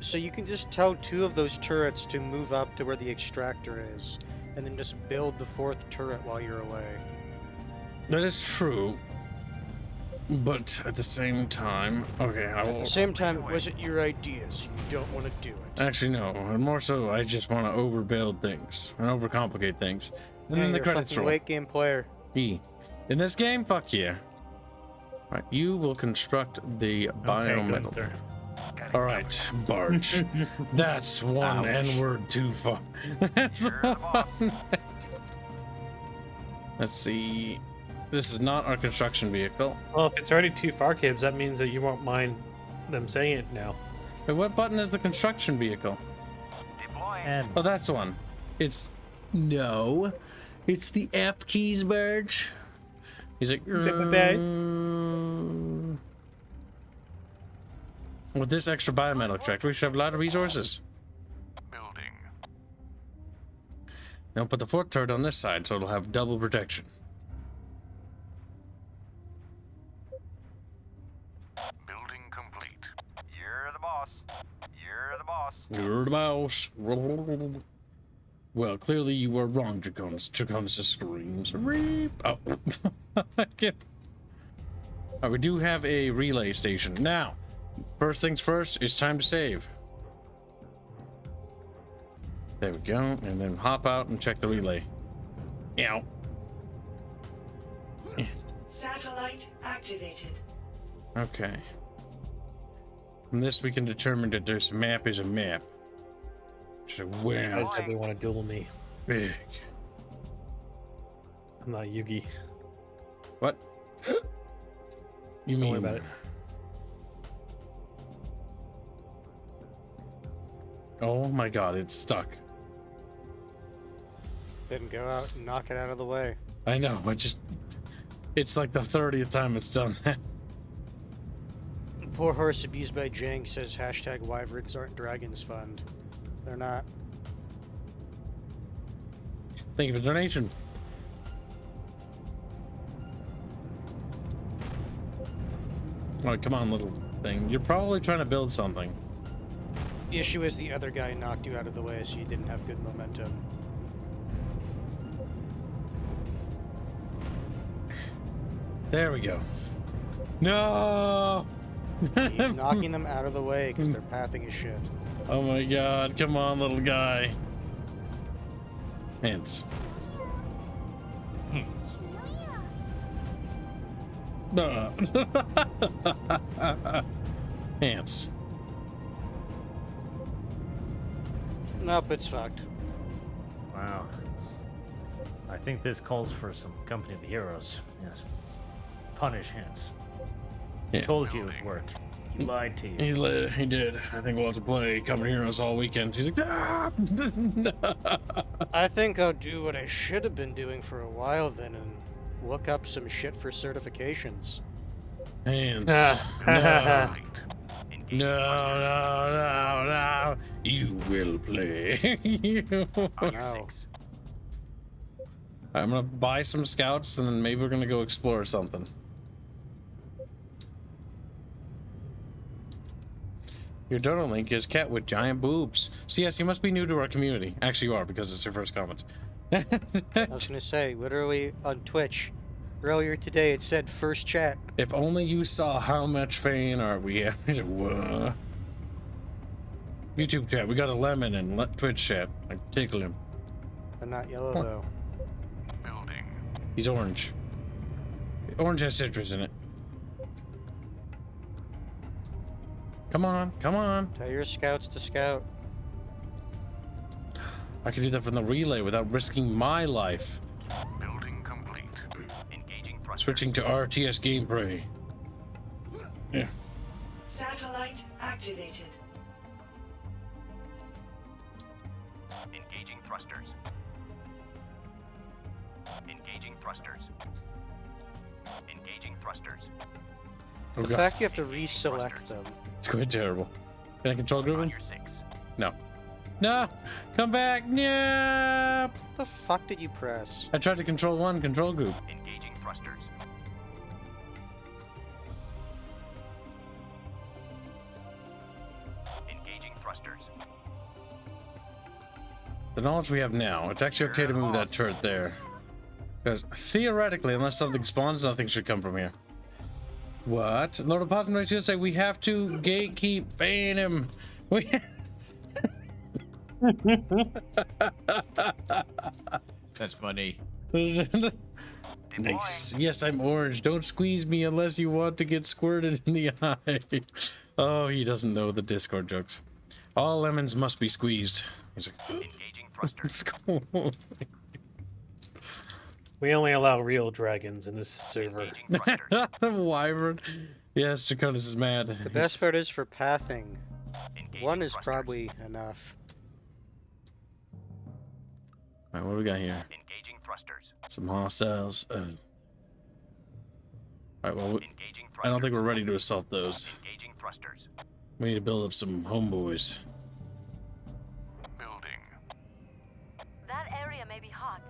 So you can just tell 2 of those turrets to move up to where the extractor is, and then just build the 4th turret while you're away. That is true. But at the same time, okay, I will. At the same time, it wasn't your idea, so you don't want to do it. Actually, no. More so, I just want to overbuild things and overcomplicate things. And Yeah, then the you're a credits fucking roll. late game player. In this game, fuck yeah. Alright, you will construct the biometal. sir. Alright, barge. That's one N-word too far. That's one. Let's see. This is not our construction vehicle. Well, if it's already too far, Kibs, that means that you won't mind them saying it now. Wait, what button is the construction vehicle? Deploying. And Oh, that's the one. It's no. It's the F keys badge. He's like, with this extra biometal extractor, we should have a lot of resources. Building. Now put the fourth turret on this side, so it'll have double protection. Building complete. You're the boss. You're the boss. You're the boss. Well, clearly you were wrong, Draconis. Draconis just screams. Reap. Oh. Alright, we do have a relay station. Now, first things first, it's time to save. There we go. And then hop out and check the relay. Ow. Satellite activated. Okay. From this, we can determine that this map is a map. So, wow. I said they want to duel me. Big. I'm not Yugi. What? You Don't mean worry about it. Oh my god, it's stuck. Then go out and knock it out of the way. I know, but just... It's like the 30th time it's done that. Poor horse abused by Jank says hashtag wyverns aren't dragons fund. They're not. Thank you for the donation. Oh, come on, little thing. You're probably trying to build something. The issue is the other guy knocked you out of the way, so you didn't have good momentum. There we go. No! Keep knocking them out of the way because their pathing is shit. Oh my god, come on, little guy. Hanse. Hanse. Nope, it's fucked. Wow. I think this calls for some company of the heroes. Yes. Punish Hanse. Yeah. Told you it worked. He lied to you. He did. I think we'll have to play Company Heroes all weekend. He's like, ah! I think I'll do what I should have been doing for a while then and look up some shit for certifications. Hanse. No. No. You will play. No. I'm gonna buy some scouts and then maybe we're gonna go explore something. Your donor link is cat with giant boobs. CS, you must be new to our community. Actually, you are because it's your first comment. I was gonna say, literally on Twitch, earlier today it said first chat. If only you saw how much fan art we have. Whoa. YouTube chat, we got a lemon and Twitch chat. I tickle him. I'm not yellow though. Building. He's orange. Orange has citrus in it. Come on, come on. Tell your scouts to scout. I can do that from the relay without risking my life. Building complete. Engaging thrusters. Switching to RTS gameplay. Yeah. Satellite activated. Engaging thrusters. Engaging thrusters. Engaging thrusters. Oh, The God. fact you have to reselect them. It's quite terrible. Can I control group On him? your 6. No. No! Come back! No! What the fuck did you press? I tried to control one control group. Engaging thrusters. Engaging thrusters. The knowledge we have now, it's actually okay to move that turret there. Because theoretically, unless something spawns, nothing should come from here. What? Lord Opossum I should say we have to gatekeep ban him. We That's funny. Nice. Yes, I'm orange. Don't squeeze me unless you want to get squirted in the eye. Oh, he doesn't know the Discord jokes. All lemons must be squeezed. He's like, Engaging thrusters. We only allow real dragons in this server. Engaging thrusters. Wyvern. Yes, Draconis is mad. The best part is for pathing. Engaging One is thrusters. probably enough. Alright, what do we got here? Engaging thrusters. Some hostiles. Alright, well, I don't think we're ready to assault those. Engaging thrusters. We need to build up some homeboys. Building. That area may be hot.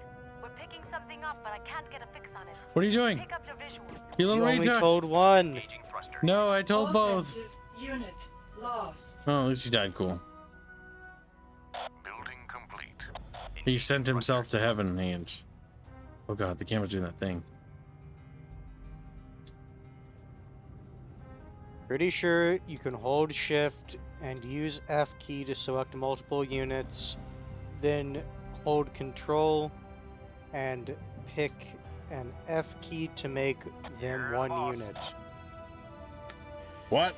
We're picking something up, but I can't get a fix on it. What are you doing? Pick up your visuals. You little You only retard. told one. Engaging thrusters. No, I told both. Offensive unit lost. Oh, at least he died cool. Building complete. He sent himself to heaven, hands. Oh god, the camera's doing that thing. Pretty sure you can hold shift and use F key to select multiple units, then hold control and pick an F key to make them one unit. What?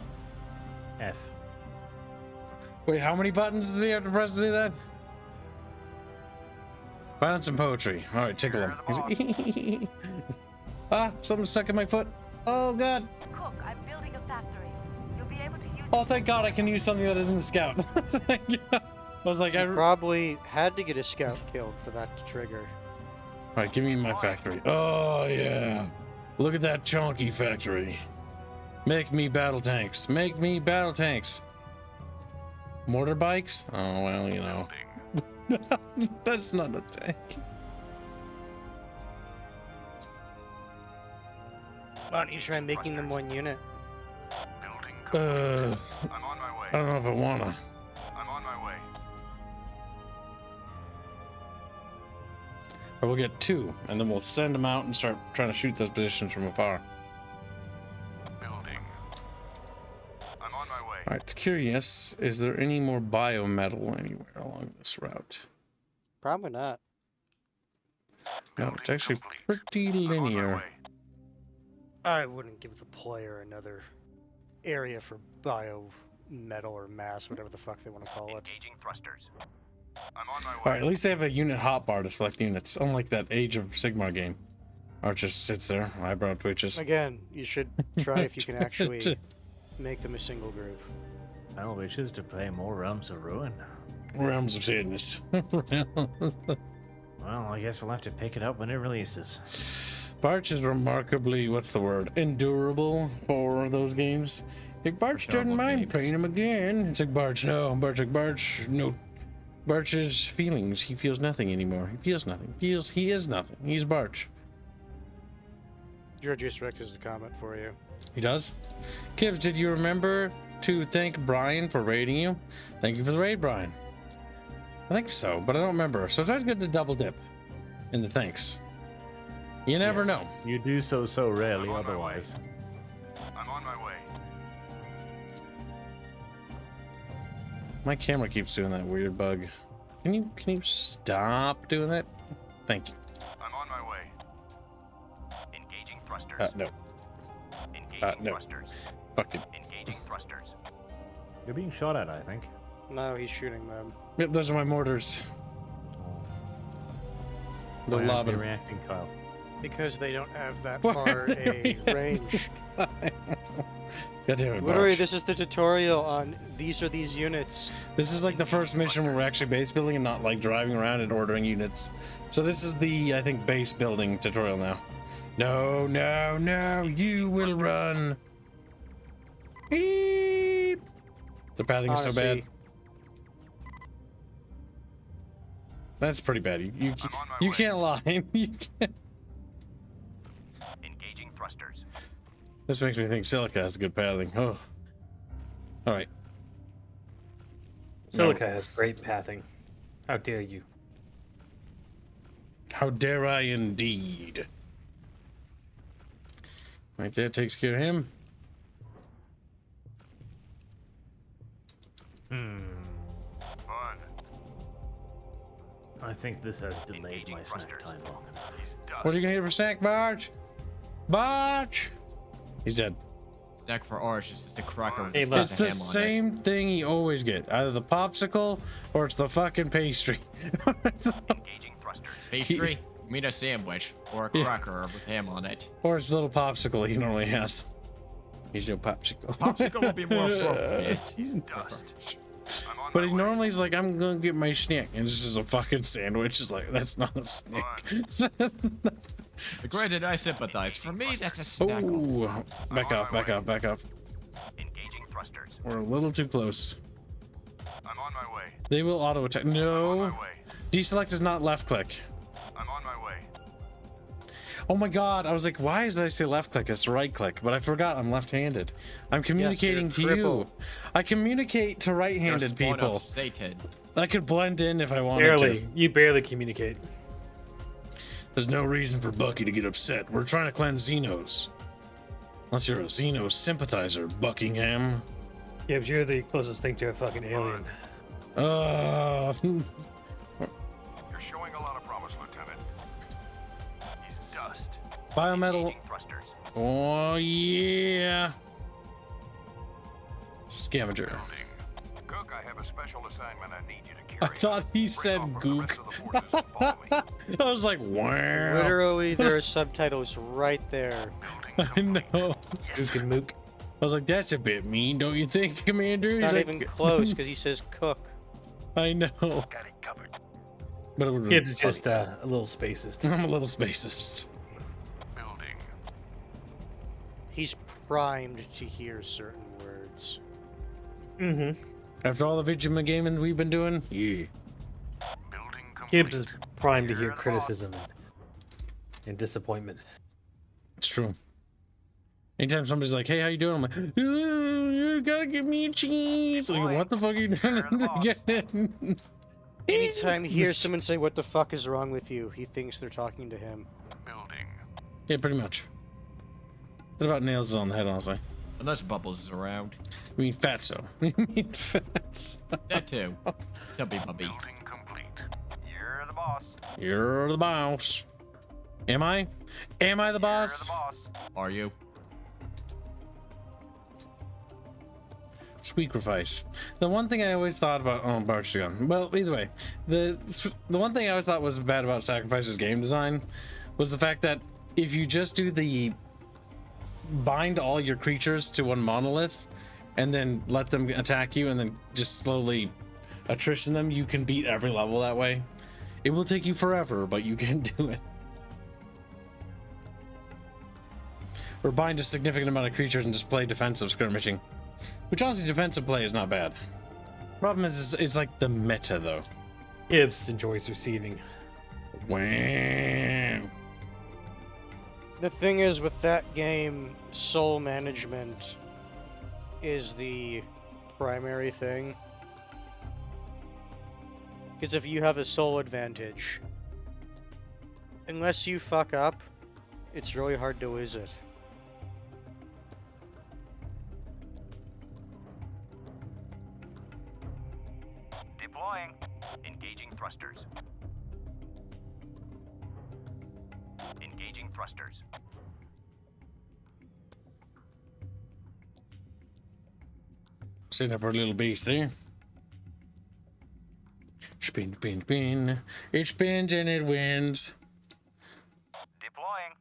F. Wait, how many buttons does he have to press to do that? Find some poetry. Alright, tickle him. Ah, something stuck in my foot. Oh god. Cook, I'm building a factory. You'll be able to use Oh, thank god I can use something that isn't a scout. I was like, You probably had to get a scout killed for that to trigger. Alright, give me my factory. Oh, yeah. Look at that chunky factory. Make me battle tanks. Make me battle tanks. Mortar bikes? Oh, well, you know. That's not a tank. Why don't you try making them one unit? I'm on my way. I don't know if I wanna. I'm on my way. Or we'll get two, and then we'll send them out and start trying to shoot those positions from afar. Building. I'm on my way. Alright, curious, is there any more biometal anywhere along this route? Probably not. No, it's actually pretty linear. I wouldn't give the player another area for bio metal or mass, whatever the fuck they want to call it. Engaging thrusters. I'm on my way. Alright, at least they have a unit hotbar to select units, unlike that Age of Sigmar game. Or it just sits there, eyebrow twitches. Again, you should try if you can actually make them a single group. Well, we choose to play more Realms of Ruin. Realms of Sadness. Well, I guess we'll have to pick it up when it releases. Barch is remarkably, what's the word, endurable for those games. Like, Barch doesn't mind playing them again. It's like, Barch, no. Barch, no. Barch's feelings, he feels nothing anymore. He feels nothing. He is nothing. He's Barch. Georgius Rex has a comment for you. He does? Kibs, did you remember to thank Brian for raiding you? Thank you for the raid, Brian. I think so, but I don't remember. So try to get the double dip in the thanks. You never know. You do so rarely otherwise. I'm on my way. My camera keeps doing that weird bug. Can you stop doing that? Thank you. I'm on my way. Engaging thrusters. No. Engaging No. thrusters. Fuck it. Engaging thrusters. You're being shot at, I think. No, he's shooting them. Yep, those are my mortars. The Why aren't lobbing. you reacting, Kyle? Because they don't have that Why far aren't they a range. God damn it, Literally, Barch. this is the tutorial on these are these units. This is like the first mission where we're actually base building and not like driving around and ordering units. So this is the, I think, base building tutorial now. No, no, no, you will run. Beep. The pathing is so bad. Honestly, That's pretty bad. You can't lie. You can't. Engaging thrusters. This makes me think Silica has good pathing. Oh. All right. Silica has great pathing. How dare you? How dare I indeed. Right there takes care of him. Fun. I think this has delayed my snack time long enough. What are you gonna get for snack, Barch? Barch! He's dead. Snack for orange is just a cracker with Hey, a look. slice It's of the ham on it. same thing you always get. Either the popsicle or it's the fucking pastry. Engaging thrusters. Pastry? You mean a sandwich or a Yeah. cracker with ham on it? Or it's the little popsicle he normally has. He's your popsicle. Popsicle would be more appropriate. Dust. I'm on But he normally is like, I'm gonna get my snack, and it's just a fucking sandwich. It's like, that's not a snack. Granted, I sympathize. For me, that's a snack. Ooh, back off, back off, back off. Engaging thrusters. We're a little too close. I'm on my way. They will auto attack. No. Deselect is not left click. I'm on my way. Oh my god, I was like, why did I say left click? It's right click, but I forgot I'm left-handed. I'm communicating to you. I communicate to right-handed people. Satan. I could blend in if I wanted Barely. to. You barely communicate. There's no reason for Bucky to get upset. We're trying to cleanse Xenos. Unless you're a Xeno sympathizer, Buckingham. Yeah, but you're the closest thing to a fucking alien. You're showing a lot of promise, Lieutenant. He's dust. Biometal. Oh yeah. Scavenger. Cook, I have a special assignment I need you to I carry. thought he said gook. I was like, wow. Literally, there are subtitles right there. I know. Gook and mook. I was like, that's a bit mean, don't you think, Commander? It's He's not like, even close because he says cook. I know. Got it covered. But it would Kibs is just a little spacist. I'm a little spacist. Building. He's primed to hear certain words. Mm-hmm. After all the vidja gaming we've been doing, yeah. Kibs is primed to hear criticism and disappointment. It's true. Anytime somebody's like, hey, how you doing? I'm like, you gotta give me a cheese. Like, what the fuck are you doing? Anytime he hears someone say, what the fuck is wrong with you, he thinks they're talking to him. Building. Yeah, pretty much. That about nails it on the head, honestly. Unless Bubbles is around. I mean, fatso. I mean, fatso. That too. Tubby Bubby. Building complete. You're the boss. You're the boss. Am I? Am I the boss? You're the boss. Are you? Sacrifice. The one thing I always thought about, oh, barge gun. Well, either way, the one thing I always thought was bad about Sacrifice's game design was the fact that if you just do the bind all your creatures to one monolith and then let them attack you and then just slowly attrition them, you can beat every level that way. It will take you forever, but you can do it. Or bind a significant amount of creatures and just play defensive skirmishing. Which honestly, defensive play is not bad. Problem is, it's like the meta though. Kibs enjoys receiving. Wow. The thing is, with that game, soul management is the primary thing. Because if you have a soul advantage, unless you fuck up, it's really hard to lose it. Deploying. Engaging thrusters. Engaging thrusters. Set up our little base there. Spin, spin, spin. It spins and it wins. Deploying.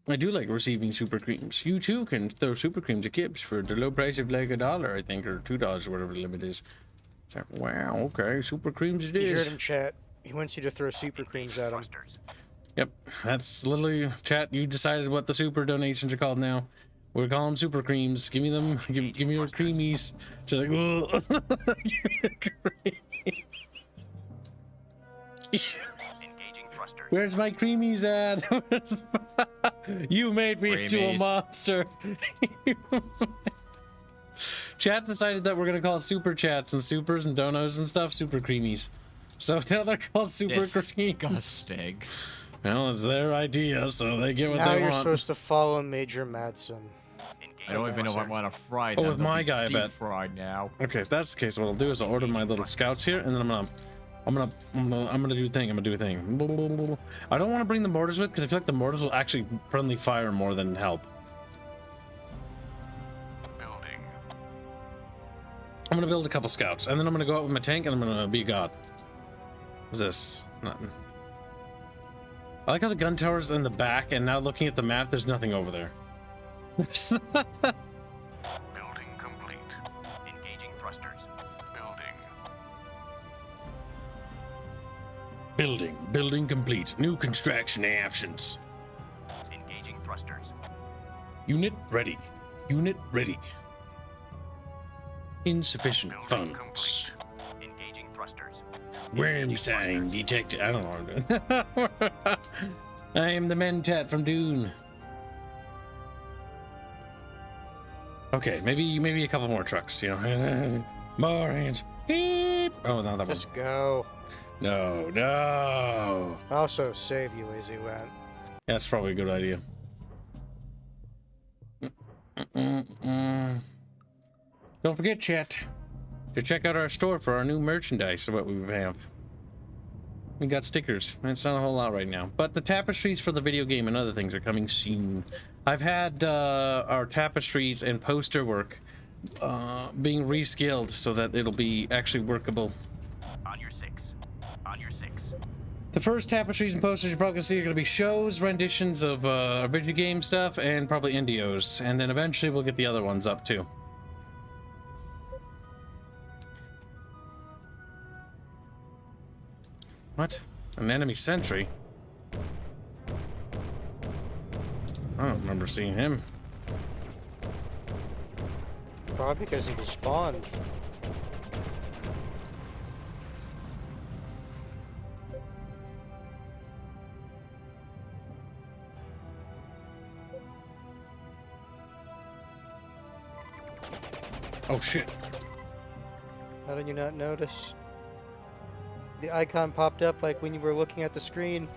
I do like receiving super creams. You too can throw super creams at Kibs for the low price of like $1, I think, or $2 or whatever the limit is. It's like, wow, okay, super creams it You is. heard him chat. He wants you to throw super creams at him. Yep, that's literally, chat, you decided what the super donations are called now. We're calling them super creams. Give me them, give me your creamies. Just like, where's my creamies at? You made me into a monster. Chat decided that we're gonna call super chats and supers and donos and stuff super creamies. So now they're called super creamies. Disgusting. Well, it's their idea, so they get what Now they you're want. supposed to follow Major Madsen. I don't even know if I want to fry Oh, them. with They'll my be guy, I deep bet. fried now. Okay, if that's the case, what I'll do is I'll order my little scouts here, and then I'm gonna do a thing. I'm gonna do a thing. I don't want to bring the mortars with because I feel like the mortars will actually friendly fire more than help. Building. I'm gonna build a couple scouts, and then I'm gonna go out with my tank, and I'm gonna be a god. What's this? Nothing. I like how the gun tower's in the back, and now looking at the map, there's nothing over there. Building complete. Engaging thrusters. Building. Building complete. New construction options. Engaging thrusters. Unit ready. Insufficient funds. Engaging thrusters. Worm sign detected. I don't know what I'm doing. I am the Mentat from Dune. Okay, maybe a couple more trucks, you know. More hands. Beep. Oh, not that one. Just go. No. Also save you as you went. That's probably a good idea. Don't forget, chat, to check out our store for our new merchandise. What we have. We got stickers. It's not a whole lot right now, but the tapestries for the video game and other things are coming soon. I've had our tapestries and poster work being reskilled so that it'll be actually workable. On your six. The first tapestries and posters you're probably gonna see are gonna be shows, renditions of video game stuff, and probably Indios, and then eventually we'll get the other ones up too. What? An enemy sentry? I don't remember seeing him. Probably because he was spawned. Oh shit. How did you not notice? The icon popped up like when you were looking at the screen.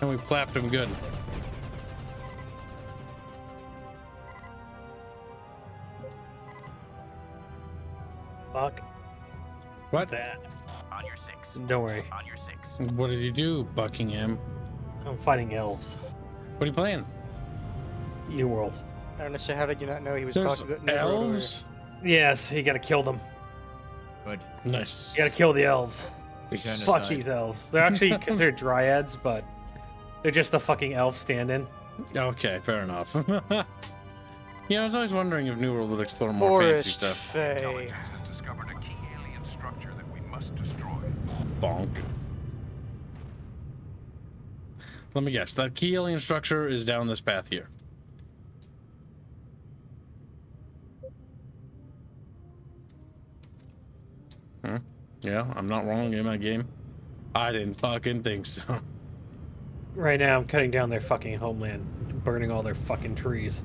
And we clapped him good. Fuck. What? That. On your six. Don't worry. On your six. What did you do, Buckingham? I'm fighting elves. What are you playing? U-World. I don't know, so how did you not know he was There's talking about elves? Yes, you gotta kill them. Good. Nice. You gotta kill the elves. Genocide. Fuck these elves. They're actually considered dryads, but they're just the fucking elf stand-in. Okay, fair enough. Yeah, I was always wondering if New World would explore more fancy stuff. Faye. Intelligence has discovered a key alien structure that we must destroy. Bonk. Let me guess. That key alien structure is down this path here. Huh? Yeah, I'm not wrong in my game. I didn't fucking think so. Right now, I'm cutting down their fucking homeland, burning all their fucking trees.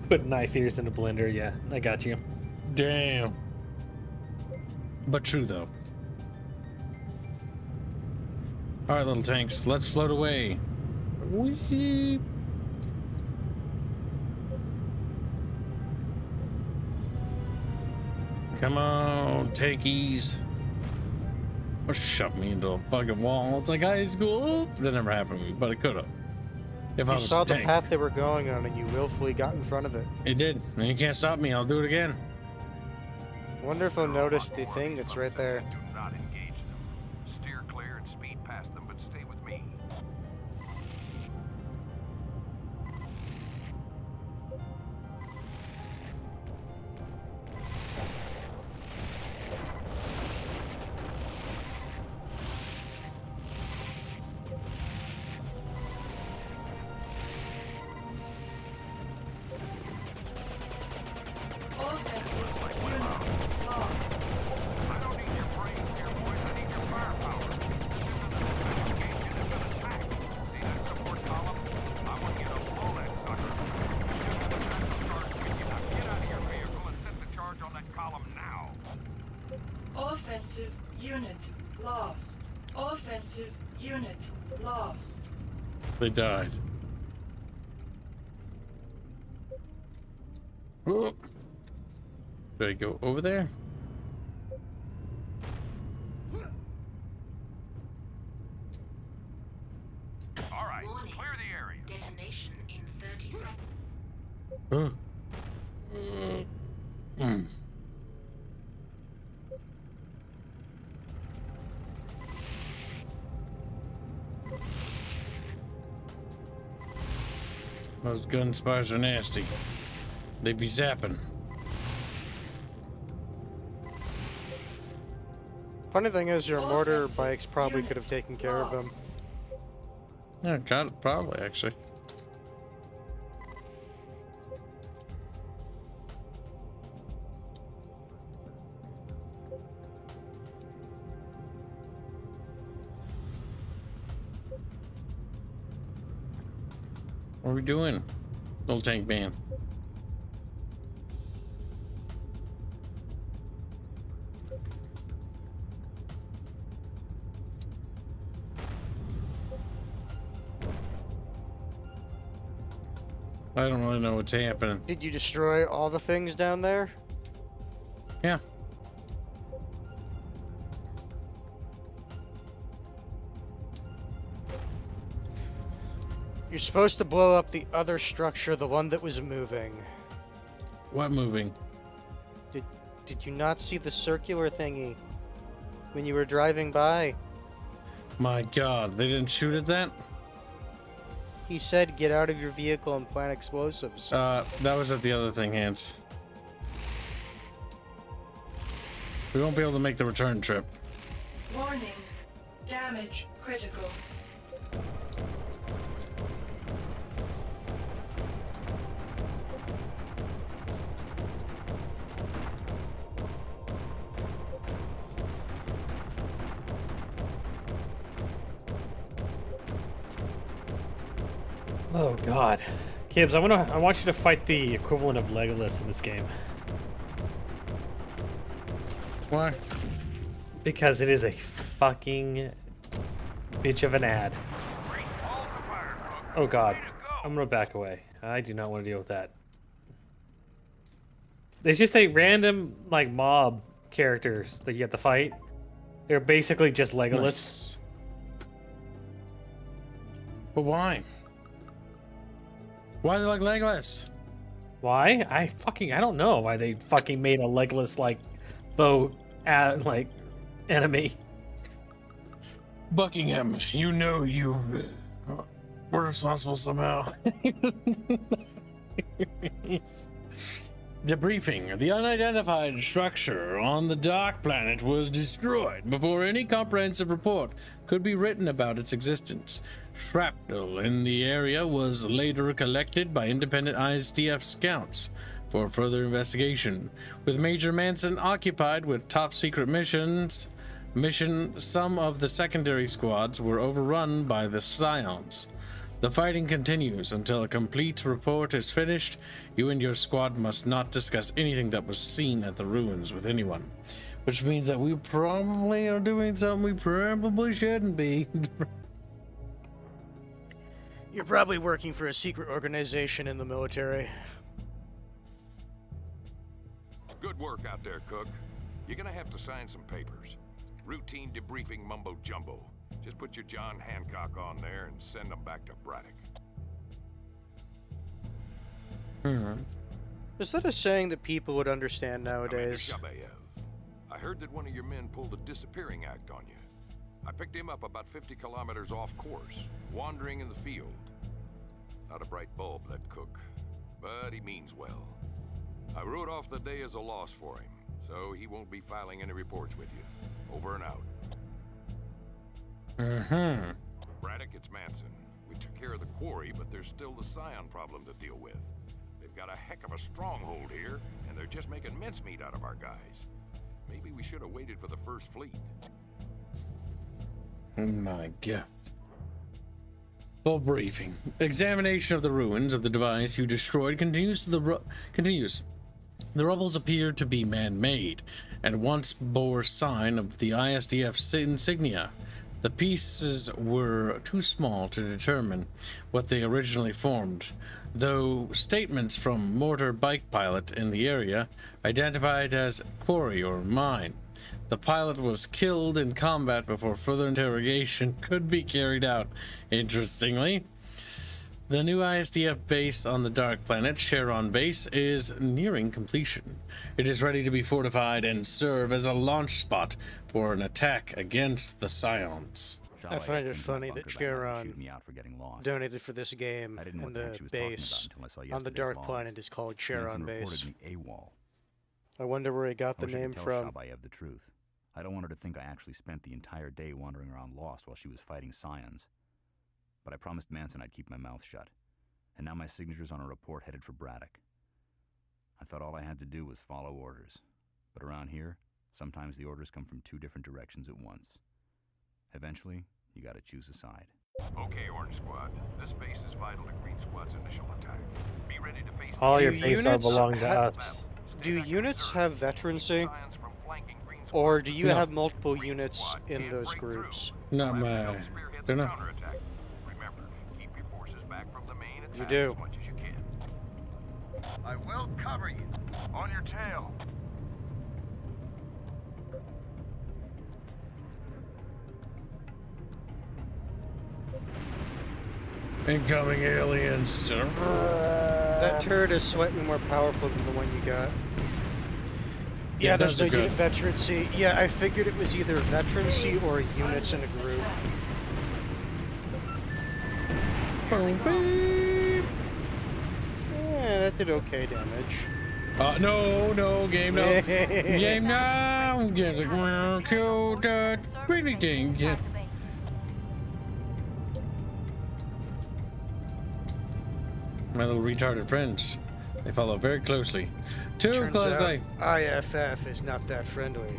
Put knife ears in a blender, yeah, I got you. Damn. But true, though. Alright, little tanks, let's float away. Whee! Come on, tankies. Or shove me into a fucking wall. It's like high school. That never happened to me, but it could have. If I You was saw a the tank. path they were going on and you willfully got in front of it. It did. And you can't stop me. I'll do it again. Wonder if they'll notice the thing that's right there. Do not engage them. Steer clear and speed past them, but stay with me. Offensive unit lost. Offensive unit lost. They died. Whoop. Do I go over there? Huh. Those gun spires are nasty. They be zapping. Funny thing is, your mortar bikes probably could have taken care of them. Yeah, got it, probably, actually. What are we doing, little tank man? I don't really know what's happening. Did you destroy all the things down there? Yeah. You're supposed to blow up the other structure, the one that was moving. What moving? Did you not see the circular thingy when you were driving by? My God, they didn't shoot at that? He said, get out of your vehicle and plant explosives. That was at the other thing, Hanse. We won't be able to make the return trip. Warning. Damage critical. Oh God, Kibs, I want you to fight the equivalent of Legolas in this game. Why? Because it is a fucking bitch of an ad. Oh God, I'm gonna back away. I do not want to deal with that. They just take random like mob characters that you have to fight. They're basically just Legolas. Nice. But why? Why are they like Legolas? Why? I don't know why they fucking made a Legolas like bow like enemy. Buckingham, you know you were responsible somehow. Debriefing. The unidentified structure on the dark planet was destroyed before any comprehensive report could be written about its existence. Shrapnel in the area was later collected by independent ISDF scouts for further investigation. With Major Manson occupied with top-secret missions, some of the secondary squads were overrun by the Scions. The fighting continues until a complete report is finished. You and your squad must not discuss anything that was seen at the ruins with anyone. Which means that we probably are doing something we probably shouldn't be. You're probably working for a secret organization in the military. Good work out there, Cook. You're gonna have to sign some papers. Routine debriefing mumbo-jumbo. Just put your John Hancock on there and send them back to Braddock. Is that a saying that people would understand nowadays? I heard that one of your men pulled a disappearing act on you. I picked him up about 50 kilometers off course, wandering in the field. Not a bright bulb, that Cook, but he means well. I wrote off the day as a loss for him, so he won't be filing any reports with you. Over and out. Braddock, it's Manson. We took care of the quarry, but there's still the Scion problem to deal with. They've got a heck of a stronghold here, and they're just making mincemeat out of our guys. Maybe we should have waited for the first fleet. Oh my God. Full briefing. Examination of the ruins of the device you destroyed continues. The rubbles appear to be man-made, and once bore sign of the ISDF's insignia. The pieces were too small to determine what they originally formed, though statements from mortar bike pilot in the area identified as quarry or mine. The pilot was killed in combat before further interrogation could be carried out. Interestingly, The new ISDF base on the dark planet, Charon base, is nearing completion. It is ready to be fortified and serve as a launch spot for an attack against the Scions. I find it funny that Charon donated for this game, and the base on the dark planet is called Charon base. I wonder where he got the name from. The truth. I don't want her to think I actually spent the entire day wandering around lost while she was fighting Scions. But I promised Manson I'd keep my mouth shut. And now my signature's on a report headed for Braddock. I thought all I had to do was follow orders. But around here, sometimes the orders come from two different directions at once. Eventually, you gotta choose a side. Okay, Orange Squad. This base is vital to Green Squad's initial attack. Be ready to face all your base are belong to us. Do units have veterancy? Or do you have multiple units in those groups? Not my... They're not... You do. I will cover you. On your tail. Incoming aliens. That turret is slightly more powerful than the one you got. Yeah, there's no unit veterancy. Yeah, I figured it was either veterancy or units in a group. Boom, beep. Yeah, that did okay damage. No, game no. Game no. Get the ground killed. Really dang it. My little retarded friends. They follow very closely. Turns out IFF is not that friendly.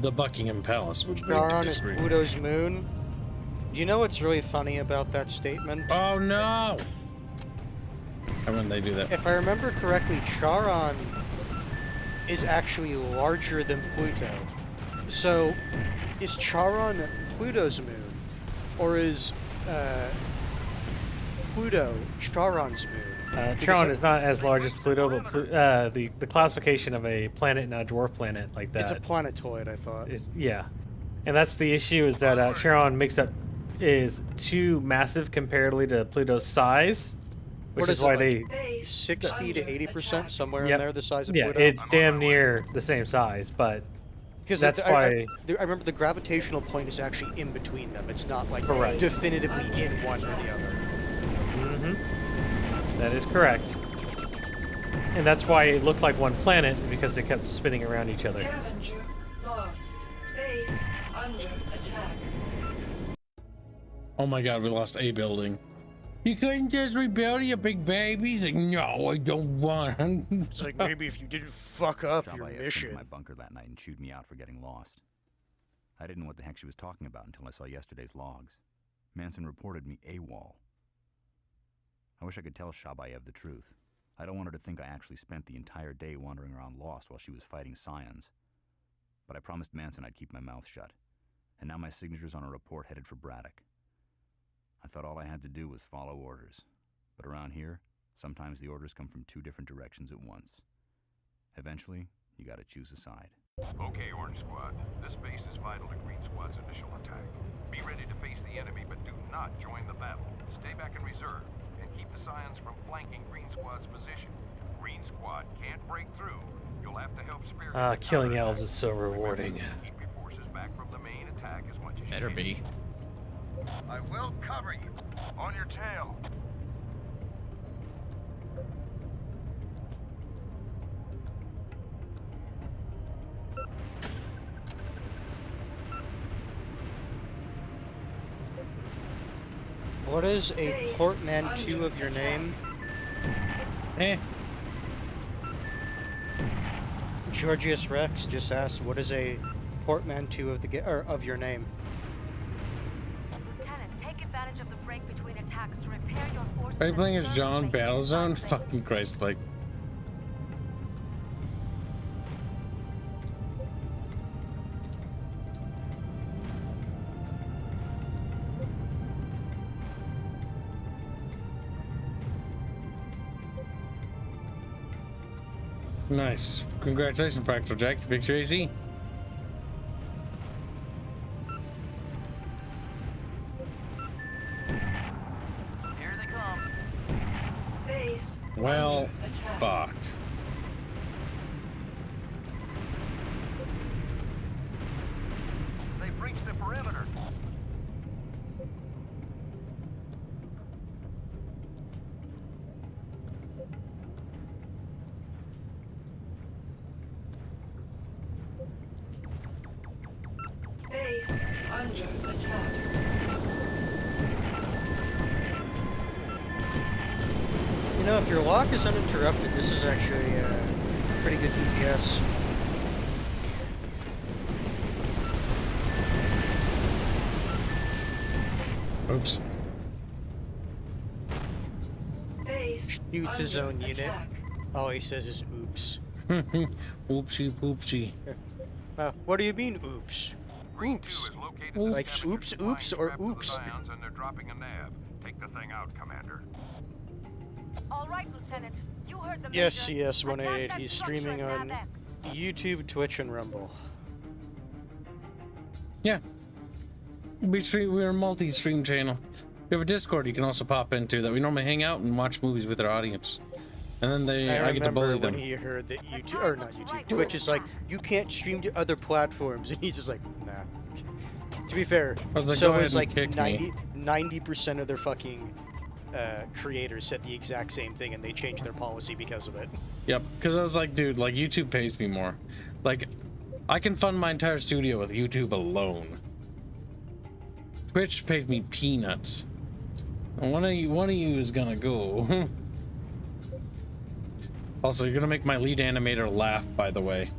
The Buckingham Palace would Charon is Pluto's moon. Do you know what's really funny about that statement? Oh no! How when they do that? If I remember correctly, Charon is actually larger than Pluto. So, is Charon Pluto's moon, or is Pluto Charon's moon? Charon is not as large as Pluto, but the classification of a planet, not a dwarf planet like that. It's a planetoid, I thought. Yeah, and that's the issue, is that Charon is too massive comparatively to Pluto's size, which is why they 60 to 80% somewhere in there the size of Pluto. Yeah, it's damn near the same size, but because that's why I remember the gravitational point is actually in between them. It's not like definitively in one or the other. That is correct. And that's why it looked like one planet, because they kept spinning around each other. Scavenger lost. Base under attack. Oh my god, we lost a building. You couldn't just rebuild it, you big baby? He's like, no, I don't want. It's like, maybe if you didn't fuck up your mission. In my bunker that night and chewed me out for getting lost. I didn't know what the heck she was talking about until I saw yesterday's logs. Manson reported me AWOL. I wish I could tell Shabayev the truth. I don't want her to think I actually spent the entire day wandering around lost while she was fighting Scions. But I promised Manson I'd keep my mouth shut. And now my signature's on a report headed for Braddock. I thought all I had to do was follow orders. But around here, sometimes the orders come from two different directions at once. Eventually, you gotta choose a side. Okay, Orange Squad. This base is vital to Green Squad's initial attack. Be ready to face the enemy, but do not join the battle. Stay back in reserve, and keep the Scions from flanking Green Squad's position. Green Squad can't break through. You'll have to help spearhead. Killing elves is so rewarding. Keep your forces back from the main attack as much as Better you be. can. I will cover you. On your tail. What is a portmanteau of your name? Georgius Rex just asked, what is a portmanteau of your name? Lieutenant, take advantage of the break between attacks to repair your forces. Are you playing as John Battlezone? Fucking Christ, Blake. Nice. Congratulations, Practical Jack. Victory AC. Well, fuck. They've breached the perimeter. Base under attack. You know, if your lock is uninterrupted, this is actually pretty good DPS. Oops. Base Shoots his under own unit. attack. All he says is oops. Oopsie poopsie. What do you mean oops? Oops. Like oops, oops, or oops? And they're dropping a nav. Take the thing out, Commander. All right, Lieutenant. You heard the Yes, Major. CS188. Attack that He's structure streaming and on nav X. YouTube, Twitch, and Rumble. Yeah. We're a multi-stream channel. We have a Discord you can also pop into that we normally hang out and watch movies with our audience. And then I get to bully remember them. when he heard that YouTube, or not YouTube, Twitch is like, you can't stream to other platforms, and he's just like, nah. To be fair, I was like, so go is ahead and like kick me. 90% of their fucking creators said the exact same thing, and they changed their policy because of it. Yep, because I was like, dude, like YouTube pays me more. Like, I can fund my entire studio with YouTube alone. Twitch pays me peanuts. And one of you is gonna go. Also, you're gonna make my lead animator laugh, by the way.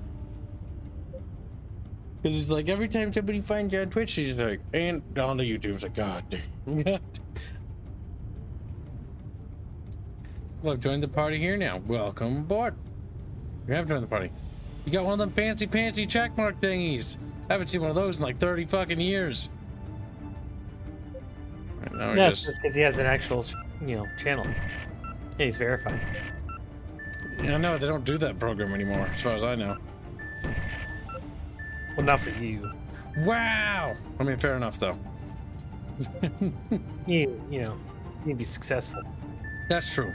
Because he's like, every time somebody finds you on Twitch, he's like, and on the YouTube, it's like, God damn. Look, join the party here now. Welcome aboard. You have joined the party. You got one of them fancy checkmark thingies. I haven't seen one of those in like 30 fucking years. Right, now No, it's just because he has an actual, channel. Yeah, he's verified. Yeah, no, they don't do that program anymore, as far as I know. Well, not for you. Wow! I mean, fair enough, though. You need to be successful. That's true.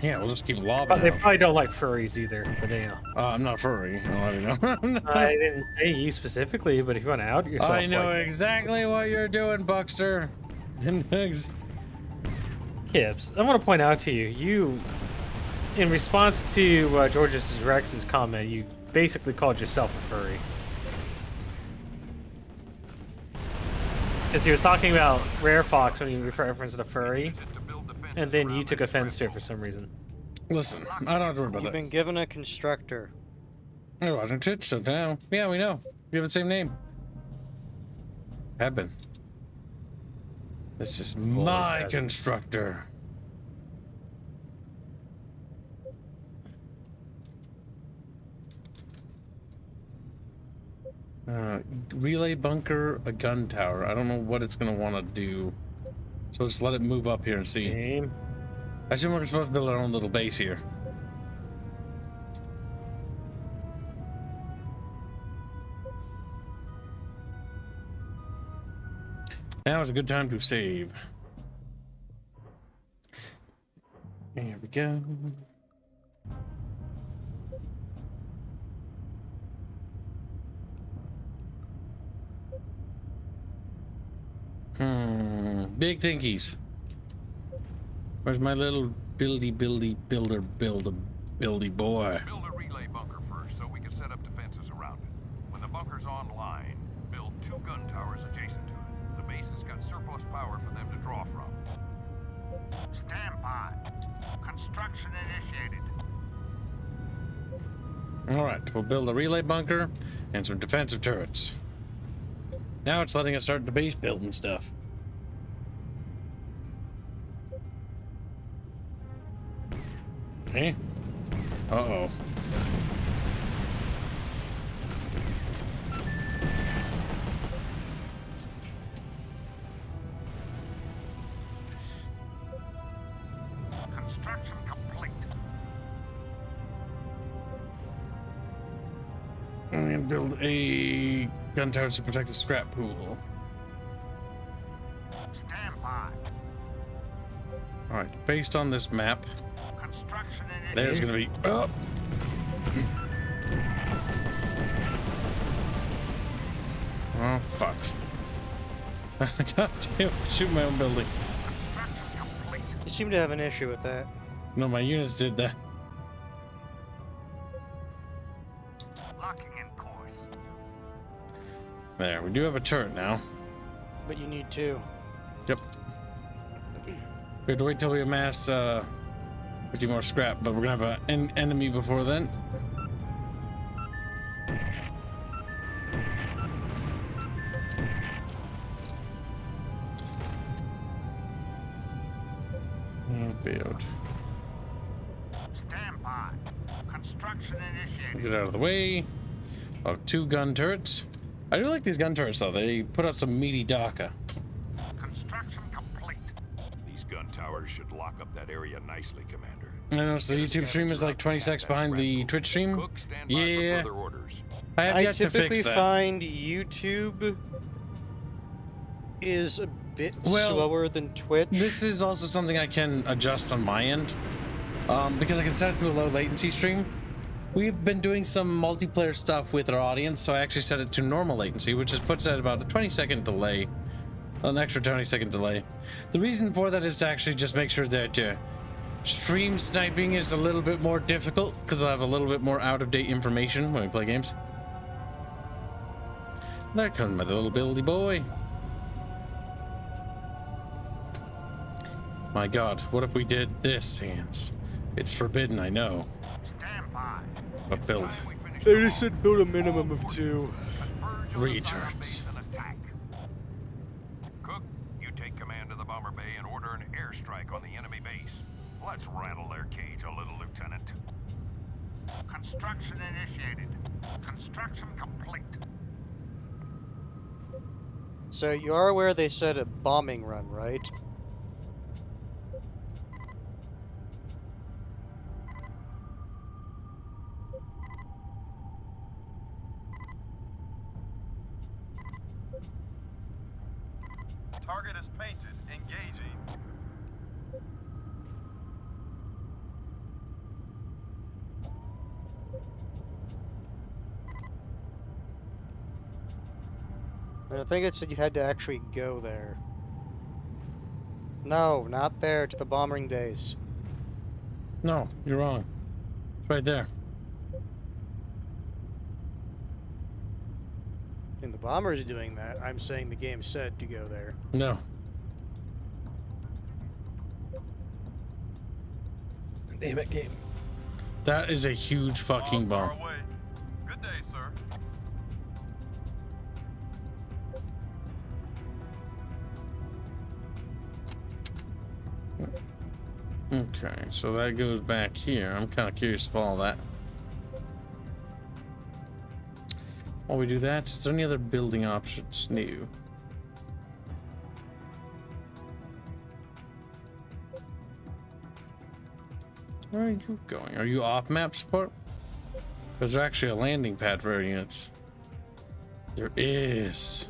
Yeah, we'll just keep lobbing. But they probably don't like furries either, but I'm not furry. I'll let you know. I didn't say you specifically, but if you want to out yourself, I know like, exactly what you're doing, Buckster. Kibs, I want to point out to you, in response to George's Rex's comment, you basically called yourself a furry. Because you were talking about Rare Fox when you referenced the furry, and then you took offense to it for some reason. Listen, I don't have to worry about You've that. been given a constructor. You're watching Twitch stuff now. Yeah, we know. You have the same name. Have been. This is my constructor. Relay bunker, a gun tower. I don't know what it's gonna want to do, so just let it move up here and see. Game. I assume we're supposed to build our own little base here. Now is a good time to save. There we go. Big thinkies. Where's my little buildy boy? Build a relay bunker first so we can set up defenses around it. When the bunker's online, build 2 gun towers adjacent to it. The base has got surplus power for them to draw from. Stand by. Construction initiated. Alright, we'll build a relay bunker and some defensive turrets. Now it's letting us start the base building stuff. Okay. Uh-oh. Construction complete. I'm gonna build a gun tower to protect the scrap pool. Stand Alright, based on this map, there's gonna be... Oh. Oh, fuck. God damn, shoot my own building. You seem to have an issue with that. No, my units did that. Locking in course. There, we do have a turret now. But you need two. Yep. We have to wait till we amass 50 more scrap, but we're gonna have an enemy before then. Build. Stand by. Construction initiated. Get out of the way. I'll have 2 gun turrets. I do like these gun turrets though. They put out some meaty DACA. Construction complete. These gun towers should lock up that area nicely, Commander. I noticed the YouTube stream is like 20 seconds behind the Twitch stream. Cook, stand by Yeah. for further orders. I have yet to typically fix that. find YouTube is a bit slower than Twitch. This is also something I can adjust on my end. Because I can set it to a low latency stream. We've been doing some multiplayer stuff with our audience, so I actually set it to normal latency, which just puts at about a 20-second delay. An extra 20-second delay. The reason for that is to actually just make sure that stream sniping is a little bit more difficult, because I have a little bit more out-of-date information when we play games. There comes my little buildy boy. My god, what if we did this, Hanse? It's forbidden, I know. Stand by. But build. They just said build a minimum of 2. Retards. Cook, you take command of the bomber bay and order an airstrike on the enemy base. Let's rattle their cage a little, Lieutenant. Construction initiated. Construction complete. So you are aware they said a bombing run, right? Target is painted. Engaging. And I think it said you had to actually go there. No, not there, to the bombing days. No, you're wrong. It's right there. And the bombers are doing that. I'm saying the game said to go there. No. Damn it, game. That is a huge fucking bomb. Good day, sir. Okay, so that goes back here. I'm kind of curious to follow that. While we do that, is there any other building options? New. Where are you going? Are you off map support? Is there actually a landing pad for our units? There is.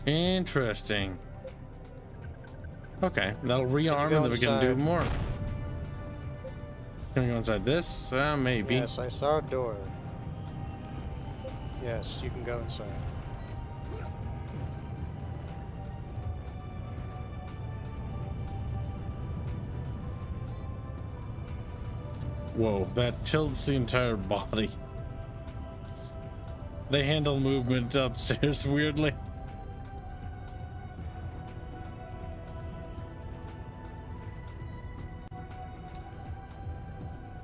Interesting. Okay, that'll rearm and then we can do more. Can we go inside this? Maybe. Yes, I saw a door. Yes, you can go inside. Whoa, that tilts the entire body. They handle movement upstairs weirdly.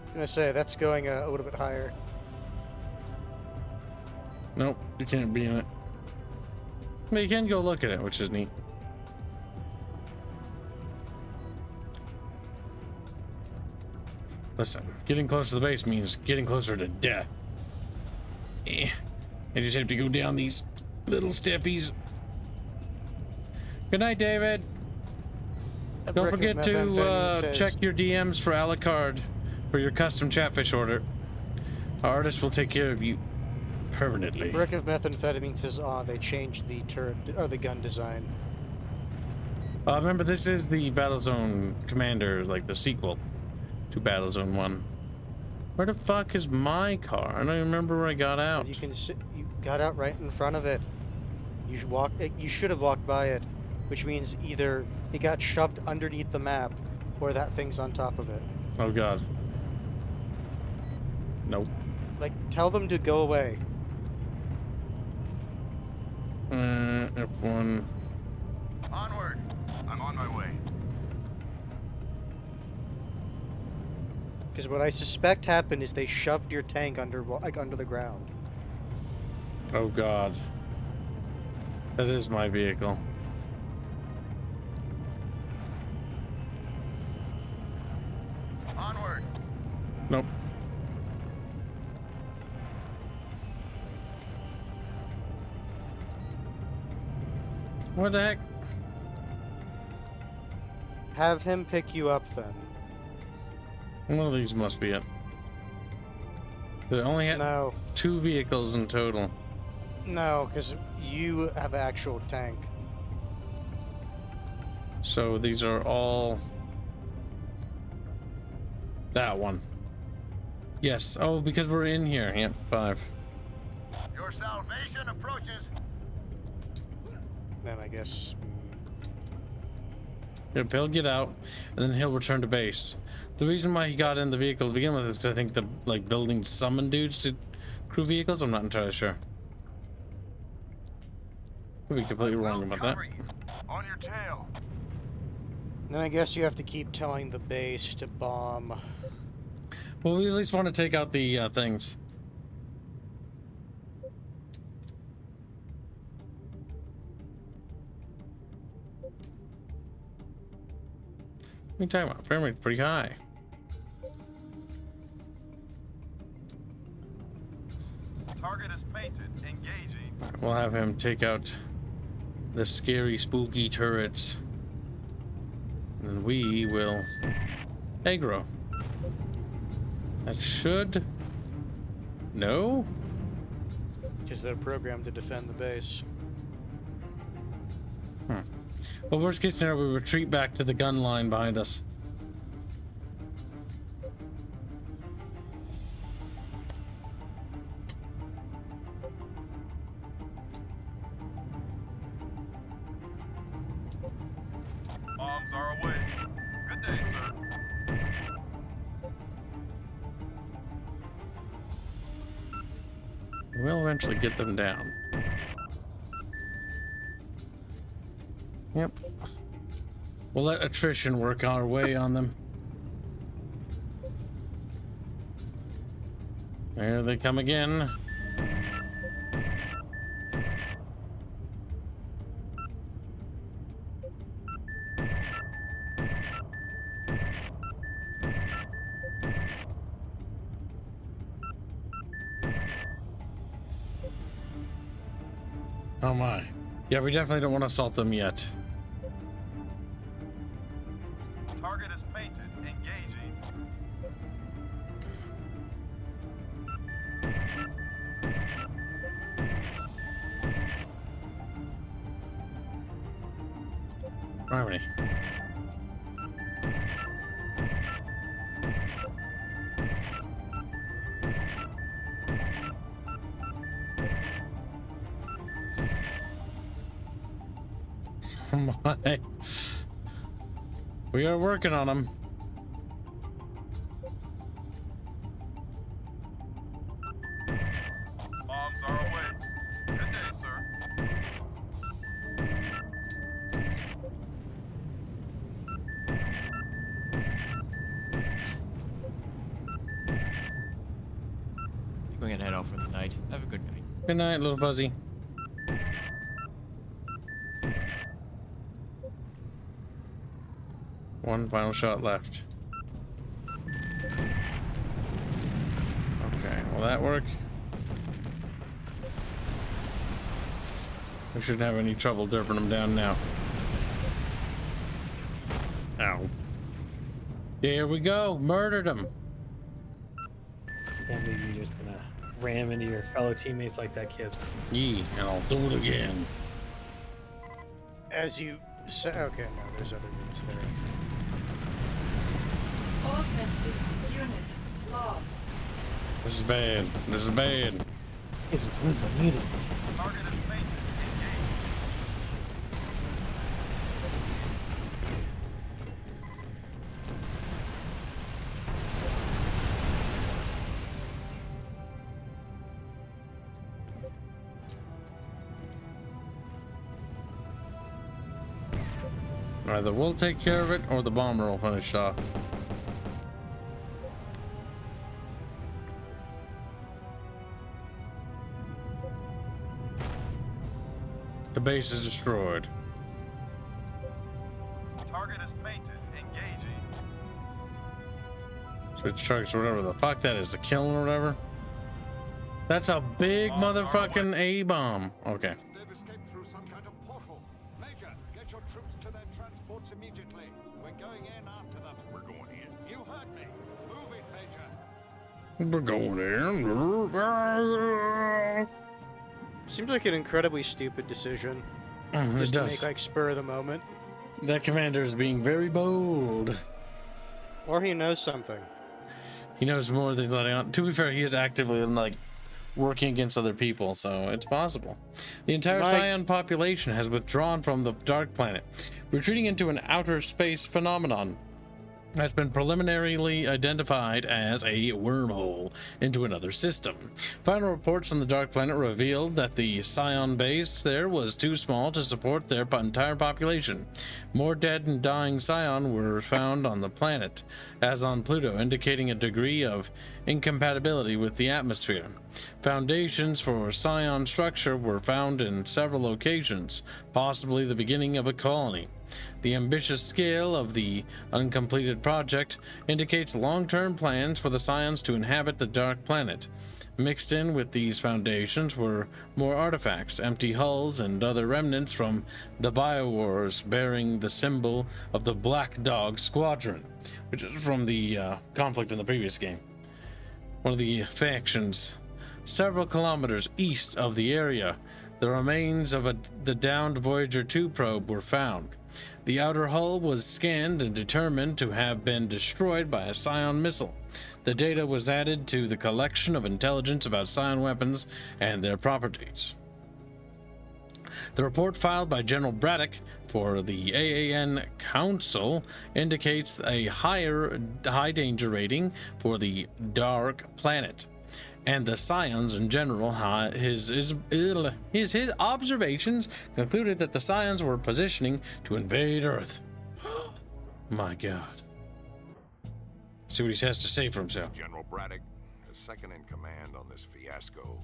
I'm gonna say that's going a little bit higher. Nope, you can't be in it. But you can go look at it, which is neat. Listen, getting close to the base means getting closer to death. You just have to go down these little steppies. Good night, David. Don't forget to check your DMs for Alucard for your custom chatfish order. Our artist will take care of you permanently. Brick of methamphetamine says, they changed the turret or the gun design. Remember, this is the Battlezone Commander, like the sequel to Battlezone 1. Where the fuck is my car? I don't even remember where I got out. You can sit. You got out right in front of it. You should walk. You should have walked by it, which means either it got shoved underneath the map, or that thing's on top of it. Oh god. Nope. Like, tell them to go away. F1. Onward. I'm on my way. Because what I suspect happened is they shoved your tank under the ground. Oh god. That is my vehicle. Onward. Nope. What the heck? Have him pick you up then. One of these must be it. They only had No. 2 vehicles in total. No, because you have an actual tank. So these are all... That one. Yes. Oh, because we're in here. Yep, 5. Your salvation approaches. Then I guess... Yep, he'll get out, and then he'll return to base. The reason why he got in the vehicle to begin with is because I think the building summoned dudes to crew vehicles. I'm not entirely sure. Could be completely wrong about that. On your tail. Then I guess you have to keep telling the base to bomb. Well, we at least want to take out the things. What are you talking about? Frame rate's pretty high. Target is painted. Engaging. Right, we'll have him take out the scary, spooky turrets. And we will aggro. That should... No? Because they're programmed to defend the base. Well, worst case scenario, we retreat back to the gun line behind us. Bombs are away. Good day, sir. We'll eventually get them down. Yep. We'll let attrition work our way on them. There they come again. Oh my. Yeah, we definitely don't want to assault them yet. Target is painted. Engaging. Harmony. Oh my. We are working on them. Bombs are away. Good day, sir. We're gonna head off for the night. Have a good night. Good night, little fuzzy. One final shot left. Okay, will that work? We shouldn't have any trouble derping them down now. Ow. There we go. Murdered him. Can't believe you're just gonna ram into your fellow teammates like that, Kibs. Yee, and I'll do it again. As you Okay, no, there's other units there. Augmented unit lost. This is bad. This is bad. It's just losing a unit. Target is mated. Either we'll take care of it or the bomber will finish off. The base is destroyed. Target is mated. Engaging. Switch trucks or whatever the fuck that is, the kiln or whatever. That's a big motherfucking A-bomb. Okay. They've escaped through some kind of portal. Major, get your troops to their transports immediately. We're going in after them. We're going in. You heard me. Move it, Major. We're going in. Seems like an incredibly stupid decision. It Just to does. make like spur of the moment. That commander is being very bold. Or he knows something. He knows more than he's letting on. To be fair, he is actively like working against other people, so it's possible. The entire Scion population has withdrawn from the Dark Planet, retreating into an outer space phenomenon has been preliminarily identified as a wormhole into another system. Final reports on the Dark Planet revealed that the Scion base there was too small to support their entire population. More dead and dying Scion were found on the planet, as on Pluto, indicating a degree of incompatibility with the atmosphere. Foundations for Scion structure were found in several locations, possibly the beginning of a colony. The ambitious scale of the uncompleted project indicates long-term plans for the Scions to inhabit the Dark Planet. Mixed in with these foundations were more artifacts, empty hulls, and other remnants from the Biowars bearing the symbol of the Black Dog Squadron, which is from the conflict in the previous game. One of the factions. Several kilometers east of the area, the remains of the downed Voyager 2 probe were found. The outer hull was scanned and determined to have been destroyed by a Scion missile. The data was added to the collection of intelligence about Scion weapons and their properties. The report filed by General Braddock for the AAN Council indicates a high danger rating for the Dark Planet. And the Scions in general, his observations concluded that the Scions were positioning to invade Earth. My God. See what he has to say for himself. General Braddock, as second in command on this fiasco,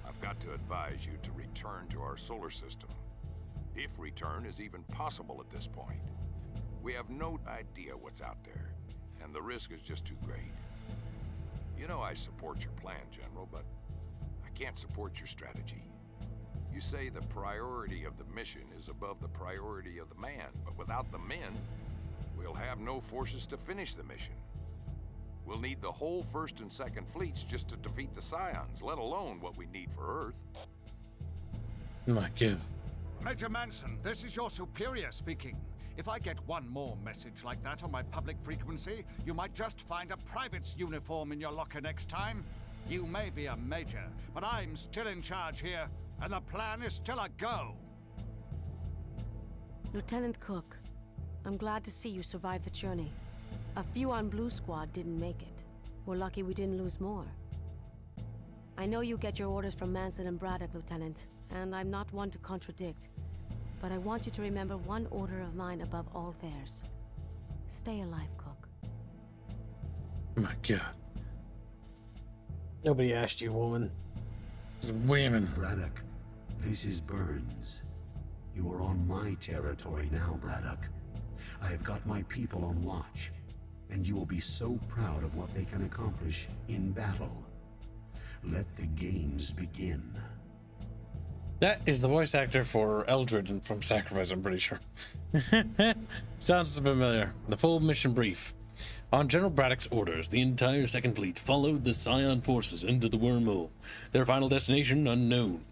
I've got to advise you to return to our solar system. If return is even possible at this point. We have no idea what's out there, and the risk is just too great. You know I support your plan, General, but I can't support your strategy. You say the priority of the mission is above the priority of the man, but without the men, we'll have no forces to finish the mission. We'll need the whole first and second fleets just to defeat the Scions, let alone what we need for Earth. My God. Major Manson, this is your superior speaking. If I get one more message like that on my public frequency, you might just find a private's uniform in your locker next time. You may be a major, but I'm still in charge here, and the plan is still a go. Lieutenant Cook, I'm glad to see you survived the journey. A few on Blue Squad didn't make it. We're lucky we didn't lose more. I know you get your orders from Manson and Braddock, Lieutenant, and I'm not one to contradict. But I want you to remember one order of mine above all theirs. Stay alive, Cook. My God. Nobody asked you, woman. Women. Braddock, this is Burns. You are on my territory now, Braddock. I have got my people on watch, and you will be so proud of what they can accomplish in battle. Let the games begin. That is the voice actor for Eldred and from Sacrifice, I'm pretty sure. Sounds familiar. The full mission brief. On General Braddock's orders, the entire Second Fleet followed the Scion forces into the wormhole. Their final destination unknown.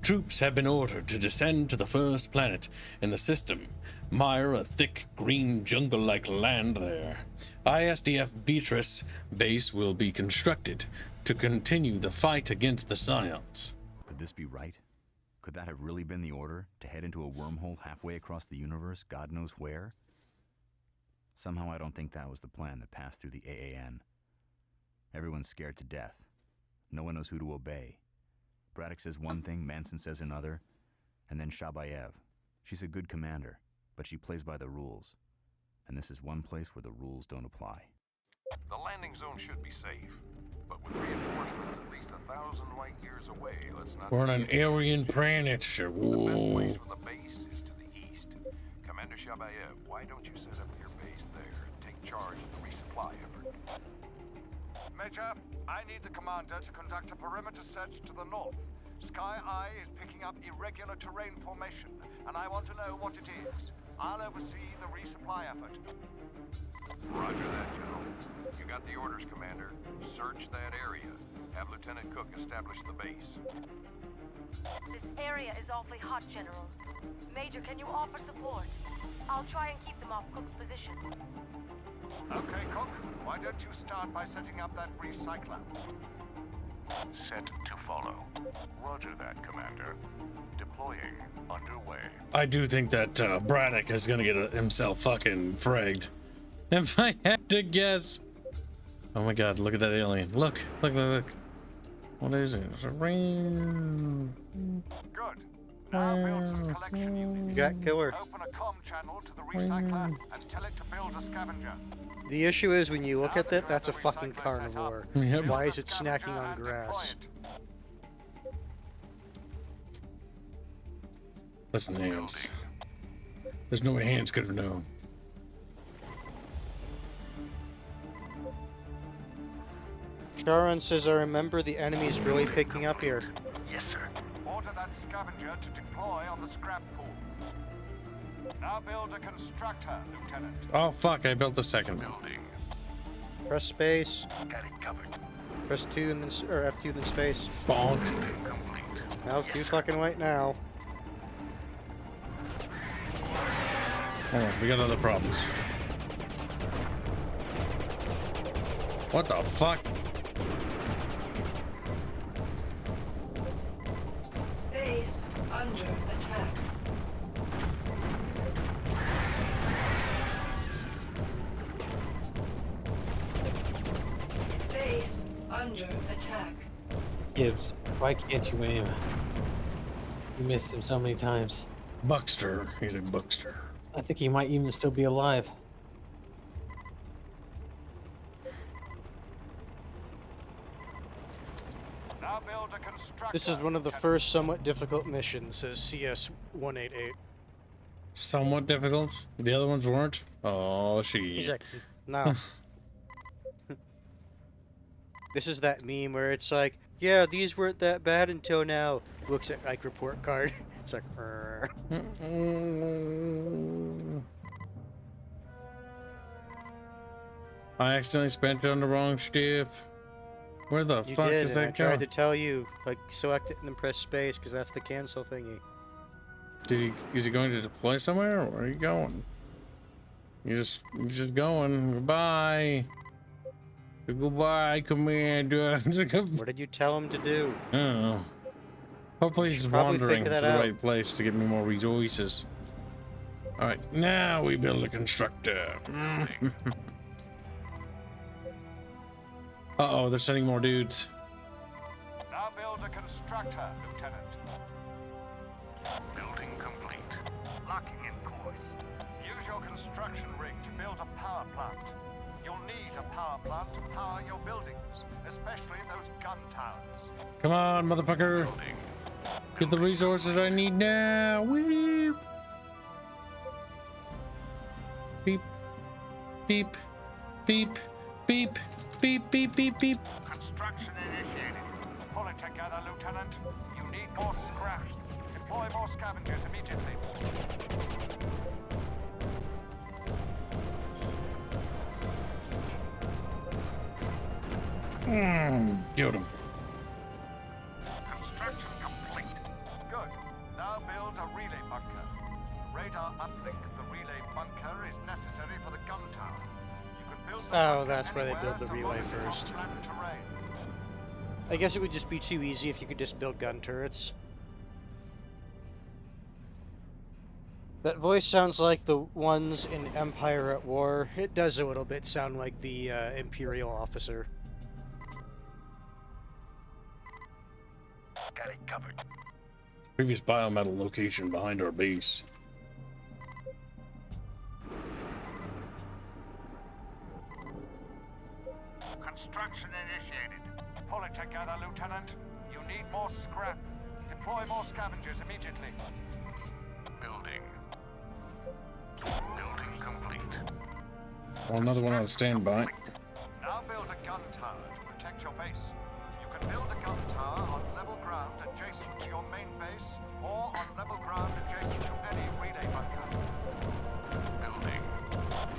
Troops have been ordered to descend to the first planet in the system, mire a thick green jungle-like land there. ISDF Beatrice base will be constructed to continue the fight against the Scions. Could this be right? Could that have really been the order, to head into a wormhole halfway across the universe, God knows where? Somehow I don't think that was the plan that passed through the AAN. Everyone's scared to death. No one knows who to obey. Braddock says one thing, Manson says another, and then Shabayev. She's a good commander, but she plays by the rules. And this is one place where the rules don't apply. The landing zone should be safe, but with reinforcements at least 1,000 light years away, let's not... We're on an alien planet. The best place for the base is to the east. Commander Shabayev, why don't you set up your base there and take charge of the resupply effort? Major, I need the commander to conduct a perimeter search to the north. Sky Eye is picking up irregular terrain formation, and I want to know what it is. I'll oversee the resupply effort. Roger that, General. You got the orders, Commander. Search that area. Have Lieutenant Cook establish the base. This area is awfully hot, General. Major, can you offer support? I'll try and keep them off Cook's position. Okay, Cook. Why don't you start by setting up that recycler? Set to follow. Roger that, Commander. Deploying underway. I do think that Braddock is gonna get himself fucking fragged. If I had to guess. Oh my god, look at that alien. Look. What is it? It's a ring. Good. Now build some collection units. You got killer. Open a comm channel to the recycler and tell it to build a scavenger. The issue is when you look at that, that's a fucking carnivore. Yep. Why is it snacking on grass? Listen, Hanse. There's no way Hanse could have known. Charon says, I remember the enemy's really picking up here. Yes, sir. Order that scavenger to deploy on the scrap pool. Now build a constructor, Lieutenant. Oh fuck, I built the second one. Building. Press space. Got it covered. Press 2 and then, or F2 then space. Bonk. Complete. No, too fucking late now. Hold on, we got other problems. What the fuck? Base under attack. Base under attack. Kibs, why can't you aim? You missed him so many times. Buckster. He's a Buckster. I think he might even still be alive. Now build a constructor. This is one of the first somewhat difficult missions, says CS-188. Somewhat difficult? The other ones weren't? Oh, He's shit. like, no. This is that meme where it's like, yeah, these weren't that bad until now. Looks at like report card. It's like, I accidentally spent it on the wrong stuff. Where the you fuck did, is and I that tried going? to tell you, like, select it and then press space, because that's the cancel thingy. Is he going to deploy somewhere, or where are you going? You're just going. Goodbye. Goodbye, Commander. What did you tell him to do? I don't know. Hopefully he's probably wandering figure to that the out. right place to get me more resources. Alright, now we build a constructor. Uh-oh, they're sending more dudes. Now build a constructor, Lieutenant. Building complete. Locking in course. Use your construction rig to build a power plant. You'll need a power plant to power your buildings, especially those gun towers. Come on, motherfucker. Get the resources I need now. Woo! Beep. Beep. Beep. Beep. Beep, beep, beep, beep. Construction initiated. Pull it together, Lieutenant. You need more scraps. Deploy more scavengers immediately. Killed him. Construction complete. Good. Now build a relay bunker. Radar uplink the relay Oh, that's why they build the relay first. I guess it would just be too easy if you could just build gun turrets. That voice sounds like the ones in Empire at War. It does a little bit sound like the Imperial officer. Got it covered. Previous biometal location behind our base. Construction initiated. Pull it together, Lieutenant. You need more scrap. Deploy more scavengers immediately. Building. Building complete. Well, another one on standby. Now build a gun tower to protect your base. You can build a gun tower on level ground adjacent to your main base, or on level ground adjacent to any relay bunker. Building.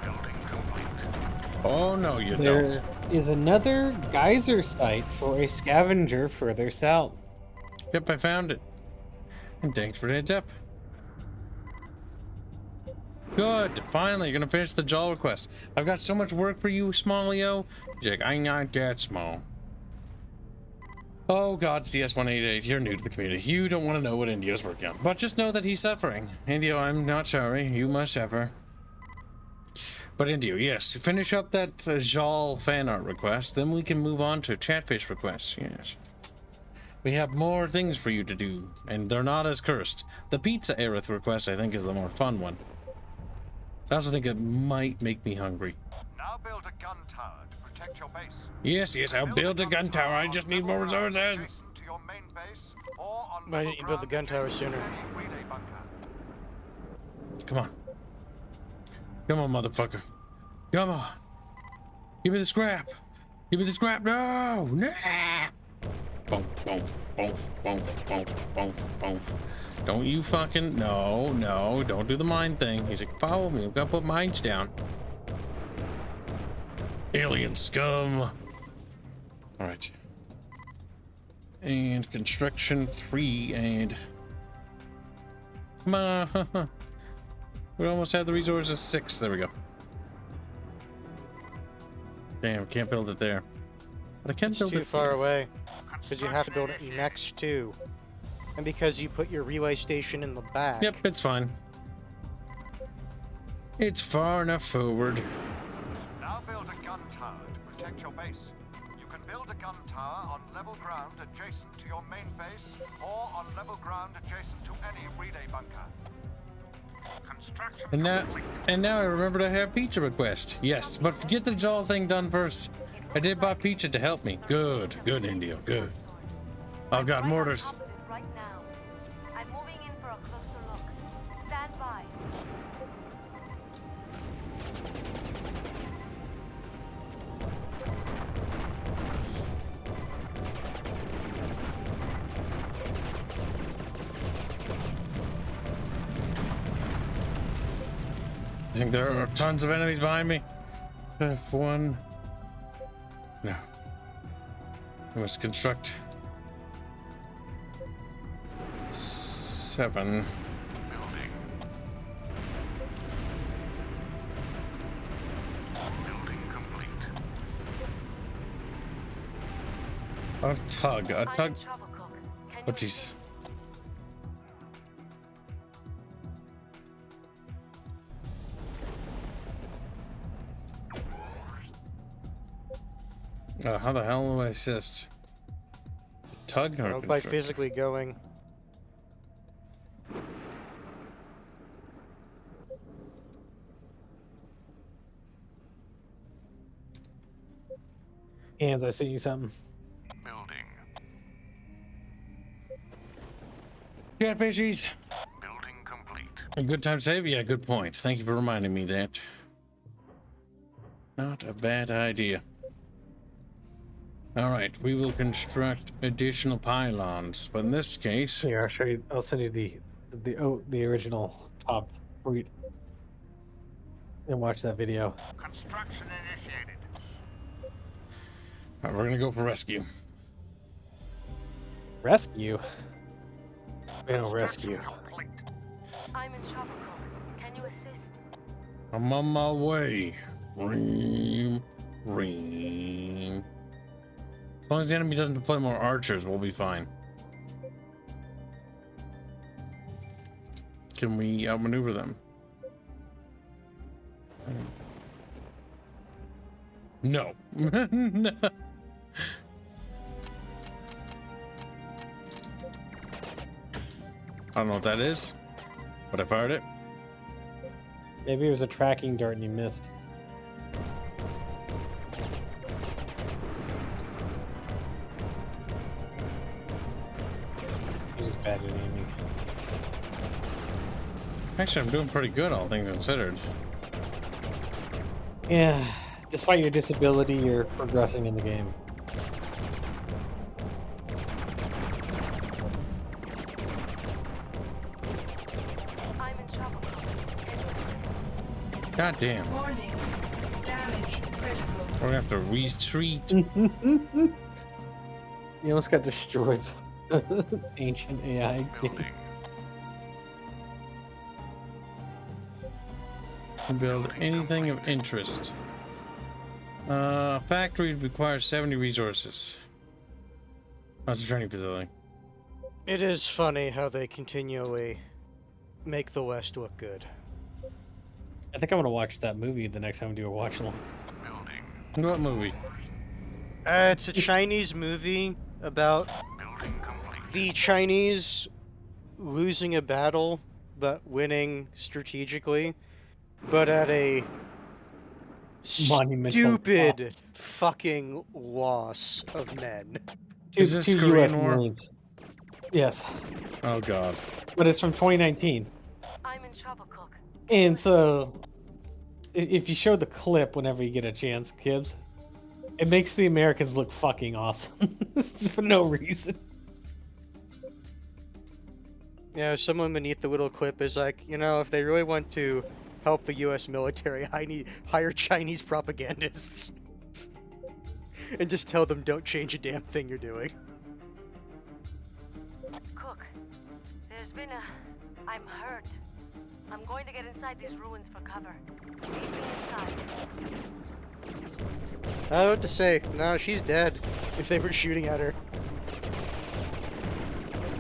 Building complete. Oh no, you don't. There is another geyser site for a scavenger further south. Yep, I found it. And thanks for the heads up. Good. Finally, you're gonna finish the Jaw request. I've got so much work for you, Smallio. He's like, I'm not that small. Oh God, CS188, you're new to the community. You don't want to know what Indio's working on. But just know that he's suffering. Indio, I'm not sorry. You must suffer. But Indio, yes, finish up that Jal fan art request, then we can move on to Chatfish requests, yes. We have more things for you to do, and they're not as cursed. The Pizza Aerith request, I think, is the more fun one. I also think it might make me hungry. Now build a gun tower to protect your base. Yes, I'll build a gun tower. I just need more resources. To your main base, or on Why didn't you build the gun tower sooner? relay bunker. Come on. Come on, motherfucker. Come on. Give me the scrap. Give me the scrap. No. Nah. Boom, boom, boom, boom, boom, boom, boom. Don't you fucking... No, don't do the mine thing. He's like, follow me. I've got to put mines down. Alien scum. All right. And construction 3 and... Come on. We almost had the resources. 6. There we go. Damn, can't build it there. But I can build it too far away. Because you have to build it next to. And because you put your relay station in the back. Yep, it's fine. It's far enough forward. Now build a gun tower to protect your base. You can build a gun tower on level ground adjacent to your main base, or on level ground adjacent to any relay bunker. And now I remembered I have pizza request. Yes, but get the jaw thing done first. I did buy pizza to help me. Good, Indio, good. I've got mortars. Right now. I'm moving in for a closer look. Stand by. I think there are tons of enemies behind me. F1. No. I must construct 7. Building complete. A tug. Oh, jeez. How the hell do I assist? Tug or By physically going. And I sent you something. Building. Yeah, fishies. Building complete. A good time save? Yeah, good point. Thank you for reminding me that. Not a bad idea. All right, we will construct additional pylons, but in this case, Here, I'll show you. I'll send you the original top read and watch that video. Construction initiated. all right, we're gonna go for rescue. Rescue? We don't rescue. I'm in Shabakok. Can you assist? I'm on my way. Ream. Ring. As long as the enemy doesn't deploy more archers, we'll be fine. Can we outmaneuver them? No. No. I don't know what that is, but I fired it. Maybe it was a tracking dart and you missed. You're just bad at aiming. Actually, I'm doing pretty good, all things considered. Yeah, despite your disability, you're progressing in the game. God damn. Warning. Damage critical. We're gonna have to retreat. You almost got destroyed. Ancient AI. Build anything of interest. Factory requires 70 resources. That's a training facility. It is funny how they continually make the West look good. I think I'm gonna watch that movie the next time we do a watch along. What movie? It's a Chinese movie about the Chinese losing a battle but winning strategically, but at a Monumental stupid fucking loss of men. Is this Two Korean US War? Marines. Yes, Oh god. but it's from 2019. I'm in trouble, Cook. And so, if you show the clip whenever you get a chance, Kibs, it makes the Americans look fucking awesome. Just for no reason. Yeah, someone beneath the little clip is like, you know, if they really want to help the U.S. military, hire Chinese propagandists. And just tell them don't change a damn thing you're doing. Cook, there's been a... I'm hurt. I'm going to get inside these ruins for cover. Meet me inside. I don't know what to say. No, she's dead. If they were shooting at her.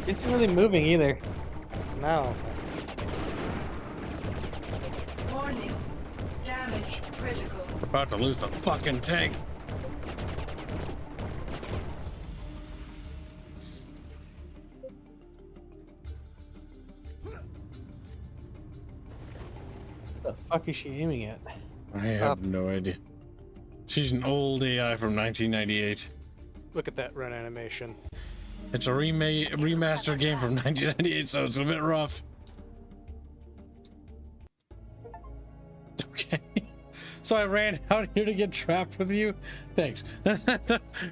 Isn't really moving either. No. Warning. Damage critical. We're about to lose the fucking tank. What the fuck is she aiming at? I have no idea. She's an old AI from 1998. Look at that run animation. It's a remastered game from 1998, so it's a bit rough. Okay. So I ran out here to get trapped with you? Thanks.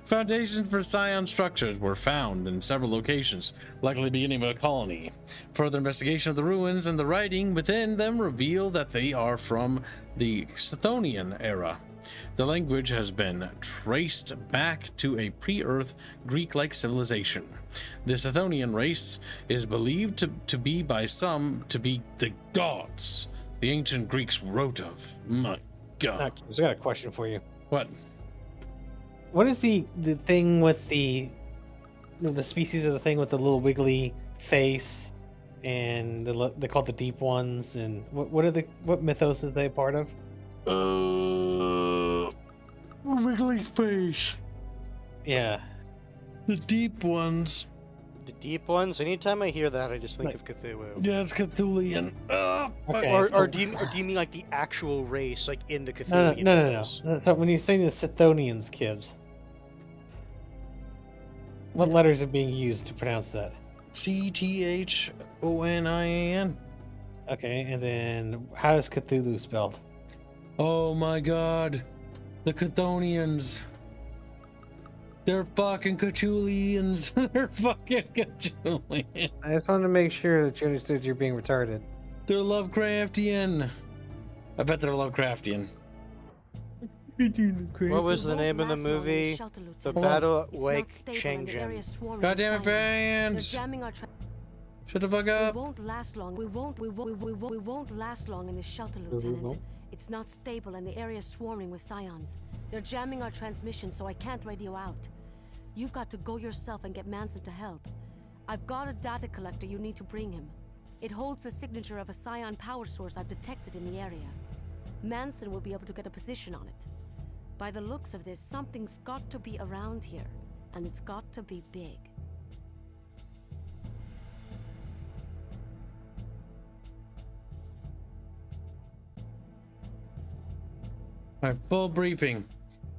Foundations for Scion structures were found in several locations, likely beginning of a colony. Further investigation of the ruins and the writing within them reveal that they are from the Chthonian era. The language has been traced back to a pre-Earth Greek-like civilization. The Chthonian race is believed to be by some to be the gods the ancient Greeks wrote of. My God. I got a question for you. What? What is the thing with the species of the thing with the little wiggly face, and they call it the deep ones, and what mythos is they a part of? Wiggly face. Yeah. The deep ones. The deep ones? Anytime I hear that, I just think of Cthulhu. Yeah, it's Cthulian. Okay, Or do you mean like the actual race, like in the Cthulhu? No. So when you say the Chthonians, Kibs, what letters are being used to pronounce that? Chthonian. Okay, and then how is Cthulhu spelled? Oh my God. The Chthonians. They're fucking Cthulhians. They're fucking Cthulhians. I just wanted to make sure that you understood you're being retarded. They're Lovecraftian. I bet they're Lovecraftian. What was the name of the movie? The Battle at Wake Chang'an. God damn it, fans! Shut the fuck up. We won't last long. We won't last long in this shelter, Lieutenant. It's not stable and the area's swarming with scions. They're jamming our transmission, so I can't radio out. You've got to go yourself and get Manson to help. I've got a data collector you need to bring him. It holds the signature of a scion power source I've detected in the area. Manson will be able to get a position on it. By the looks of this, something's got to be around here, and it's got to be big. Alright, full briefing.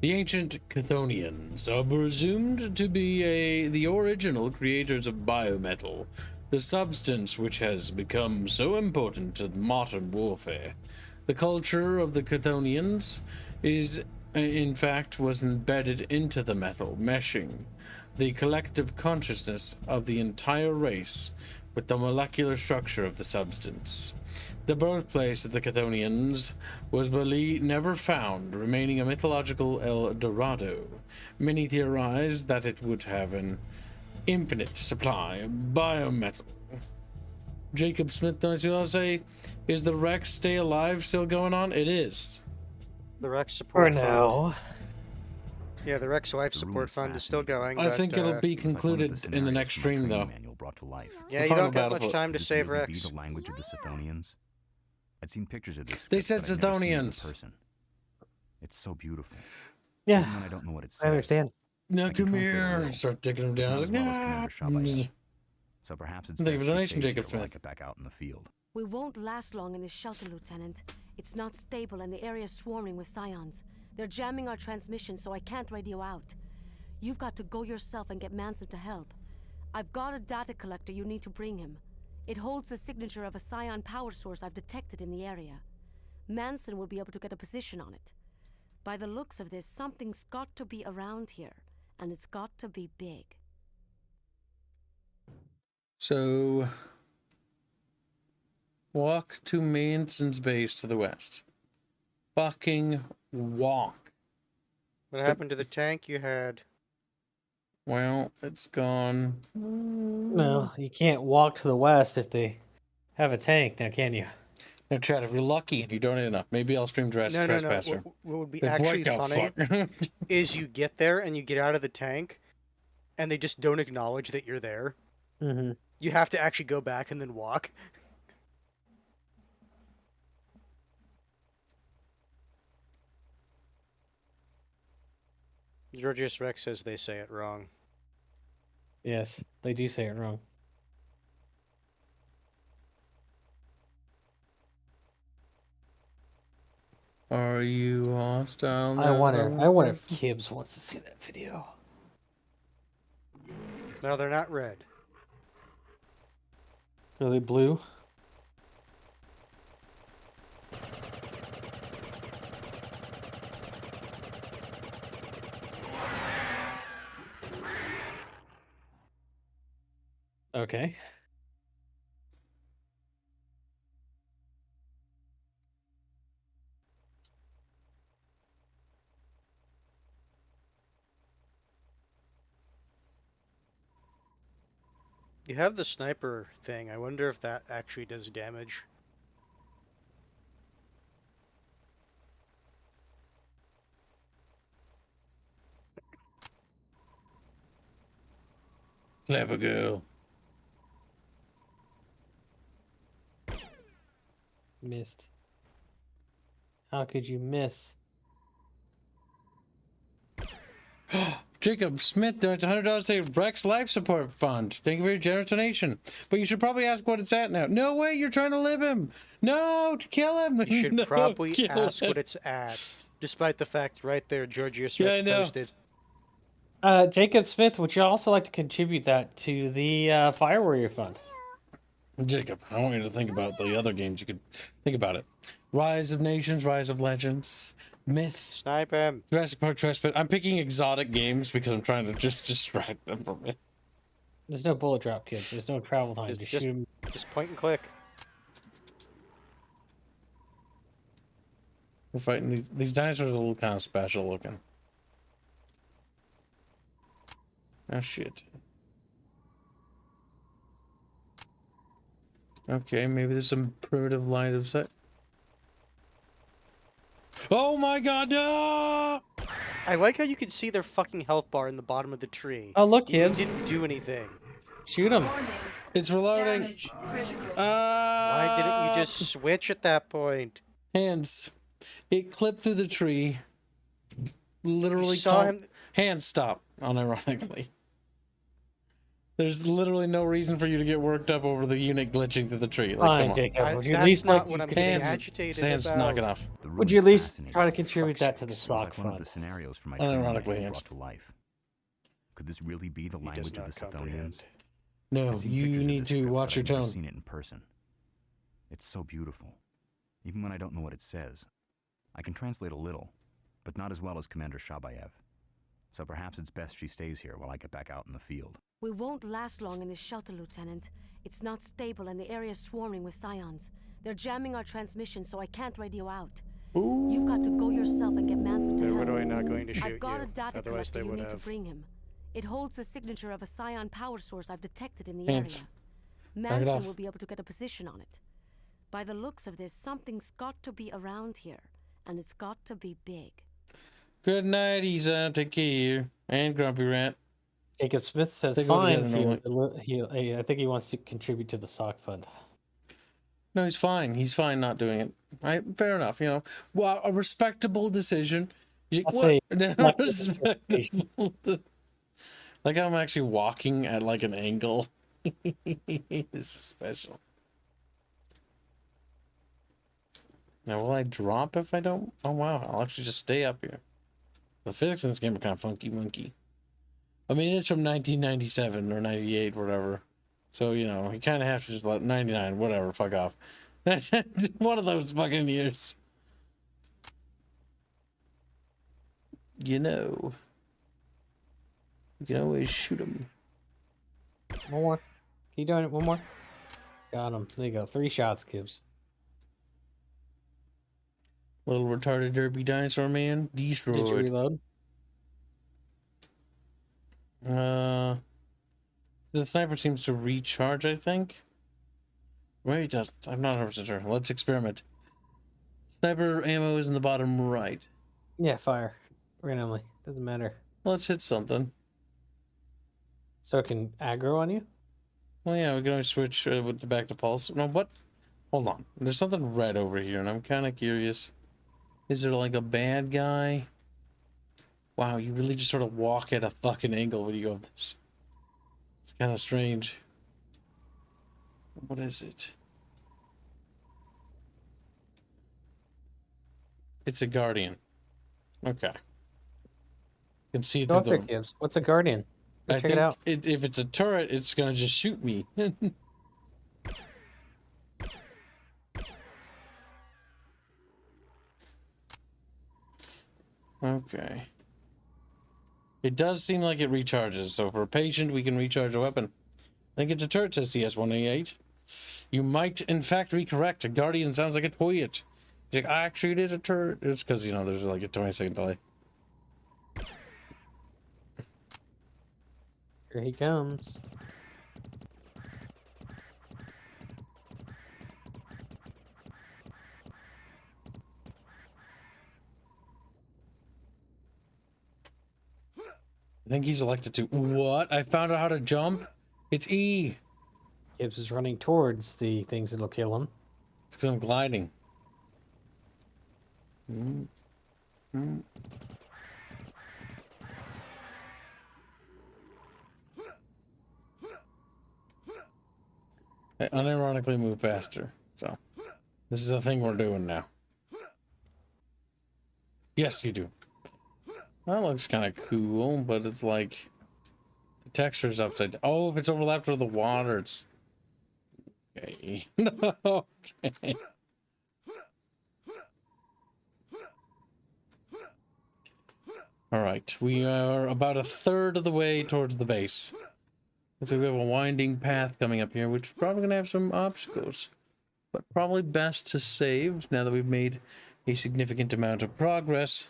The ancient Chthonians are presumed to be the original creators of biometal, the substance which has become so important to modern warfare. The culture of the Chthonians is, in fact, was embedded into the metal, meshing the collective consciousness of the entire race with the molecular structure of the substance. The birthplace of the Chthonians was believed never found, remaining a mythological El Dorado. Many theorized that it would have an infinite supply of biometal. Jacob Smith, don't you all say, is the Rex Stay Alive still going on? It is. The Rex support For fund. now. Yeah, the Rex Life support fund is still going. I but, think it'll be concluded in the next stream, though. Brought to life. Yeah, you don't got much time to save Rex. The language of the Sithonians. I'd seen pictures of this. They said Sithonians. It's so beautiful. Yeah, Even when I don't know what it says. I understand. Now come here. Start taking them down. Like, nah. So perhaps it's Think of a best donation, to stay Jacob here while I Smith. get back out in the field. We won't last long in this shelter, Lieutenant. It's not stable and the area's swarming with scions. They're jamming our transmission, so I can't radio out. You've got to go yourself and get Manson to help. I've got a data collector you need to bring him. It holds the signature of a scion power source I've detected in the area. Manson will be able to get a position on it. By the looks of this, something's got to be around here, and it's got to be big. So, walk to Manson's base to the west. Fucking walk. What happened to the tank you had? Well, it's gone. No, you can't walk to the west if they have a tank, now can you? Now, Chad, if you're lucky and you donate enough, maybe I'll stream Trespasser. No. What would be Like, actually what the funny fuck? is you get there and you get out of the tank, and they just don't acknowledge that you're there. Mm-hmm. You have to actually go back and then walk. Georgius Rex says they say it wrong. Yes, they do say it wrong. Are you hostile? I wonder if Kibs wants to see that video. No, they're not red. Are they blue? Okay. You have the sniper thing. I wonder if that actually does damage. Clever girl. Missed. How could you miss? Jacob Smith donates $100 to Rex Life Support Fund. Thank you for your generous donation. But you should probably ask what it's at now. No way, you're trying to live him. No, to kill him. You should No, probably kill ask him. what it's at. Despite the fact right there, Georgius Yeah, Rex I know. posted. Jacob Smith, would you also like to contribute that to the Fire Warrior Fund? Jacob, I want you to think about the other games you could think about it. Rise of Nations, Rise of Legends, Myth. Snipe him. Jurassic Park Trespass. I'm picking exotic games because I'm trying to just distract them from it. There's no bullet drop, kid. There's no travel time to shoot him. Just point and click. We're fighting these dinosaurs are a little kind of special looking. Oh shit. Okay, maybe there's some primitive line of sight. Oh my god, no! I like how you can see their fucking health bar in the bottom of the tree. Oh, look, You Kibs. didn't do anything. Shoot him. It's reloading. Damage critical. Why didn't you just switch at that point? Hands. It clipped through the tree. Literally You saw him. Hands stop, unironically. There's literally no reason for you to get worked up over the unit glitching through the tree. Like, Fine, come on. Jacob. Would you at That's least not like what to I'm getting Hands, agitated hands about. knock it off. The Would room you at is least fascinating. try to contribute Fuck's that to the It's stock like one of fund? the scenarios from my Unironically, training Hands. brought to life. Could this really be the He does language of not the comprehend. Sithonians? No, I've seen you pictures of need this to script, watch but your I've never tone. seen it in person. It's so beautiful. Even when I don't know what it says, I can translate a little, but not as well as Commander Shabayev. So perhaps it's best she stays here while I get back out in the field. We won't last long in this shelter, Lieutenant. It's not stable and the area's swarming with scions. They're jamming our transmission, so I can't radio out. You've got to go yourself and get Manson to Then help. what am I not going to shoot I've got you? a data Otherwise they collector you would need to have. bring him. It holds the signature of a scion power source I've detected in the Hands. area. Back it Manson off. will be able to get a position on it. By the looks of this, something's got to be around here, and it's got to be big. Good night, Isa. Take care. And Grumpy Rat. Jacob Smith says They go fine. together normally. I think he wants to contribute to the sock fund. No, he's fine. He's fine not doing it. Fair enough, you know. Well, a respectable decision. I'll What? say No, respectable. Like I'm actually walking at like an angle. This is special. Now, will I drop if I don't? Oh, wow. I'll actually just stay up here. The physics in this game are kind of funky monkey. I mean, it's from 1997 or 98, whatever. So, you know, you kind of have to just let 99, whatever, fuck off. One of those fucking years. You know. You can always shoot them. One more. Keep doing it. One more. Got him. There you go. 3 shots, Kibs. Little retarded derpy dinosaur man destroyed. Did you reload? The sniper seems to recharge, I think. Maybe it doesn't. I'm not 100% sure. Let's experiment. Sniper ammo is in the bottom right. Yeah, fire. Randomly. Doesn't matter. Let's hit something. So it can aggro on you? Well, yeah, we can always switch back to pulse. No, what? Hold on. There's something red over here, and I'm kind of curious. Is there like a bad guy? Wow, you really just sort of walk at a fucking angle when you go this. It's kind of strange. What is it? It's a guardian. Okay. You can see Go up through there, the... Kibs. What's a guardian? Go check it out. If it's a turret, it's gonna just shoot me. Okay. It does seem like it recharges, so for a patient, we can recharge a weapon. I think it's a turret, says CS188. You might, in fact, be correct. A guardian sounds like a twit. Like, actually, it is a turret. It's because, you know, there's like a 20-second delay. Here he comes. I think he's elected to. What? I found out how to jump? It's E. Kibs is running towards the things that'll kill him. It's because I'm gliding. I unironically move faster, so this is a thing we're doing now. Yes, you do. That looks kind of cool, but it's like the texture's upside down. Oh, if it's overlapped with the water, it's okay. Okay. All right, we are about a third of the way towards the base. Looks like we have a winding path coming up here, which is probably going to have some obstacles. But probably best to save now that we've made a significant amount of progress.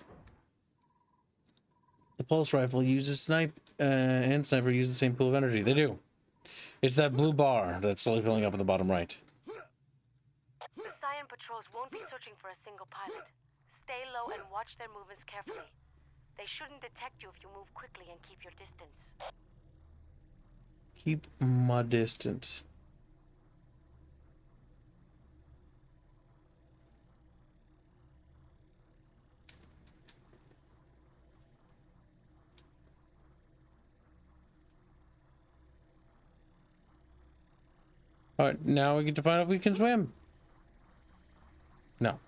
The pulse rifle uses and sniper use the same pool of energy. They do. It's that blue bar that's slowly filling up in the bottom right. The Scion patrols won't be searching for a single pilot. Stay low and watch their movements carefully. They shouldn't detect you if you move quickly and keep your distance. Keep my distance. All right, now we get to find out if we can swim. No.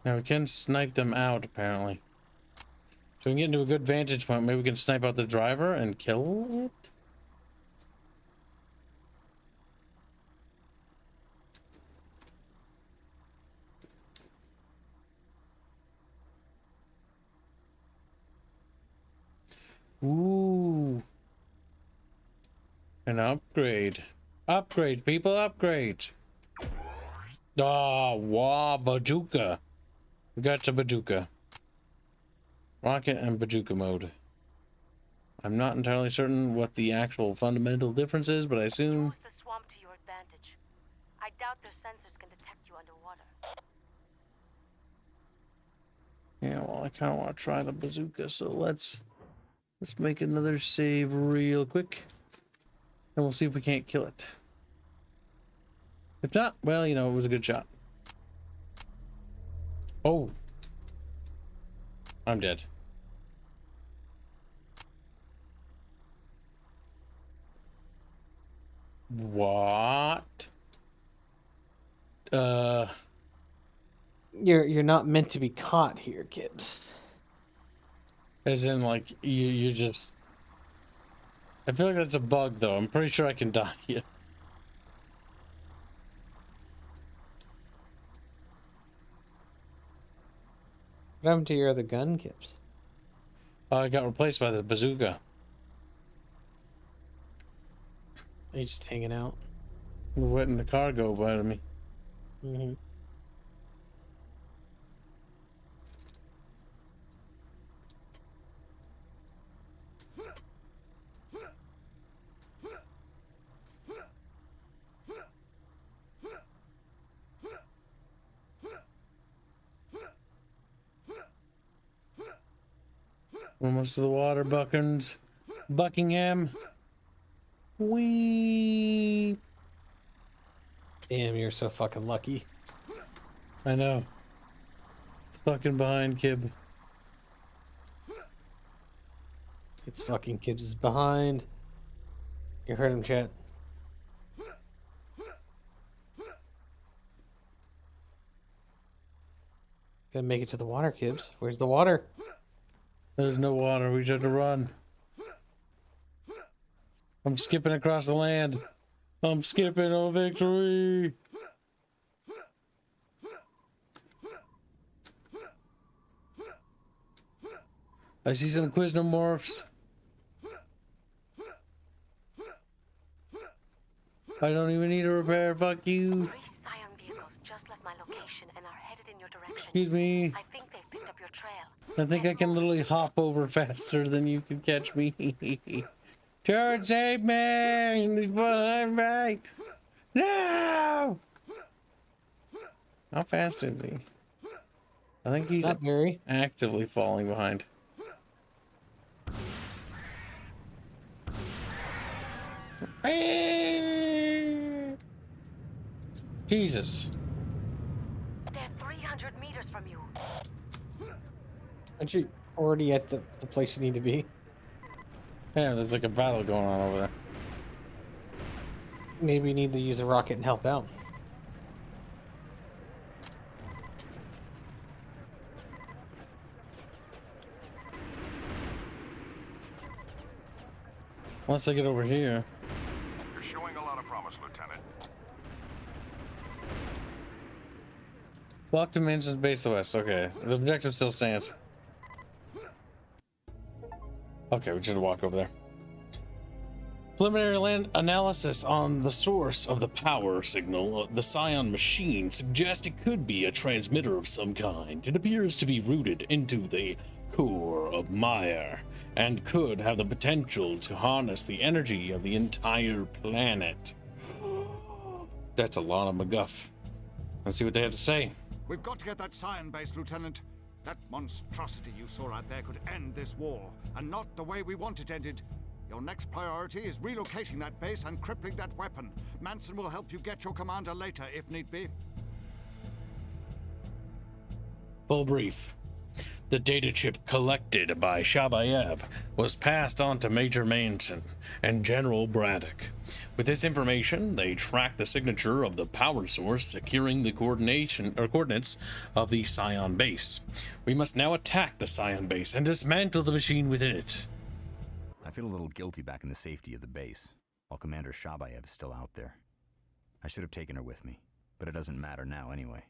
Now we can snipe them out, apparently. So we can get into a good vantage point. Maybe we can snipe out the driver and kill it? Ooh. An upgrade. Upgrade, people, upgrade. Ah, wow, bazooka. We got a bazooka. Rocket and bazooka mode. I'm not entirely certain what the actual fundamental difference is, but I assume... Use the swamp to your advantage. I doubt their sensors can detect you underwater. Yeah, well, I kind of want to try the bazooka, so let's make another save real quick. And we'll see if we can't kill it. If not, well, you know, it was a good shot. Oh. I'm dead. What? You're not meant to be caught here, Kibs. As in, like, you just... I feel like that's a bug, though. I'm pretty sure I can die here. What happened to your other gun, Kibs? I got replaced by the bazooka. Are you just hanging out? Letting the cargo by me. Mm-hmm. Almost to the water, Buckins. Buckingham. Wee. Damn, you're so fucking lucky. I know. It's fucking behind Kib. It's fucking Kibs is behind. You heard him, chat. Gotta make it to the water, Kibs. Where's the water? There's no water. We just have to run. I'm skipping across the land. I'm skipping a victory. I see some Quiznomorphs. I don't even need a repair. Fuck you. 3 Scion vehicles just left my location and are headed in your direction. Excuse me. I think they've picked up your trail. I think I can literally hop over faster than you can catch me. Charon, save me! He's behind me! No! How fast is he? I think he's Not very. actively falling behind. Jesus. They're 300 meters from you. Aren't you already at the place you need to be? Yeah, there's like a battle going on over there. Maybe you need to use a rocket and help out. Once I get over here. You're showing a lot of promise, Lieutenant. Block to Manson's base to the west. Okay, the objective still stands. Okay, we should walk over there. Preliminary land analysis on the source of the power signal. The Scion machine suggests it could be a transmitter of some kind. It appears to be routed into the core of Maya and could have the potential to harness the energy of the entire planet. That's a lot of McGuff. Let's see what they have to say. We've got to get that Scion base, Lieutenant. That monstrosity you saw out there could end this war, and not the way we want it ended. Your next priority is relocating that base and crippling that weapon. Manson will help you get your commander later, if need be. Full brief. The data chip collected by Shabayev was passed on to Major Manson and General Braddock. With this information, they tracked the signature of the power source securing the coordinates of the Scion base. We must now attack the Scion base and dismantle the machine within it. I feel a little guilty back in the safety of the base, while Commander Shabayev is still out there. I should have taken her with me, but it doesn't matter now anyway.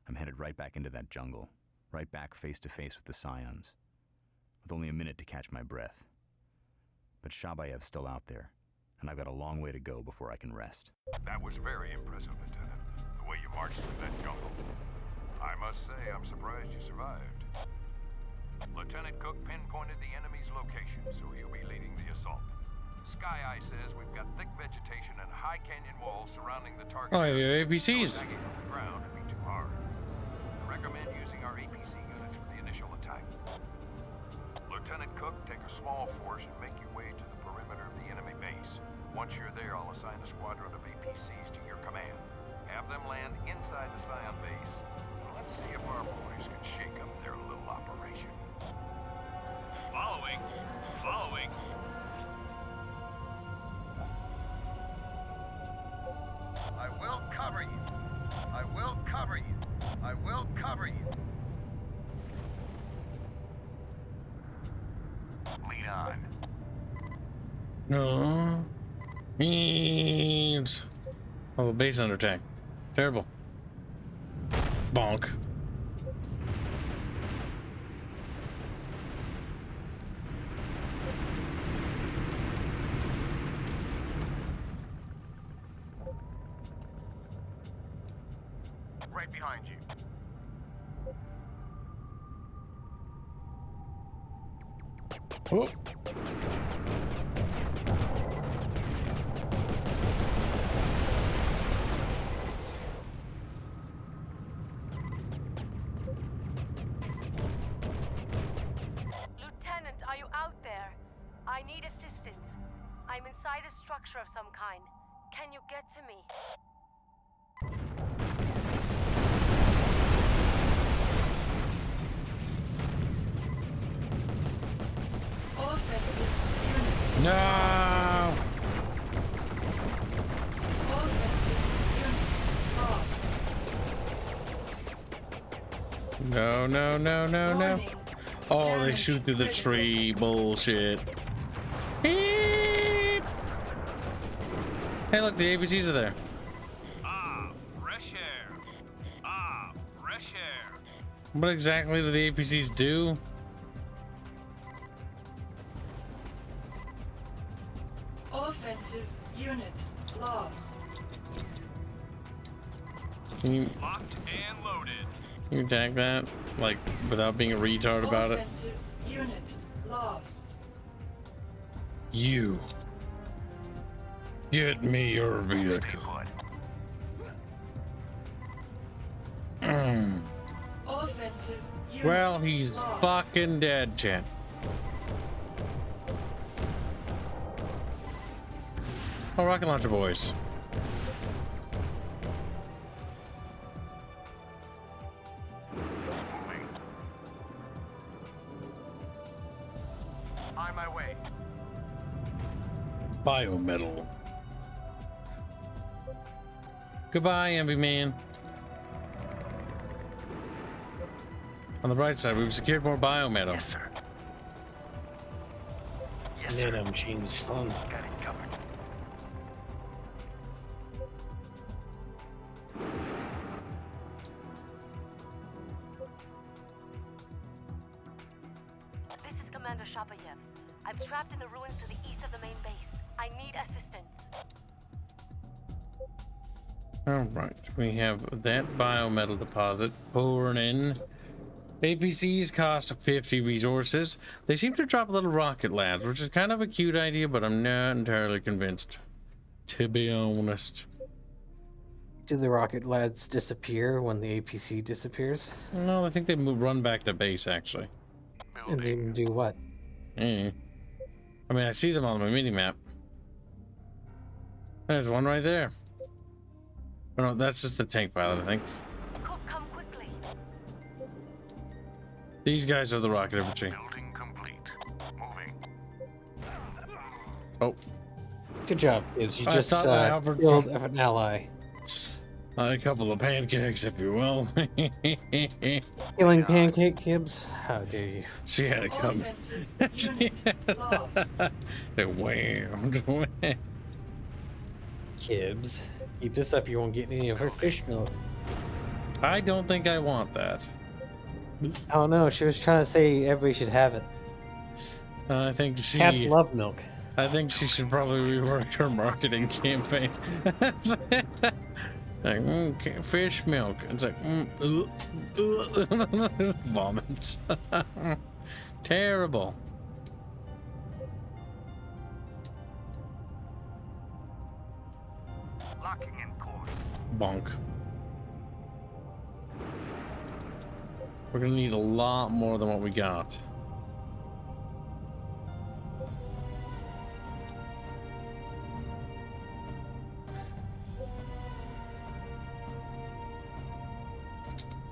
I'm headed right back into that jungle, right back face to face with the Scions, with only a minute to catch my breath. But Shabayev's still out there, and I've got a long way to go before I can rest. That was very impressive, Lieutenant, the way you marched through that jungle. I must say, I'm surprised you survived. Lieutenant Cook pinpointed the enemy's location, so he'll be leading the assault. Sky Eye says we've got thick vegetation and high canyon walls surrounding the target. Oh, yeah, APCs. So attacking from the ground would be too hard. I recommend using our APC units for the initial attack. Lieutenant Cook, take a small force and make your way to the perimeter of the enemy base. Once you're there, I'll assign a squadron of APCs to your command. Have them land inside the Scion base. Let's see if our boys can shake up their little operation. Following. I will cover you. I will cover you. I will cover you. Lead on. No. Oh, the base under attack. Terrible. Bonk. Right behind you. Oh. Lieutenant, are you out there? I need assistance. I'm inside a structure of some kind. Can you get to me? Offensive unit. No. Offensive unit lost. No, no, no, no, no. Warning. Oh, they Damage shoot through the critical. tree. Bullshit. Beep. Hey, look, the ABCs are there. Fresh air. Fresh air. What exactly do the APCs do? Offensive unit lost. Can you Locked and loaded. tag that? Like, without being a retard about it? Offensive unit lost. You. Get me your Stay vehicle. put. Offensive unit Well, he's lost. fucking dead, chat. Oh, rocket launcher boys. Moving. On my way. Biometal. Goodbye, Envy Man. On the bright side, we've secured more biometal. Yes, sir. Yes, Nano sir. machines, son. Got it covered. This is Commander Shabayev. I'm trapped in the ruins to the east of the main base. I need assistance. All right, we have that biometal deposit pouring in. APCs cost 50 resources. They seem to drop little rocket lads, which is kind of a cute idea, but I'm not entirely convinced, to be honest. Do the rocket lads disappear when the APC disappears? No, I think they run back to base, actually. And then do what? I mean, I see them on my mini-map. There's one right there. Oh, no, that's just the tank pilot, I think. Come quickly. These guys are the rocket infantry. Building complete. Moving. Oh. Good job, Kibs. You I just thought I offered killed from- an ally. A couple of pancakes, if you will. Killing pancake, Kibs? How dare you? She had it coming. They whammed. Kibs, keep this up, you won't get any of her fish milk. I don't think I want that. Oh no, she was trying to say everybody should have it. I think she... Cats love milk. I think she should probably rework her marketing campaign. Like, fish milk. It's like, vomit. Terrible. Locking in course. Bonk. We're gonna need a lot more than what we got.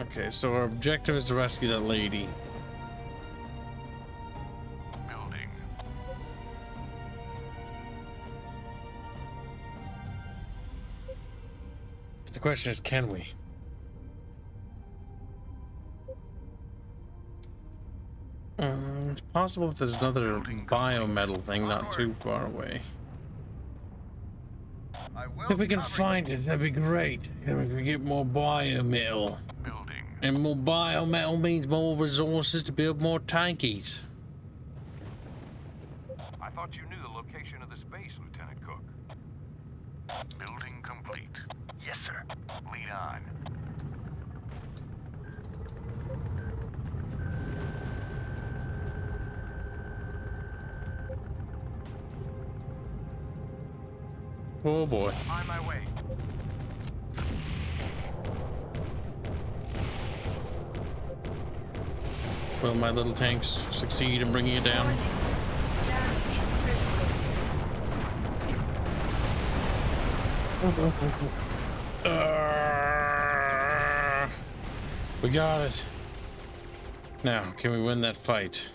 Okay, so our objective is to rescue that lady. Building. But the question is, can we? It's possible if there's another biometal thing not too far away. If we can find it, that'd be great. And we can get more biometal. Building. And more biometal means more resources to build more tankies. I thought you knew the location of this base, Lieutenant Cook. Building complete. Yes, sir. Lead on. Oh boy. On my way. Will my little tanks succeed in bringing it down? We got it. Now, can we win that fight?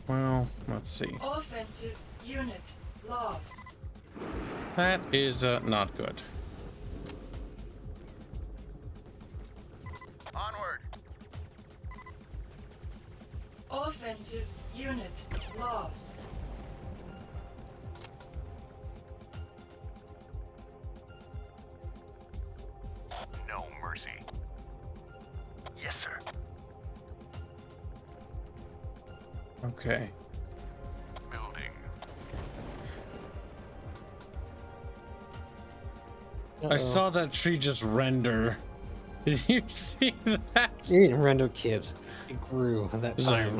Well, let's see. Offensive unit lost. That is not good. Onward. Offensive unit lost. No mercy. Yes, sir. Okay. Building. I saw that tree just render. Did you see that? You didn't render Kibs. It grew at that It's like, time.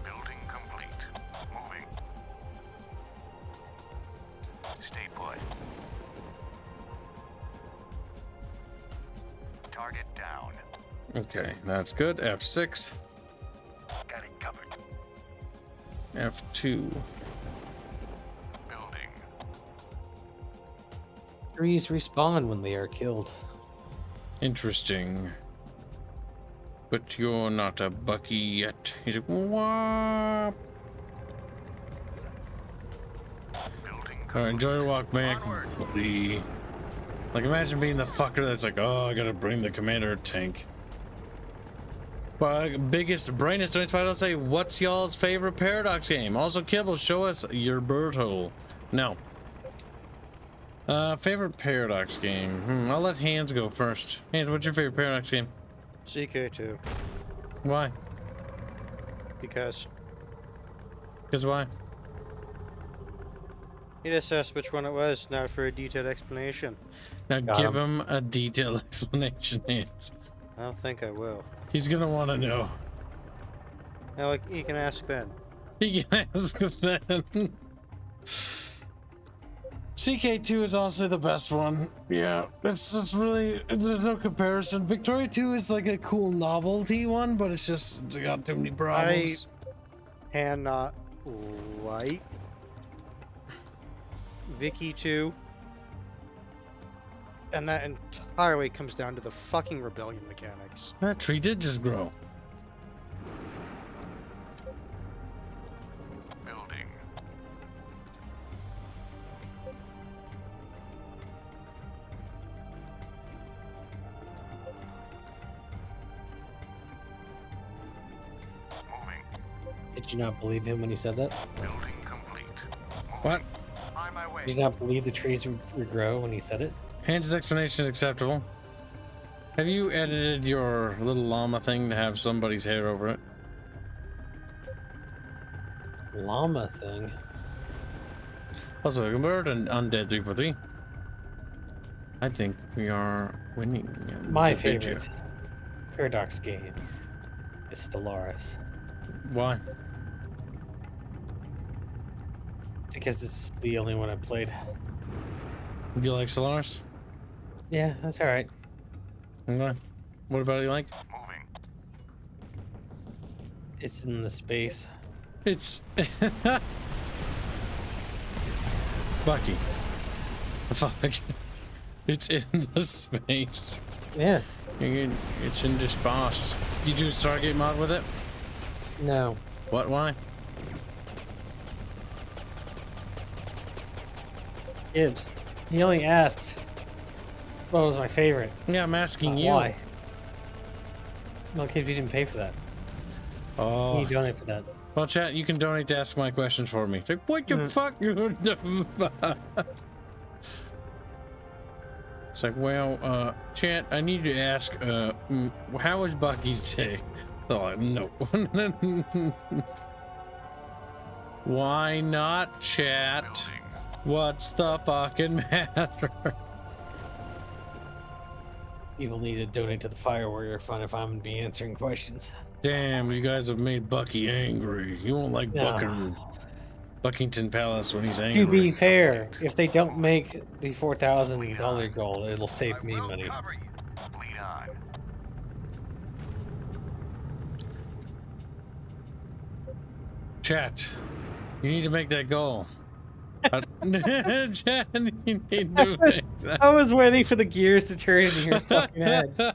Building complete. Moving. Stay put. Target down. Okay, that's good. F6. Got it covered. F2. Building. Trees respawn when they are killed. Interesting. But you're not a Bucky yet. He's like, whoop. Alright, enjoy your walk back, buddy. Like, imagine being the fucker that's like, oh, I gotta bring the commander tank. But biggest brainest don't try to say, what's y'all's favorite Paradox game? Also, Kibble, show us your bird hole. No. Favorite Paradox game? I'll let Hanse go first. Hanse, what's your favorite Paradox game? CK2. Why? Because Because why? He just asked which one it was, not for a detailed explanation. Now give him a detailed explanation, Hanse. I don't think I will. He's gonna want to know. Now he can ask then. He can ask then. CK2 is honestly the best one. Yeah, it's really, there's no comparison. Victoria 2 is like a cool novelty one, but it's just got too many problems. I cannot like Vicky 2. And that entirely comes down to the fucking rebellion mechanics. That tree did just grow. Building. Moving. Did you not believe him when he said that? Building complete. What? On my way. Did you not believe the trees would grow when he said it? Hanse's explanation is acceptable. Have you edited your little llama thing to have somebody's hair over it? Llama thing? Also, compared to Undead 343, I think we are winning. My favorite Paradox game is Stellaris. Why? Because it's the only one I've played. Do you like Stellaris? Yeah, that's alright. Okay. What about you like? Moving. It's in the space. It's Bucky. The fuck? It's in the space. Yeah. It's in the space. You do a Stargate mod with it? No. What? Why? Kibs. He only asked what was my favorite. Yeah, I'm asking you. Why? No, Kibs, you didn't pay for that. Oh. You donate for that. Well, chat, you can donate to ask my questions for me. It's like, what the fuck? It's like, well, chat, I need to ask, how was Bucky's day? Oh, no. Why not, chat? What's the fucking matter? People need to donate to the Fire Warrior Fund if I'm gonna be answering questions. Damn, you guys have made Bucky angry. You won't like Buckington Palace when he's angry. To be fair, if they don't make the $4,000 goal, it'll save me money. Lead on. Chat, you need to make that goal. Chat, you need to make that. I was waiting for the gears to turn in your fucking head.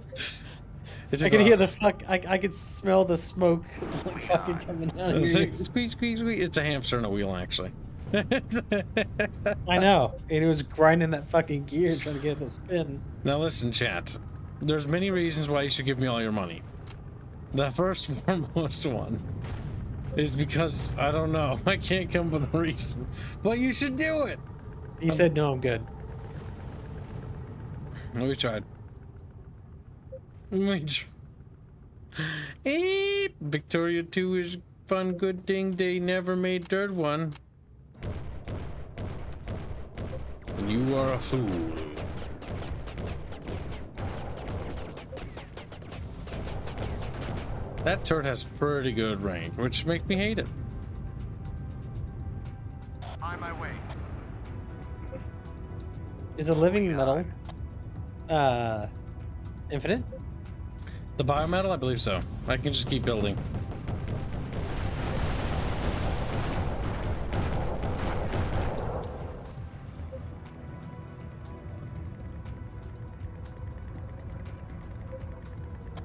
I could hear the fuck. I could smell the smoke like, fucking coming out of your ears. Squeak, squeak, squeak. It's a hamster on a wheel, actually. I know. And it was grinding that fucking gear trying to get it to spin. Now listen, chat. There's many reasons why you should give me all your money. The first foremost one is because, I don't know, I can't come up with a reason. But you should do it! He said, no, I'm good. We tried. Victoria 2 is fun, good thing they never made third one. You are a fool. That turret has pretty good range, which makes me hate it. On my way. Is a living metal infinite? The biometal, I believe so. I can just keep building.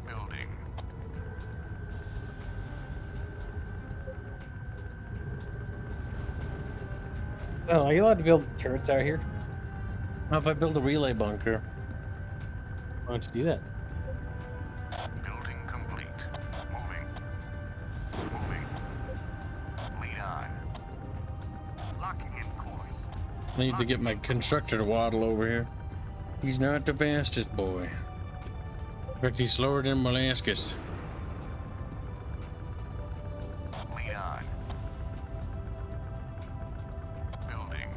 Building. Oh, are you allowed to build turrets out here? How if I build a relay bunker? Why don't you do that? Building complete. Moving. Moving. Lead on. Locking in course. I need to get my constructor to waddle over here. He's not the fastest boy. In fact, he's slower than Molasses. Lead on. Building.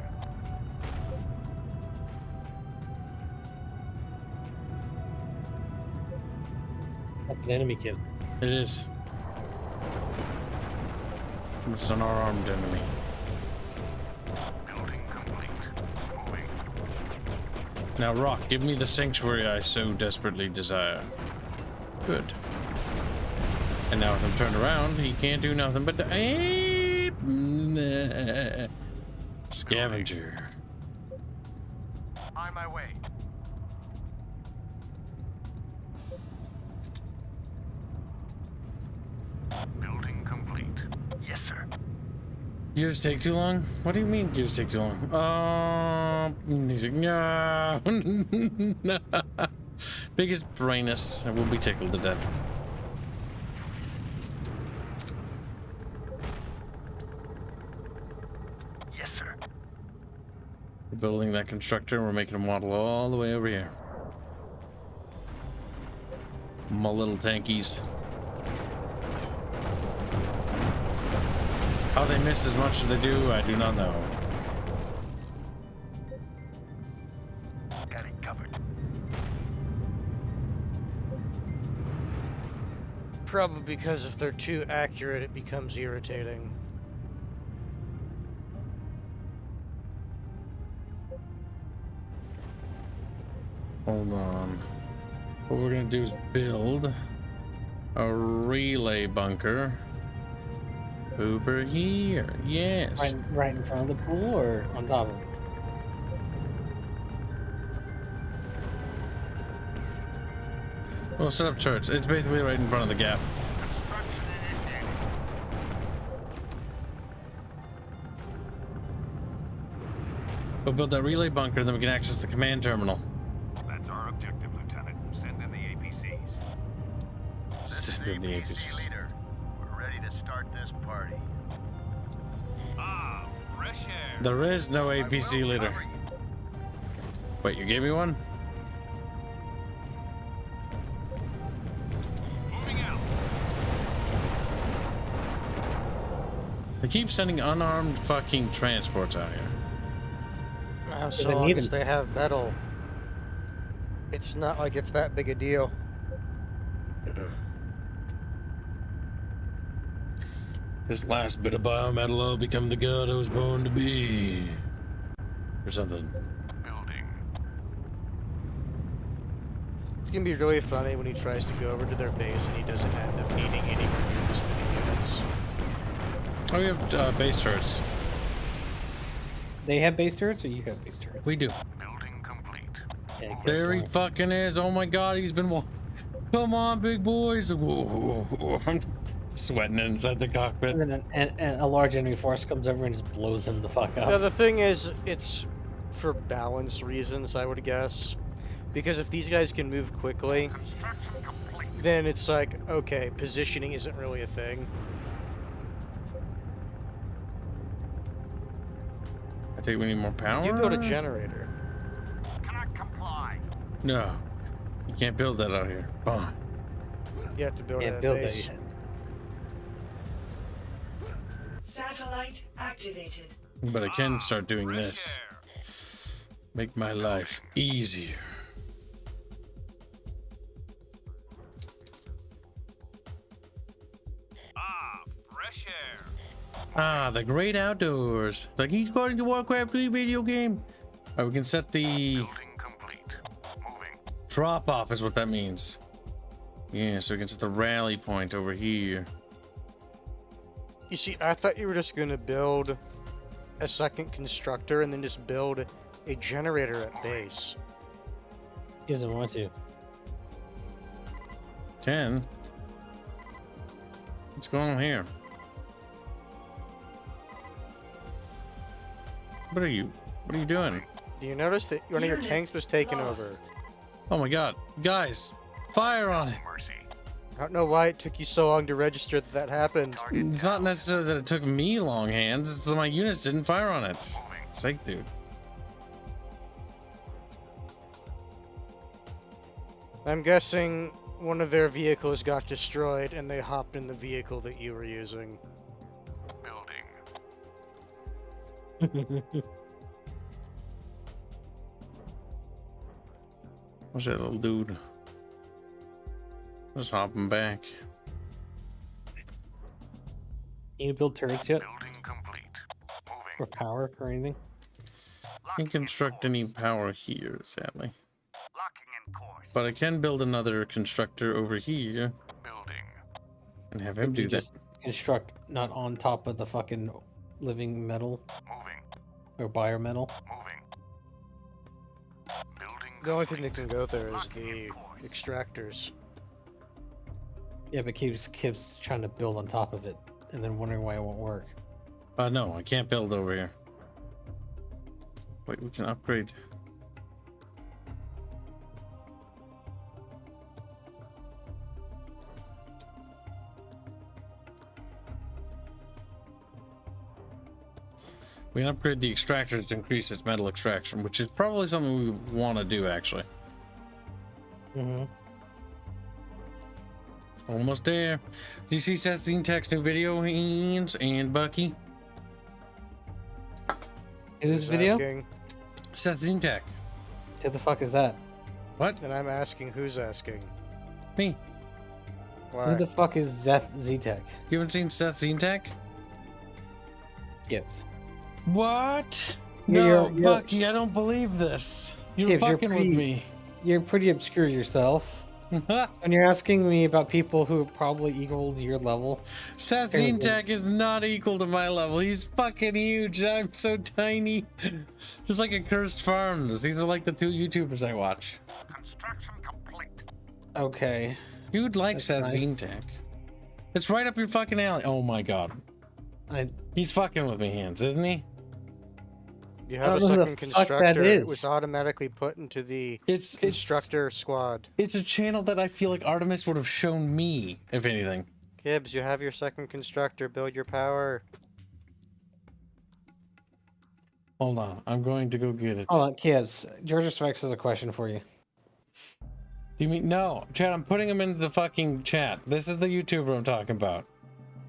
That's an enemy kid. It is. It's an unarmed enemy. Building complete. Moving. Now, Rock, give me the sanctuary I so desperately desire. Good. And now if I'm turned around, he can't do nothing but scavenger. On my way. Building complete. Yes, sir. Gears take too long? What do you mean gears take too long? No. Biggest brainness. I will be tickled to death. Yes, sir. We're building that constructor and we're making a model all the way over here. My little tankies. How they miss as much as they do, I do not know. Got it covered. Probably because if they're too accurate, it becomes irritating. Hold on. What we're gonna do is build a relay bunker over here. Yes. Right in front of the pool or on top of it? We'll set up turrets. It's basically right in front of the gap. We'll build that relay bunker, then we can access the command terminal. That's our objective, Lieutenant. Send in the APCs. Send in the APCs. Leader, we're ready to start this party. Ah, fresh air. There is no APC leader. Wait, you gave me one? Moving out. They keep sending unarmed fucking transports out here. So long as they have metal, it's not like it's that big a deal. This last bit of biometal, I'll become the god I was born to be. Or something. Building. It's gonna be really funny when he tries to go over to their base and he doesn't end up needing anywhere near this many units. Oh, we have base turrets. They have base turrets, or you have base turrets? We do. Building complete. Yeah, There he fucking is. Oh my god, he's been come on, big boys. Whoa. I'm sweating inside the cockpit. And then and a large enemy force comes over and just blows him the fuck up. Now the thing is, it's for balance reasons, I would guess. Because if these guys can move quickly, then it's like, okay, positioning isn't really a thing. I take we need more power. You build a generator. Cannot comply. No, you can't build that out here. Boom. You have to build a build base. that. Satellite activated. But I can start doing this. Make my life easier. Ah, fresh air. Ah, the great outdoors. It's like he's going to Warcraft 3 video game. All right, we can set the Building complete. Moving. drop off is what that means. Yeah, so we can set the rally point over here. You see, I thought you were just going to build a second constructor and then just build a generator at base. He doesn't want to. 10. What's going on here? What are you doing? Do you notice that one of your tanks was taken over? Oh my god. Guys, fire on it. Mercy. I don't know why it took you so long to register that that happened. It's not necessarily that it took me long hands, it's that my units didn't fire on it. Sake, dude. I'm guessing one of their vehicles got destroyed and they hopped in the vehicle that you were using. Building. What's that little dude? Just hopping back. Can you build turrets yet? Building complete. Or power or anything? Can't construct any power here, sadly. Locking in course. But I can build another constructor over here. Building. And have him do that. Just construct not on top of the fucking living metal Moving. or biometal. Moving. Building. The only thing that can go there is the extractors. Yeah, but keeps trying to build on top of it and then wondering why it won't work. No, I can't build over here. Wait, we can upgrade. We can upgrade the extractor to increase its metal extraction, which is probably something we want to do, actually. Mm-hmm. Almost there. Did you see Seth Zintek's new video, Haynes and Bucky? In this video? Asking, Seth Zintek. Who the fuck is that? What? and I'm asking who's asking. Me. Why? Who the fuck is Zeth Zetek? You haven't seen Seth Zintek? Gibbs. What? Yeah, No, you're- Bucky, I don't believe this. You're Gibbs, fucking with me. You're pretty obscure yourself. And you're asking me about people who are probably equal to your level. Seth Apparently. Zintek is not equal to my level. He's fucking huge. I'm so tiny. Just like a Cursed Farms. These are like the two YouTubers I watch. Construction complete. Okay. You'd like That's Seth nice. Zintek. It's right up your fucking alley. Oh my god. He's fucking with me, Hands, isn't he? You I have a don't know who second the fuck that constructor. It is. was automatically put into the It's constructor squad. It's a channel that I feel like Artemis would have shown me, if anything. Kibs, you have your second constructor. Build your power. Hold on, I'm going to go get it. Hold on, Kibbs. Georgia Strikes has a question for you. You mean no, Chad? I'm putting him into the fucking chat. This is the YouTuber I'm talking about.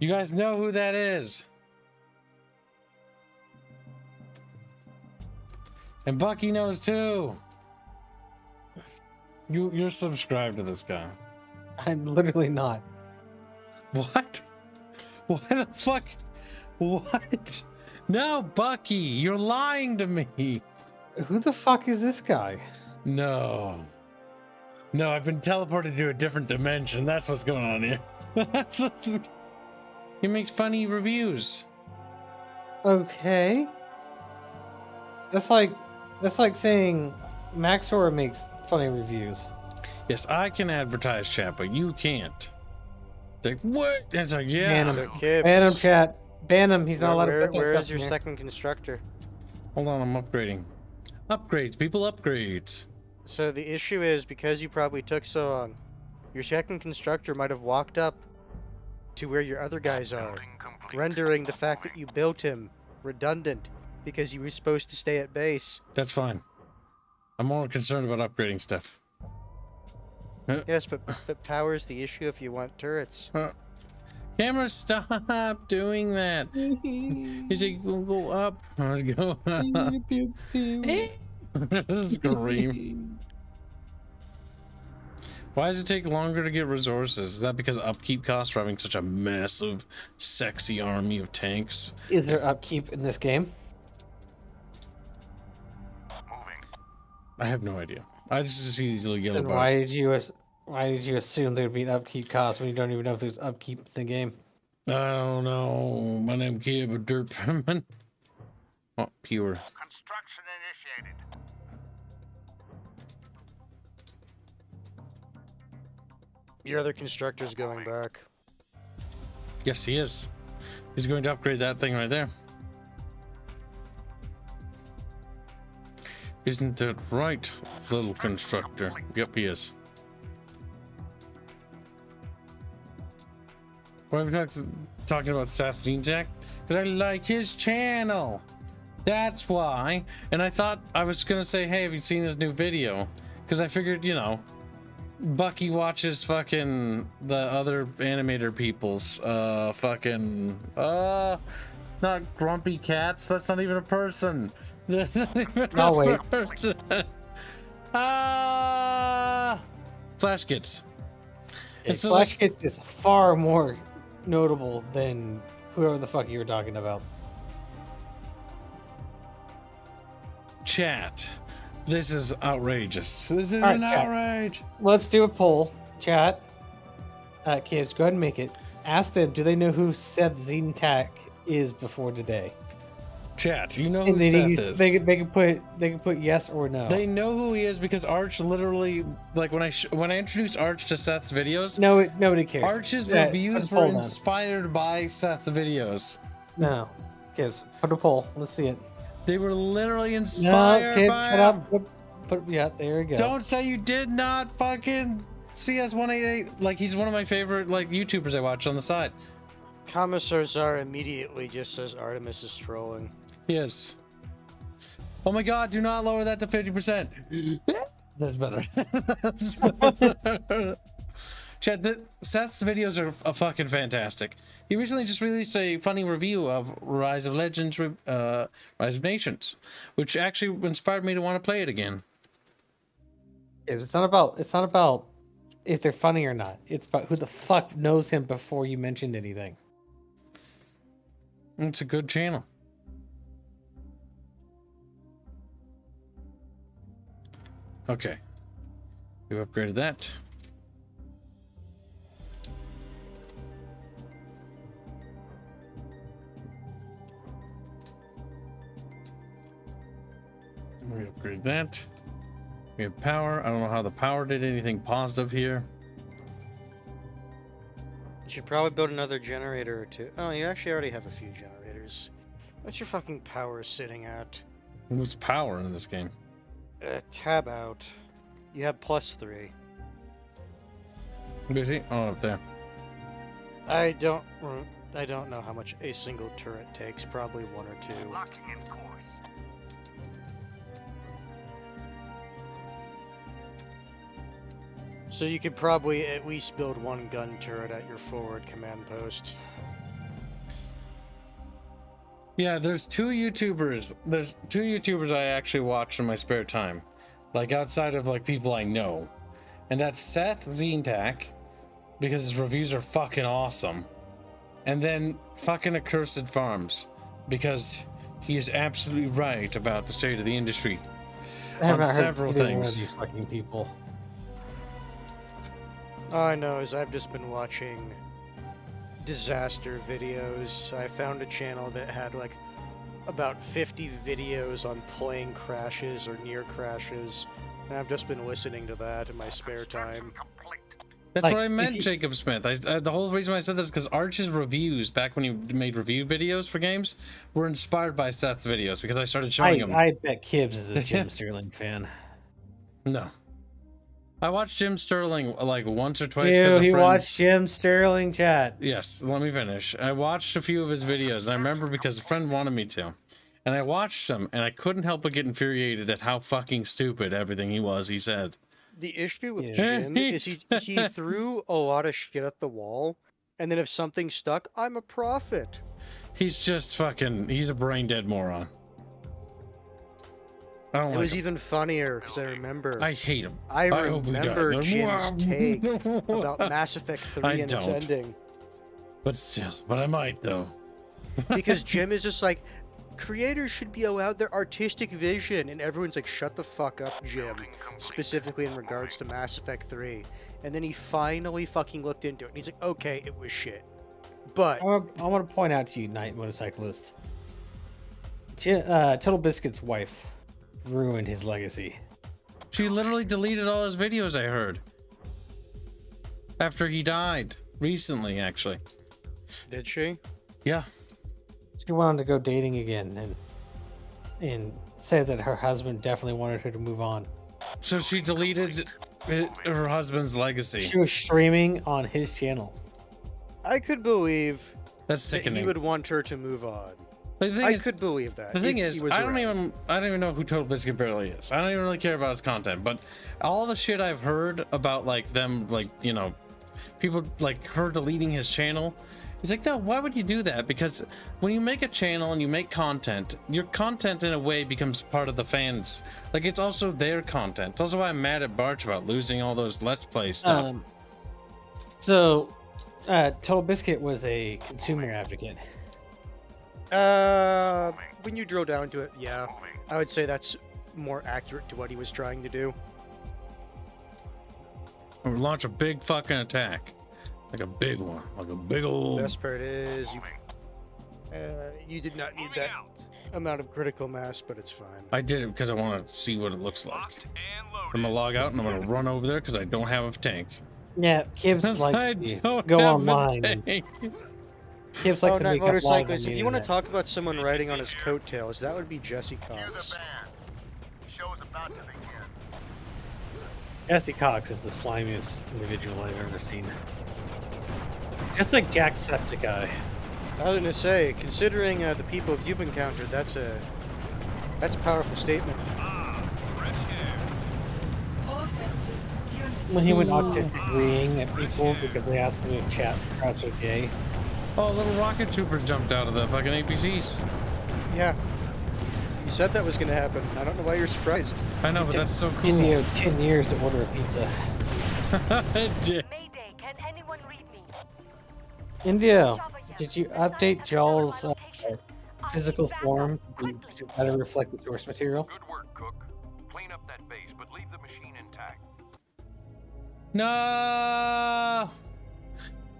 You guys know who that is. And Bucky knows too. You're subscribed to this guy. I'm literally not. What? What the fuck? What? No, Bucky, you're lying to me. Who the fuck is this guy? No. No, I've been teleported to a different dimension. That's what's going on here. That's what's... He makes funny reviews. Okay. That's like saying Maxor makes funny reviews. Yes, I can advertise chat, but you can't. It's like, what? It's like, yeah. Ban him. So, Kibs, Ban him, chat. Ban him. He's not allowed to put that Where stuff is your in here. second constructor? Hold on, I'm upgrading. Upgrades, people, upgrades. So the issue is, because you probably took so long, your second constructor might have walked up to where your other guys are, rendering the fact that you built him redundant because you were supposed to stay at base. That's fine. I'm more concerned about upgrading stuff. Yes, but power's the issue if you want turrets. Camera, stop doing that. Is it go up? Go up. Scream. Why does it take longer to get resources? Is that because of upkeep costs for having such a massive, sexy army of tanks? Is there upkeep in this game? I have no idea. I just see these little yellow Then bars. why did you assume there'd be an upkeep cost when you don't even know if there's upkeep in the game? I don't know. My name Kib, Dirt Perman. Oh, pure. Construction initiated. Your other constructor's going back. Yes, he is. He's going to upgrade that thing right there. Isn't that right, little constructor? Yep, he is. Why are we talking about Seth Zintek? Because I like his channel. That's why. And I thought I was going to say, hey, have you seen his new video? Because I figured, you know, Bucky watches fucking the other animator people's not grumpy cats. That's not even a person. That's not even No, a wait. person. Flash Kids. It's so Splash Kids is far more notable than whoever the fuck you were talking about. Chat. This is outrageous. This is All right, an chat. outrage. Let's do a poll. Chat. Kibs, go ahead and make it. Ask them, do they know who Seth Zintak is before today? Chat, you know And who they Seth need- is. They can put yes or no. They know who he is because Arch literally, like when I introduced Arch to Seth's videos, Nobody cares. Arch's Yeah, reviews put a poll were down. inspired by Seth's videos. No. Kibs, put a poll. Let's see it. They were literally No, inspired Kibs, by shut him. up. Yeah, there we go. Don't say you did not fucking CS188. Like, he's one of my favorite like YouTubers I watch on the side. Commissar Czar immediately just says Artemis is trolling. Yes. Oh my god, do not lower that to 50%. That's better. That's better. Chad, Seth's videos are fucking fantastic. He recently just released a funny review of Rise of Legends, Rise of Nations, which actually inspired me to want to play it again. It's not about if they're funny or not. It's about who the fuck knows him before you mentioned anything. It's a good channel. Okay. We've upgraded that. We upgrade that. We have power. I don't know how the power did anything positive here. You should probably build another generator or two. Oh, you actually already have a few generators. What's your fucking power sitting at? What's power in this game? Tab out. You have +3. Busy? Oh, up there. I don't know how much a single turret takes. Probably 1 or 2. Locking in course. So you could probably at least build 1 gun turret at your forward command post. Yeah, there's two YouTubers I actually watch in my spare time. Like outside of like people I know. And that's Seth Zintak, because his reviews are fucking awesome. And then fucking Accursed Farms, because he is absolutely right about the state of the industry on several things. These fucking people. All I know is I've just been watching disaster videos. I found a channel that had like about 50 videos on plane crashes or near crashes, and I've just been listening to that in my spare time. That's Like, what I meant, if you- Jacob Smith. The whole reason why I said this is because Arch's reviews, back when he made review videos for games, were inspired by Seth's videos because I started showing him. I bet Kibs is a Jim Sterling fan. No. I watched Jim Sterling like once or twice Ew, because of he friends. watched Jim Sterling chat. Yes, let me finish. I watched a few of his videos, and I remember because a friend wanted me to. And I watched them, and I couldn't help but get infuriated at how fucking stupid everything he said. The issue with Yeah. Jim is he threw a lot of shit at the wall, and then if something stuck, I'm a prophet. He's just fucking, he's a brain dead moron. I don't It like was him. even funnier because I remember. I hate him. I hope he remember dies. Jim's take about Mass Effect 3 I and its don't. ending. But still, but I might though. Because Jim is just like, creators should be allowed their artistic vision, and everyone's like, shut the fuck up, Jim. Specifically in regards to Mass Effect 3. And then he finally fucking looked into it, and he's like, okay, it was shit. But I want to point out to you, Night Motorcyclist. Total Biscuit's wife ruined his legacy. She literally deleted all his videos, I heard. After he died. Recently, actually. did she? Yeah. She wanted to go dating again and said that her husband definitely wanted her to move on. So she deleted her husband's legacy. She was streaming on his channel. I could believe That's that sickening. he would want her to move on. The thing I is- could believe that. The thing if is, he was I don't around. even know who Total Biscuit barely is. I don't even really care about his content, but all the shit I've heard about like them, like, you know, people like her deleting his channel. It's like, no, why would you do that? Because when you make a channel and you make content, your content in a way becomes part of the fans. Like, it's also their content. It's also why I'm mad at Barch about losing all those Let's Play stuff. So, Total Biscuit was a consumer advocate. When you drill down to it, yeah, I would say that's more accurate to what he was trying to do. Or launch a big fucking attack. Like a big one. Like a big old... The best part is you did not need that amount of critical mass, but it's fine. I did it because I want to see what it looks like. I'm gonna log out and I'm gonna run over there because I don't have a tank. Yeah, Kibs likes to go online. Kibs likes to make up lies on motorcyclists. the If you want to internet. talk about someone riding on his coattails, that would be Jesse Cox. Jesse Cox is the slimiest individual I've ever seen. Just like Jacksepticeye. I was gonna say, considering the people you've encountered, that's a powerful statement. When he went autistic reading at people because they asked him to chat crowds are gay. Oh, little rocket troopers jumped out of the fucking APCs. Yeah. You said that was gonna happen. I don't know why you're surprised. I know, but that's so cool. Indio 10 years to order a pizza. It did. Mayday, can anyone read me? Indio, did you update Joel's physical form to better reflect the source material? Good work, Cook. Clean up that base, but leave the machine intact. No!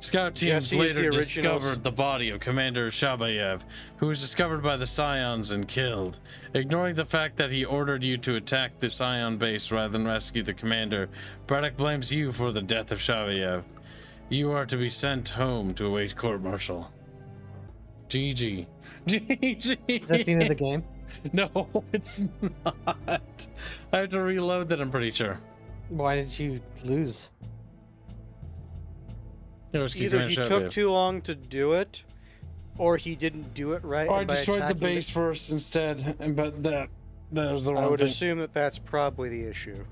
Scout teams Jesse's later the originals. discovered the body of Commander Shabayev, who was discovered by the Scions and killed. Ignoring the fact that he ordered you to attack the Scion base rather than rescue the commander, Braddock blames you for the death of Shabayev. You are to be sent home to await court-martial. GG. GG. Is that the end of the game? No, it's not. I have to reload that, I'm pretty sure. Why did you lose? It was Either Commander he Shabayev. took too long to do it, or he didn't do it right. Or I and by destroyed the attacking base first instead, but that was the wrong I would thing. assume that that's probably the issue.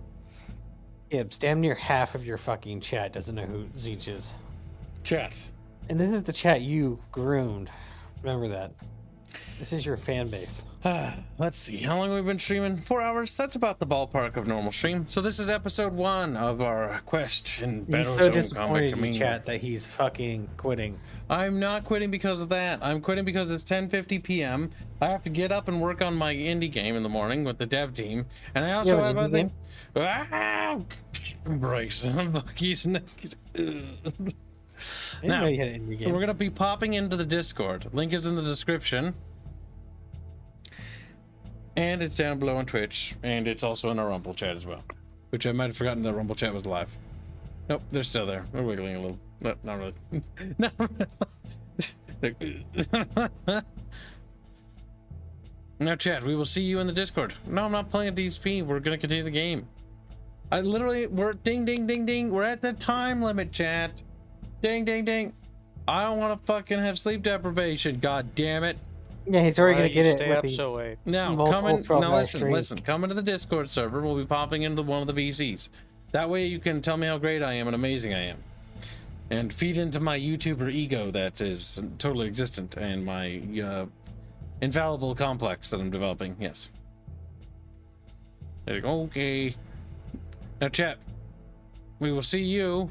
Gibbs, damn near half of your fucking chat doesn't know who Zeech is. Chat. And this is the chat you groomed. Remember that. This is your fan base. Let's see, how long have we been streaming? 4 hours? That's about the ballpark of normal stream. So this is episode 1 of our quest in He's so Battlezone disappointed Combat in chat that he's fucking quitting. I'm not quitting because of that. I'm quitting because it's 10:50 p.m. I have to get up and work on my indie game in the morning with the dev team. And I also have other things. Ah! Bryce. He's I didn't know you had an indie game. we're going to be popping into the Discord. Link is in the description. And it's down below on Twitch. And it's also in our Rumble chat as well. Which I might have forgotten that Rumble chat was live. Nope, they're still there. They're wiggling a little. No, not really. Not really. Now, chat, we will see you in the Discord. No, I'm not playing a DSP. We're going to continue the game. We're ding, ding, ding, ding. We're at the time limit, chat. Ding, ding, ding. I don't want to fucking have sleep deprivation. God damn it. Yeah, he's already Why gonna you get it stay with up the so late? Now, multiple 12-hour now listen, streams. listen. Come into the Discord server. We'll be popping into one of the VCs. That way you can tell me how great I am and amazing I am. And feed into my YouTuber ego that is totally existent and my infallible complex that I'm developing. Yes. There you go. Okay. Now, chat. We will see you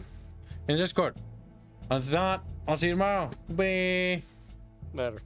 in Discord. If not, I'll see you tomorrow. Bye. Better.